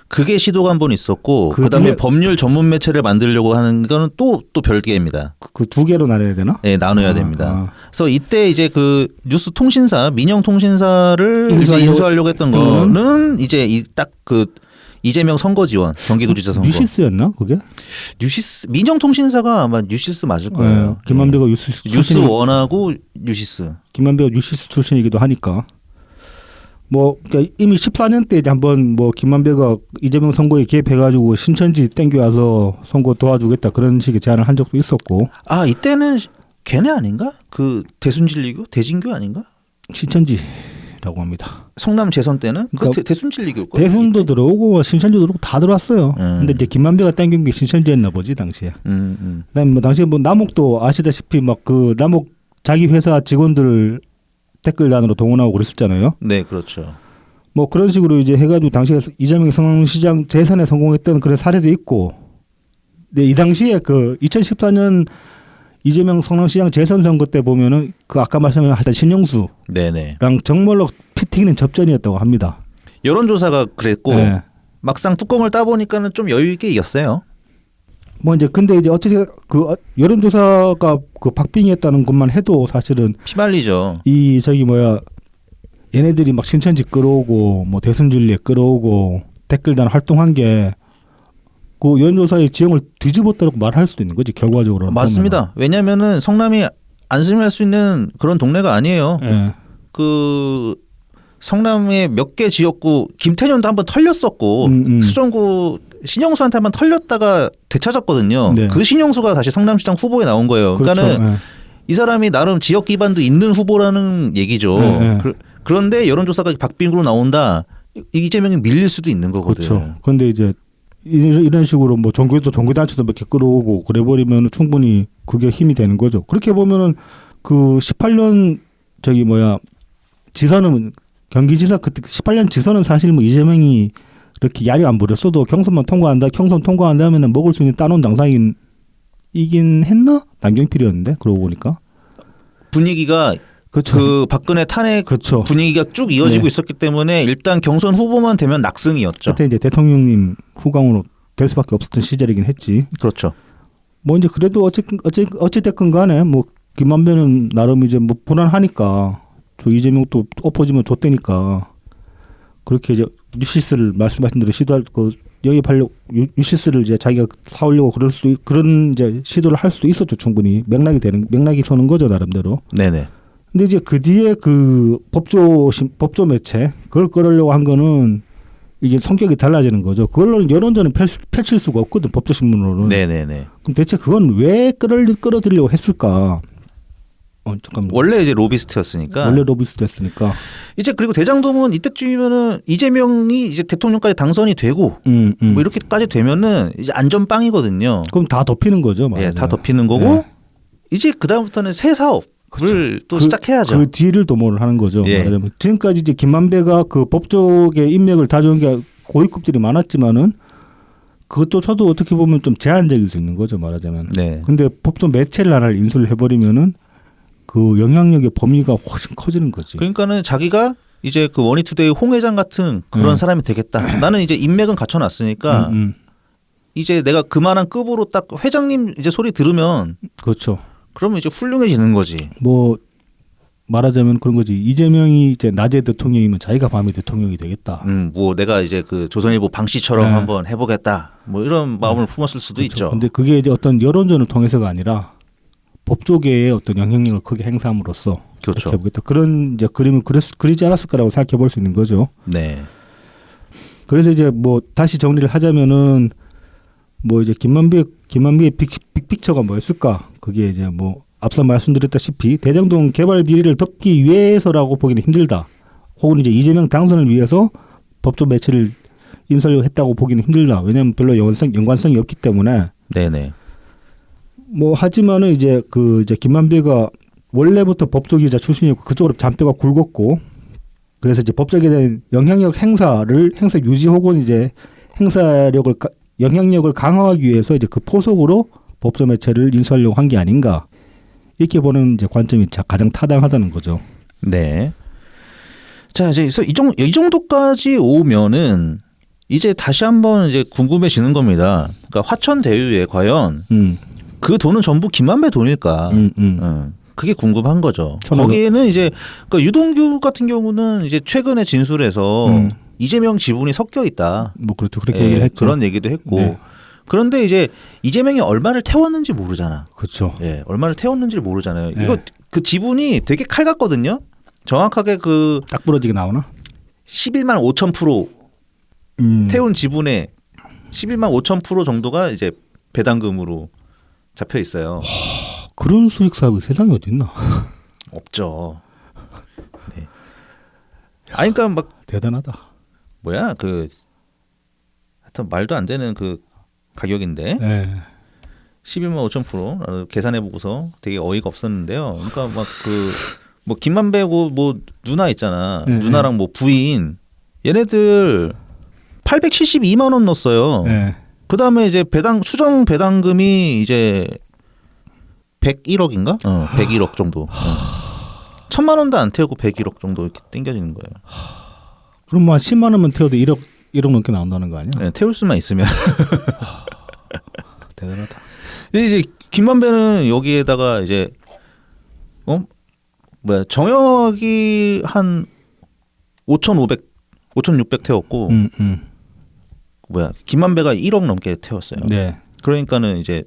그게 시도가 한 번 있었고 그다음에 법률 전문 매체를 만들려고 하는 거는 또 별개입니다. 그 두 개로 나눠야 되나? 네, 나눠야 됩니다. 그래서 이때 이제 그 뉴스 통신사, 민영 통신사를 인수하려고 했던 거는 이제 딱 그 이재명 선거 지원, 경기도지사 선거. 뉴시스였나 그게? 뉴시스 민영 통신사가 아마 뉴시스 맞을 거예요. 김만배가 뉴스원하고 뉴시스. 김만배가 뉴시스 출신이기도 하니까. 뭐 그러니까 이미 14년 때 이제 한번 뭐 김만배가 이재명 선거에 개입해가지고 신천지 땡겨와서 선거 도와주겠다 그런 식의 제안을 한 적도 있었고. 이때는 걔네 아닌가? 그 대순진리교, 대진교 아닌가? 신천지라고 합니다. 성남 재선 때는 그러니까 대순진리교일 거예요. 대순도 들어오고 신천지도 들어오고 다 들어왔어요. 근데 이제 김만배가 땡긴 게 신천지였나 보지 당시에. 그다음에 뭐 당시에 뭐 남욱도 아시다시피 막 그 남욱 자기 회사 직원들 댓글단으로 동원하고 그랬었잖아요. 네, 그렇죠. 뭐 그런 식으로 이제 해가지고 당시에 이재명 성남시장 재선에 성공했던 그런 사례도 있고. 근데 이 당시에 그 2014년 이재명 성남시장 재선 선거 때 보면은 그 아까 말씀하셨던 신영수랑 정말로 피 튀기는 접전이었다고 합니다. 여론조사가 그랬고 막상 뚜껑을 따보니까는 좀 여유 있게 이겼어요. 뭐 이제 근데 이제 어떻게 그 여론조사가 그 박빙이었다는 것만 해도 사실은 피말리죠. 이 저기 뭐야 얘네들이 막 신천지 끌어오고 뭐 대순진리에 끌어오고 댓글단 활동한 게 그 여론조사의 지형을 뒤집었다고 말할 수도 있는 거지 결과적으로. 맞습니다. 왜냐하면은 성남이 안심할 수 있는 그런 동네가 아니에요. 그 성남의 몇 개 지역구 김태년도 한번 털렸었고 수정구 신영수한테 한번 털렸다가 되찾았거든요. 그 신영수가 다시 성남시장 후보에 나온 거예요. 그러니까는 이 사람이 나름 지역 기반도 있는 후보라는 얘기죠. 그런데 여론조사가 박빙으로 나온다. 이재명이 밀릴 수도 있는 거거든. 그렇죠. 그런데 이제 이런 식으로 뭐 종교단체도 몇 개 끌어오고 그래버리면 충분히 그게 힘이 되는 거죠. 그렇게 보면은 그 18년 저기 뭐야 지선은 경기지사 그때 18년 지선은 사실 뭐 이재명이 이렇게 야리 안 부렸어도 경선 통과한다 하면은 먹을 수 있는 따놓은 당상인 이긴 했나? 남경필이었는데 그러고 보니까. 분위기가 그렇죠. 그 박근혜 탄핵 그렇죠. 분위기가 쭉 이어지고 네. 있었기 때문에 일단 경선 후보만 되면 낙승이었죠. 그때 이제 대통령님 후광으로 될 수밖에 없었던 시절이긴 했지. 그렇죠. 뭐 이제 그래도 어찌 됐건 간에 뭐 김만배는 나름 이제 뭐 불안하니까 저 이재명 또 엎어지면 좆대니까 그렇게 이제 뉴시스를 말씀하신 대로 시도할 그 영입하려고 뉴시스를 이제 자기가 사오려고 그런 이제 시도를 할 수도 있었죠. 충분히 맥락이 서는 거죠 나름대로. 네네. 근데 이제 그 뒤에 그 법조 매체 그걸 끌으려고 한 거는 이게 성격이 달라지는 거죠. 그걸로는 여론전은 펼칠 수가 없거든 법조 신문으로는. 네네네. 그럼 대체 그건 왜 끌어들이려고 했을까? 잠깐만. 원래 이제 로비스트였으니까. 원래 로비스트였으니까. 이제 그리고 대장동은 이때쯤이면은 이재명이 이제 대통령까지 당선이 되고 뭐 이렇게까지 되면은 이제 안전빵이거든요. 그럼 다 덮이는 거죠. 예, 다 덮이는 거고 네. 이제 그 다음부터는 새 사업을 또 시작해야죠. 그 뒤를 도모를 하는 거죠. 예. 말하자면. 지금까지 이제 김만배가 그 법조계 인맥을 다져온 게 고위급들이 많았지만은 그것조차도 어떻게 보면 좀 제한적일 수 있는 거죠. 말하자면. 네. 근데 법조 매체를 하나를 인수를 해버리면은 그 영향력의 범위가 훨씬 커지는 거지. 그러니까는 자기가 이제 그 원희투데이 홍 회장 같은 그런 사람이 되겠다. 나는 이제 인맥은 갖춰놨으니까 이제 내가 그만한 급으로 딱 회장님 이제 소리 들으면 그렇죠. 그러면 이제 훌륭해지는 거지. 뭐 말하자면 그런 거지. 이재명이 이제 낮에 대통령이면 자기가 밤에 대통령이 되겠다. 뭐 내가 이제 그 조선일보 방 씨처럼 네. 한번 해보겠다. 뭐 이런 마음을 품었을 수도 그렇죠. 있죠. 근데 그게 이제 어떤 여론전을 통해서가 아니라 법조계의 어떤 영향력을 크게 행사함으로써 그렇죠. 이렇게 해보겠다. 그런 이제 그림을 그리지 않았을까라고 생각해 볼 수 있는 거죠. 네. 그래서 이제 뭐 다시 정리를 하자면은 뭐 이제 김만배의 빅픽처가 뭐였을까? 그게 이제 뭐 앞서 말씀드렸다시피 대장동 개발 비리를 덮기 위해서라고 보기는 힘들다. 혹은 이제 이재명 당선을 위해서 법조 매체를 인수하려고 했다고 보기는 힘들다. 왜냐하면 별로 연관성이 없기 때문에. 네네. 뭐 하지만은 이제 김만배가 원래부터 법조 기자 출신이었고 그쪽으로 잔뼈가 굵었고 그래서 이제 법조계에 대한 영향력 행사 유지 혹은 이제 영향력을 강화하기 위해서 이제 그 포석으로 법조 매체를 인수하려고 한 게 아닌가 이렇게 보는 이제 관점이 가장 타당하다는 거죠. 네. 자 이제 이 정도까지 오면은 이제 다시 한번 이제 궁금해지는 겁니다. 그러니까 화천 대유에 과연 그 돈은 전부 김만배 돈일까? 그게 궁금한 거죠. 거기에는 이제 그러니까 유동규 같은 경우는 이제 최근에 진술에서 이재명 지분이 섞여 있다. 뭐 그렇죠. 그렇게 얘기를 했죠. 그런 얘기도 했고. 네. 그런데 이제 이재명이 얼마를 태웠는지 모르잖아. 그렇죠. 예, 얼마를 태웠는지를 모르잖아요. 네. 이거 그 지분이 되게 칼 같거든요. 정확하게 그 딱 부러지게 나오나? 11만 5천 % 태운 지분의 11만 5천 % 정도가 이제 배당금으로 잡혀 있어요. 그런 수익 사업이 세상에 어디 있나? 없죠. 네. 아니 그러니까 막 대단하다. 뭐야 그 하여튼 말도 안 되는 그 가격인데 네. 11만 5천 % 계산해 보고서 되게 어이가 없었는데요. 그러니까 막 그 뭐 김만배고 뭐 누나 있잖아. 네, 누나랑 뭐 부인 얘네들 872만 원 넣었어요. 네. 그다음에 이제 추정 배당금이 이제 101억인가? 101억 정도. 1,000만 원도 안 태우고 101억 정도 이렇게 땡겨지는 거예요. 그럼 뭐 10만 원만 태워도 1억 넘게 나온다는 거 아니야? 네, 태울 수만 있으면. 대단하다. 근데 이제 김만배는 여기에다가 이제 정혁이 한 5,600 태웠고 김만배가 1억 넘게 태웠어요. 네. 그러니까는 이제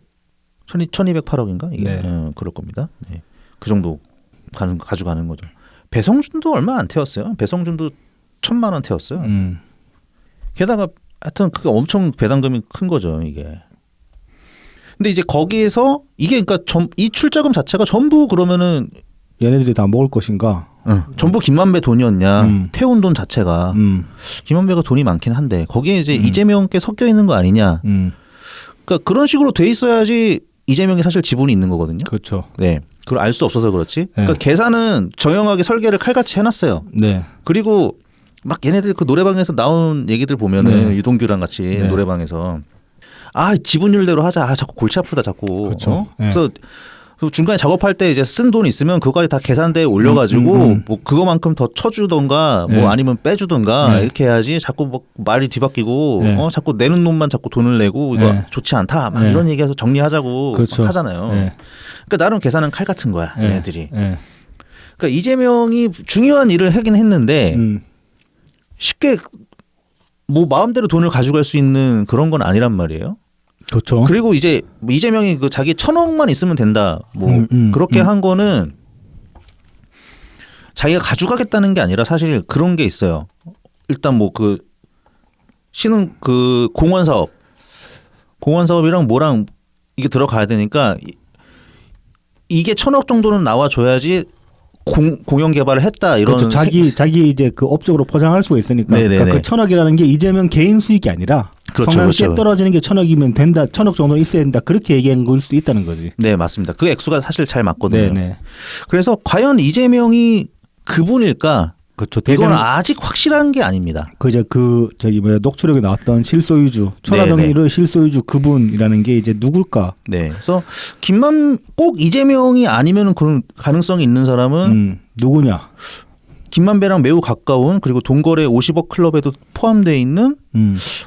1,208억인가 이게 네. 그럴 겁니다. 네. 그 정도 가져가는 거죠. 배성준도 얼마 안 태웠어요. 배성준도 1,000만 원 태웠어요. 게다가 하여튼 그게 엄청 배당금이 큰 거죠 이게. 근데 이제 거기에서 이게 그러니까 이 출자금 자체가 전부 그러면은 얘네들이 다 먹을 것인가? 전부 김만배 돈이었냐? 태운 돈 자체가 김만배가 돈이 많긴 한데 거기에 이제 이재명께 섞여 있는 거 아니냐? 그러니까 그런 식으로 돼 있어야지 이재명이 사실 지분이 있는 거거든요. 그렇죠. 네, 그걸 알 수 없어서 그렇지. 네. 그러니까 계산은 정형하게 설계를 칼같이 해놨어요. 네. 그리고 막 얘네들 그 노래방에서 나온 얘기들 보면은 유동규랑 같이 네. 노래방에서 지분율대로 하자. 자꾸 골치 아프다 자꾸. 그렇죠. 예. 그래서 중간에 작업할 때 이제 쓴 돈 있으면 그거까지 다 계산대에 올려가지고 뭐 그거만큼 더 쳐주던가 뭐 예. 아니면 빼주던가 예. 이렇게 해야지. 자꾸 뭐 말이 뒤바뀌고 예. 자꾸 내는 놈만 자꾸 돈을 내고 이거 예. 좋지 않다. 막 예. 이런 얘기해서 정리하자고 그렇죠. 막 하잖아요. 예. 그러니까 나름 계산은 칼 같은 거야 예. 얘네들이. 예. 그러니까 이재명이 중요한 일을 하긴 했는데 쉽게 뭐 마음대로 돈을 가져갈 수 있는 그런 건 아니란 말이에요. 그렇죠. 그리고 이제 이재명이 그 자기 1,000억만 있으면 된다. 뭐 그렇게 한 거는 자기가 가져가겠다는 게 아니라 사실 그런 게 있어요. 일단 뭐 그 신흥 그 공원 사업이랑 뭐랑 이게 들어가야 되니까 이게 1,000억 정도는 나와 줘야지 공영 개발을 했다 이런. 그렇죠. 자기 이제 그 업적으로 포장할 수가 있으니까. 네네네. 그러니까 그 1,000억이라는 게 이재명 개인 수익이 아니라 그렇죠, 성남시에 그렇죠. 떨어지는 게 1,000억이면 된다. 1,000억 정도 있어야 된다. 그렇게 얘기한 걸 수도 있다는 거지. 네, 맞습니다. 그 액수가 사실 잘 맞거든요. 네네. 그래서 과연 이재명이 그분일까? 그렇죠. 이건 아직 확실한 게 아닙니다. 저기 녹취록에 나왔던 실소유주 천화동일의 실소유주 그분이라는 게 이제 누굴까? 네. 그래서 꼭 이재명이 아니면 그런 가능성이 있는 사람은 누구냐? 김만배랑 매우 가까운 그리고 돈거래 50억 클럽에도 포함되어 있는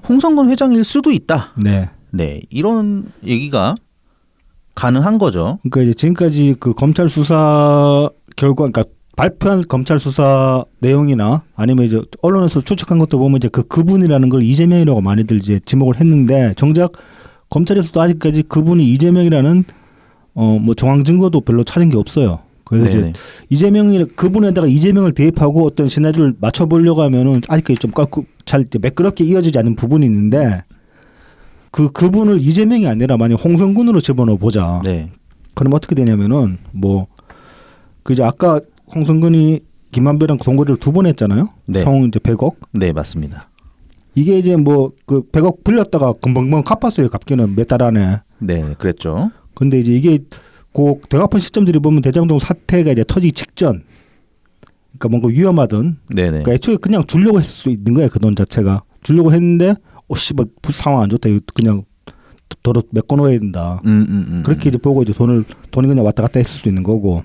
홍성근 회장일 수도 있다. 네. 네. 이런 얘기가 가능한 거죠. 그러니까 이제 지금까지 그 검찰 수사 결과, 그러니까 발표한 검찰 수사 내용이나 아니면 이제 언론에서 추측한 것도 보면 이제 그분이라는 걸 이재명이라고 많이들 이제 지목을 했는데 정작 검찰에서도 아직까지 그분이 이재명이라는 뭐 정황 증거도 별로 찾은 게 없어요. 그래서 네네. 이제 그분에다가 이재명을 대입하고 어떤 시나리오를 맞춰보려고 하면은 아직까지 좀 잘 매끄럽게 이어지지 않는 부분이 있는데 그분을 이재명이 아니라 만약 홍성군으로 집어넣어 보자. 네. 그럼 어떻게 되냐면은 뭐 그저 아까 홍성근이 김만배랑 동거래를 2번 했잖아요. 네. 총 이제 100억. 네, 맞습니다. 이게 이제 뭐 그 100억 빌렸다가 금방금방 갚았어요. 갚기는 몇 달 안에. 네, 그랬죠. 근데 이제 이게 그 되갚은 시점들이 보면 대장동 사태가 이제 터지기 직전. 그러니까 뭔가 위험하던. 네네. 그러니까 애초에 그냥 주려고 했을 수 있는 거예요. 그 돈 자체가. 주려고 했는데 씨발 상황 안 좋다. 이거 그냥 도로 메꿔놓아야 된다. 그렇게 이제 보고 이제 돈이 그냥 왔다 갔다 했을 수 있는 거고.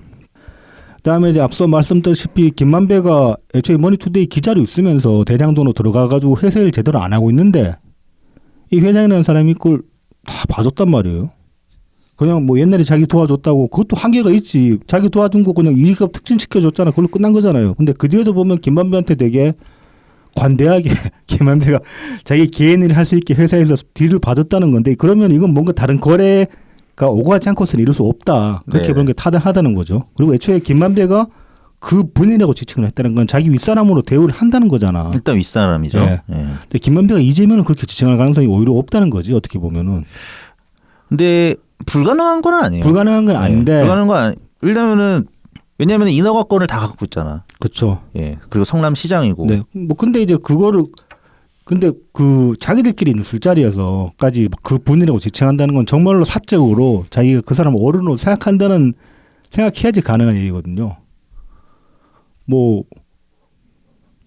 그다음에 이제 앞서 말씀드렸다시피 김만배가 애초에 머니투데이 기자로 있으면서 대장동으로 들어가가지고 회사를 제대로 안 하고 있는데 이 회장이라는 사람이 그걸 다 봐줬단 말이에요. 그냥 뭐 옛날에 자기 도와줬다고 그것도 한계가 있지. 자기 도와준 거 그냥 이익업 특진시켜줬잖아. 그걸로 끝난 거잖아요. 근데 그 뒤에도 보면 김만배한테 되게 관대하게 김만배가 자기 개인 일을 할 수 있게 회사에서 뒤를 봐줬다는 건데 그러면 이건 뭔가 다른 거래가 오고 가지 않고서는 이룰 수 없다. 그렇게 네. 보는 게 타당하다는 거죠. 그리고 애초에 김만배가 그 분이라고 지칭을 했다는 건 자기 윗사람으로 대우를 한다는 거잖아. 일단 윗사람이죠. 네. 네. 근데 김만배가 이재명을 그렇게 지칭할 가능성이 오히려 없다는 거지. 어떻게 보면은. 근데 불가능한 건 아니에요. 불가능한 건 아닌데. 네. 불가능한 건 왜냐면 인허가권을 다 갖고 있잖아. 그렇죠. 예. 그리고 성남시장이고. 네. 뭐 근데 이제 근데 그 자기들끼리 있는 술자리에서까지 그 분이라고 지칭한다는 건 정말로 사적으로 자기가 그 사람을 어른으로 생각해야지 가능한 얘기거든요. 뭐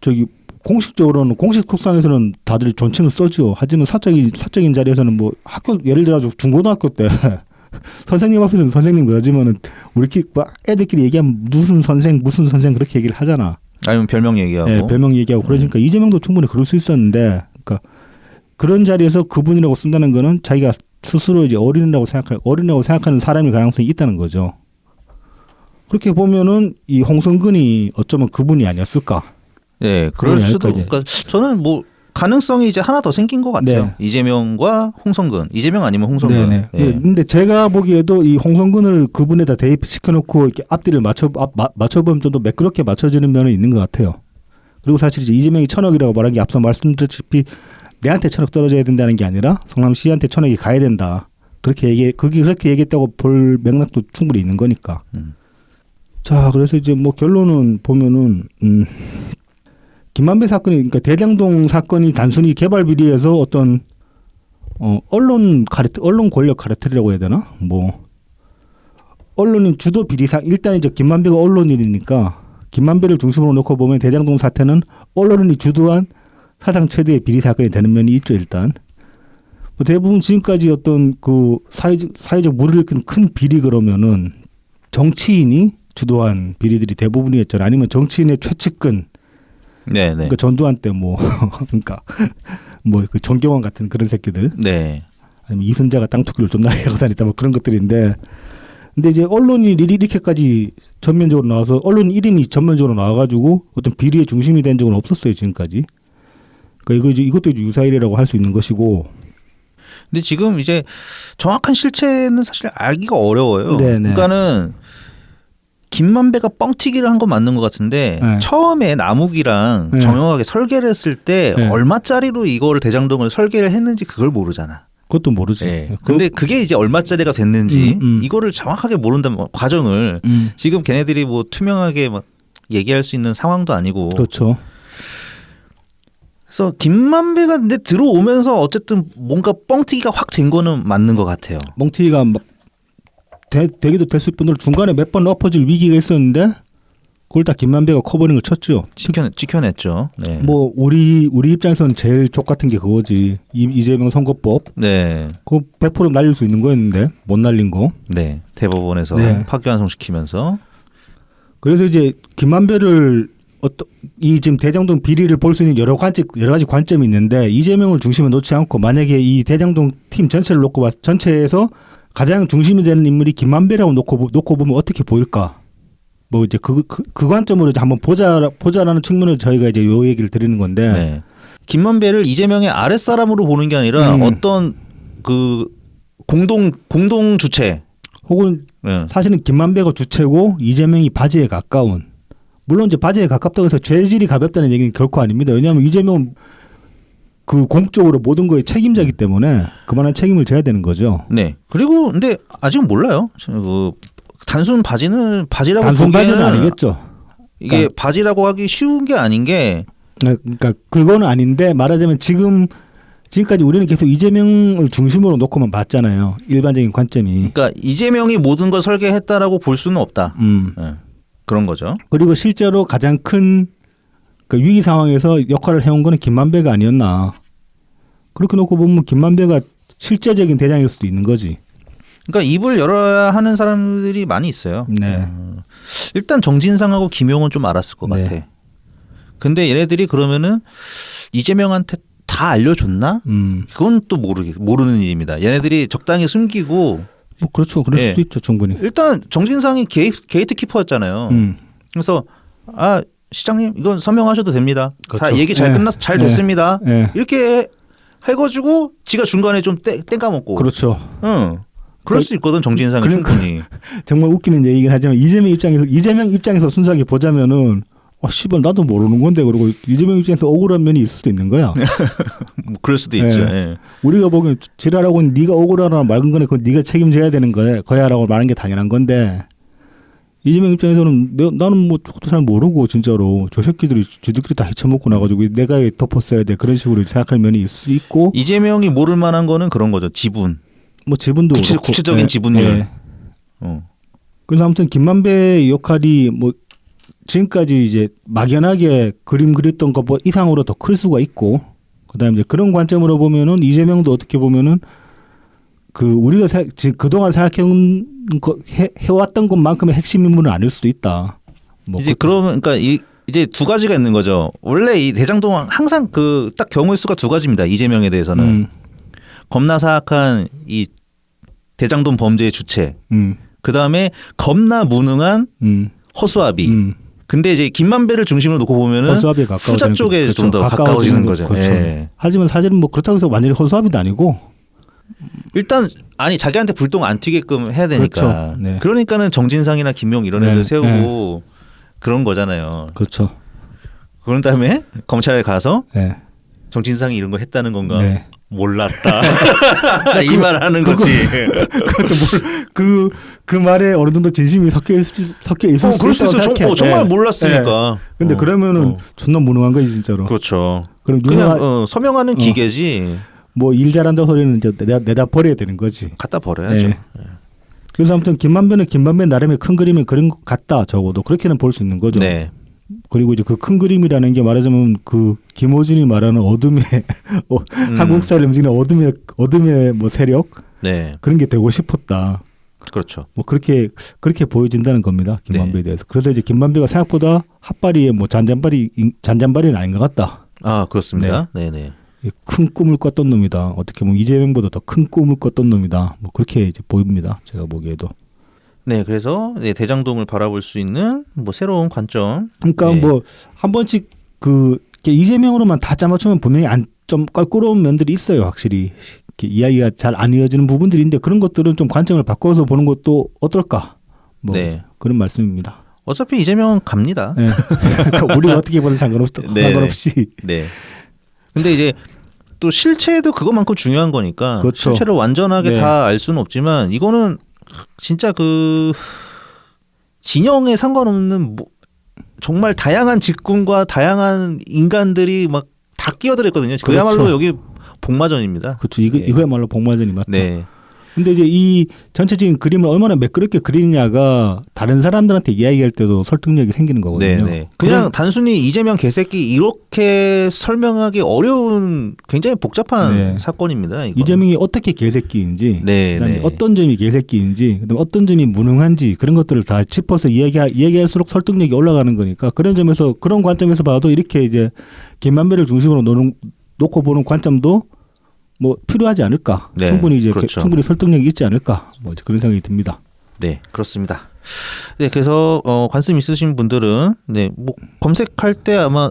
저기 공식적으로는 공식 속상에서는 다들 존칭을 써죠. 하지만 사적인 자리에서는 뭐 학교 예를 들어서 중고등학교 때 선생님 앞에서는 선생님 그러지만은 우리끼리 막 애들끼리 얘기하면 무슨 선생 그렇게 얘기를 하잖아. 아니면 별명 얘기하고. 네, 별명 얘기하고 그러니까 이재명도 충분히 그럴 수 있었는데, 그러니까 그런 자리에서 그분이라고 쓴다는 거는 자기가 스스로 이제 어린이라고 생각하는 사람일 가능성이 있다는 거죠. 그렇게 보면은 이 홍성근이 어쩌면 그분이 아니었을까? 네, 그럴 수도. 그러니까 저는 뭐 가능성이 이제 하나 더 생긴 것 같아요. 네. 이재명과 홍성근. 이재명 아니면 홍성근. 네네. 예. 근데 제가 보기에도 이 홍성근을 그분에다 대입시켜놓고 이렇게 앞뒤를 맞춰보면 좀 더 매끄럽게 맞춰지는 면은 있는 것 같아요. 그리고 사실 이제 이재명이 1,000억이라고 말한 게 앞서 말씀드렸다시피 내한테 1,000억 떨어져야 된다는 게 아니라 성남시한테 1,000억이 가야 그게 그렇게 얘기했다고 볼 맥락도 충분히 있는 거니까. 자, 그래서 이제 뭐 결론은 보면은 김만배 사건이, 그러니까 대장동 사건이 단순히 개발 비리에서 어떤 언론 권력 카르텔이라고 해야 되나? 뭐 언론인 주도 비리사 일단 이제 김만배가 언론인이니까 김만배를 중심으로 놓고 보면 대장동 사태는 언론인이 주도한 사상 최대의 비리 사건이 되는 면이 있죠. 일단 뭐 대부분 지금까지 어떤 그 사회적 물을 일으키는 큰 비리 그러면은 정치인이 주도한 비리들이 대부분이었잖아요. 아니면 정치인의 최측근. 네, 네. 그러니까 전두환 때 뭐 그러니까 뭐 그 정경원 같은 그런 새끼들. 네. 아니면 이순자가 땅 투기를 존나 하고 다녔다 뭐 그런 것들인데. 근데 이제 언론이 이렇게까지 전면적으로 나와서 언론 이름이 전면적으로 나와가지고 어떤 비리의 중심이 된 적은 없었어요 지금까지. 그러니까 이것도 유사일이라고 할 수 있는 것이고. 근데 지금 이제 정확한 실체는 사실 알기가 어려워요. 네네. 그러니까는 김만배가 뻥튀기를 한 건 맞는 것 같은데 네. 처음에 남욱이랑 네. 정영학이 설계를 했을 때 네. 얼마짜리로 이거를 대장동을 설계를 했는지 그걸 모르잖아. 그것도 모르지. 네. 근데 그게 이제 얼마짜리가 됐는지 음. 이거를 정확하게 모른다면 과정을 지금 걔네들이 뭐 투명하게 막 얘기할 수 있는 상황도 아니고. 그렇죠. 그래서 김만배가 근데 들어오면서 어쨌든 뭔가 뻥튀기가 확 된 거는 맞는 것 같아요. 멍튀기가 막 되기도 됐을 뿐더러 중간에 몇 번 엎어질 위기가 있었는데 그걸 다 김만배가 커버링을 쳤죠. 지켜냈죠. 네. 뭐 우리 입장에서는 제일 족 같은 게 그거지. 이재명 선거법. 네. 그거 100% 날릴 수 있는 거였는데 못 날린 거. 네. 대법원에서 네. 파기환송시키면서. 그래서 이제 김만배를 이 지금 대장동 비리를 볼 수 있는 여러 가지 관점이 있는데 이재명을 중심에 놓지 않고 만약에 이 대장동 팀 전체를 놓고 전체에서 가장 중심이 되는 인물이 김만배라고 놓고 보면 어떻게 보일까? 뭐 이제 그 관점으로 이제 한번 보자라는 측면에서 저희가 이제 요 얘기를 드리는 건데. 네. 김만배를 이재명의 아랫사람으로 보는 게 아니라 어떤 그 공동 주체 혹은 네. 사실은 김만배가 주체고 이재명이 바지에 가까운. 물론 이제 바지에 가깝다고 해서 죄질이 가볍다는 얘기는 결코 아닙니다. 왜냐하면 이재명은 그 공적으로 모든 거에 책임자이기 때문에 그만한 책임을 져야 되는 거죠. 네. 그리고 근데 아직은 몰라요. 그 단순 바지라고 단순 바지는 보기에는 아니겠죠. 이게 그러니까, 바지라고 하기 쉬운 게 아닌 게 그러니까 그거는 아닌데 말하자면 지금까지 우리는 계속 이재명을 중심으로 놓고만 봤잖아요. 일반적인 관점이. 그러니까 이재명이 모든 걸 설계했다라고 볼 수는 없다. 네. 그런 거죠. 그리고 실제로 가장 큰 그 위기 상황에서 역할을 해온 거는 김만배가 아니었나. 그렇게 놓고 보면 김만배가 실제적인 대장일 수도 있는 거지. 그러니까 입을 열어야 하는 사람들이 많이 있어요. 네. 일단 정진상하고 김용은 좀 알았을 것 네. 같아. 근데 얘네들이 그러면은 이재명한테 다 알려줬나? 그건 또 모르는 일입니다. 얘네들이 적당히 숨기고. 뭐 그렇죠. 그럴 수도 있죠. 충분히. 일단 정진상이 게이트 키퍼였잖아요. 그래서 시장님 이건 서명하셔도 됩니다. 그렇죠. 다 얘기 잘 끝나서 잘 됐습니다. 이렇게 해가지고 지가 중간에 좀 땡까먹고. 그렇죠. 응. 그럴 수 있거든 정진상이 충분히. 정말 웃기는 얘기긴 하지만 이재명 입장에서 순수하게 보자면은 씨발 나도 모르는 건데 그러고 이재명 입장에서 억울한 면이 있을 수도 있는 거야. 뭐 그럴 수도 있죠. 예. 우리가 보기엔 지랄하고 네가 억울하나 맑은 거네 그건 네가 책임져야 되는 거야라고 말하는 게 당연한 건데 이재명 입장에서는 나는 뭐 저것도 잘 모르고 진짜로 저 새끼들이 지들끼리 다 헤쳐먹고 나가지고 내가 덮었어야 돼 그런 식으로 생각할 면이 있을 수 있고 이재명이 모를 만한 거는 그런 거죠. 지분. 뭐 지분도 구체적인 지분율. 그래서 아무튼 김만배의 역할이 뭐 지금까지 이제 막연하게 그림 그렸던 것보다 이상으로 더 클 수가 있고 그다음에 이제 그런 관점으로 보면은 이재명도 어떻게 보면은 그 우리가 지금 그동안 해왔던 것만큼의 핵심 인물은 아닐 수도 있다. 뭐 이제 그러면 그러니까 이제 두 가지가 있는 거죠. 원래 이 대장동은 항상 그 딱 경우의 수가 두 가지입니다. 이재명에 대해서는 겁나 사악한 이 대장동 범죄의 주체. 그 다음에 겁나 무능한 허수아비. 근데 이제 김만배를 중심으로 놓고 보면은 후자 쪽에 그렇죠. 좀 더 가까워지는 거죠. 그렇죠. 예. 하지만 사실은 뭐 그렇다고 해서 완전히 허수아비도 아니고 일단 자기한테 불똥 안 튀게끔 해야 되니까. 그렇죠. 네. 그러니까는 정진상이나 김용 이런 애들 세우고 그런 거잖아요. 그렇죠. 그런 다음에 검찰에 가서 네. 정진상이 이런 걸 했다는 건가? 네. 몰랐다. 이 말 하는 거지. 그것도 그 말에 어느 정도 진심이 섞여 있을 수도 있다고 생각해. 정말 몰랐으니까. 근데 그러면은 존나 무능한 거지 진짜로. 그렇죠. 그럼 그냥 서명하는 기계지. 뭐 일 잘한다 소리는 이제 내다 버려야 되는 거지. 갖다 버려야죠. 네. 그래서 아무튼 김만배는 김만배 나름의 큰 그림을 그린 것 같다 적어도 그렇게는 볼 수 있는 거죠. 네. 그리고 이제 그 큰 그림이라는 게 말하자면 그 김호준이 말하는 어둠의 한국 스타일 음식은 어둠의 뭐 세력 네, 그런 게 되고 싶었다. 그렇죠. 뭐 그렇게 보여진다는 겁니다. 김만배에 네. 대해서. 그래서 이제 김만배가 생각보다 핫바리의 뭐 잔잔바리는 아닌 것 같다. 아, 그렇습니다. 네, 네. 큰 꿈을 꿨던 놈이다. 어떻게 보면 이재명보다 더 큰 꿈을 꿨던 놈이다. 뭐 그렇게 이제 보입니다. 제가 보기에도. 네, 그래서 네, 대장동을 바라볼 수 있는 뭐 새로운 관점. 그러니까 네. 뭐 한 번씩 그 이재명으로만 다 짜맞추면 분명히 좀 껄끄러운 면들이 있어요. 확실히 이렇게 이야기가 잘 안 이어지는 부분들인데 그런 것들은 좀 관점을 바꿔서 보는 것도 어떨까? 뭐 네. 그런 말씀입니다. 어차피 이재명은 갑니다. 네. 그러니까 우리가 어떻게 보든 상관없이. 네. 근데 이제 또 실체도 그것만큼 중요한 거니까 그렇죠. 실체를 완전하게 네. 다 알 수는 없지만 이거는 진짜 그 진영에 상관없는 뭐 정말 다양한 직군과 다양한 인간들이 막 다 끼어들었거든요. 그야말로 그렇죠. 여기 복마전입니다. 그렇죠. 네. 이거야말로 복마전이 맞다. 네. 근데 이제 이 전체적인 그림을 얼마나 매끄럽게 그리느냐가 다른 사람들한테 이야기할 때도 설득력이 생기는 거거든요. 네. 그냥 단순히 이재명 개새끼 이렇게 설명하기 어려운 굉장히 복잡한 네. 사건입니다. 이거는. 이재명이 어떻게 개새끼인지, 네, 그다음에 네. 어떤 점이 개새끼인지, 그다음에 어떤 점이 무능한지 그런 것들을 다 짚어서 이야기할수록 설득력이 올라가는 거니까 그런 점에서 그런 관점에서 봐도 이렇게 이제 김만배를 중심으로 놓고 보는 관점도 뭐 필요하지 않을까? 네, 충분히 이제 그렇죠. 충분히 설득력이 있지 않을까? 뭐 이제 그런 생각이 듭니다. 네, 그렇습니다. 네, 그래서 관심 있으신 분들은 네, 뭐 검색할 때 아마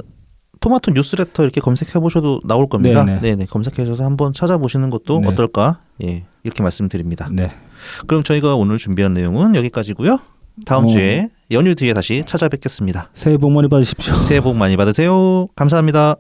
토마토 뉴스레터 이렇게 검색해 보셔도 나올 겁니다. 네네. 네, 네, 검색해서 한번 찾아보시는 것도 네. 어떨까? 예, 이렇게 말씀드립니다. 네. 그럼 저희가 오늘 준비한 내용은 여기까지고요. 다음 주에 연휴 뒤에 다시 찾아뵙겠습니다. 새해 복 많이 받으십시오. 새해 복 많이 받으세요. 감사합니다.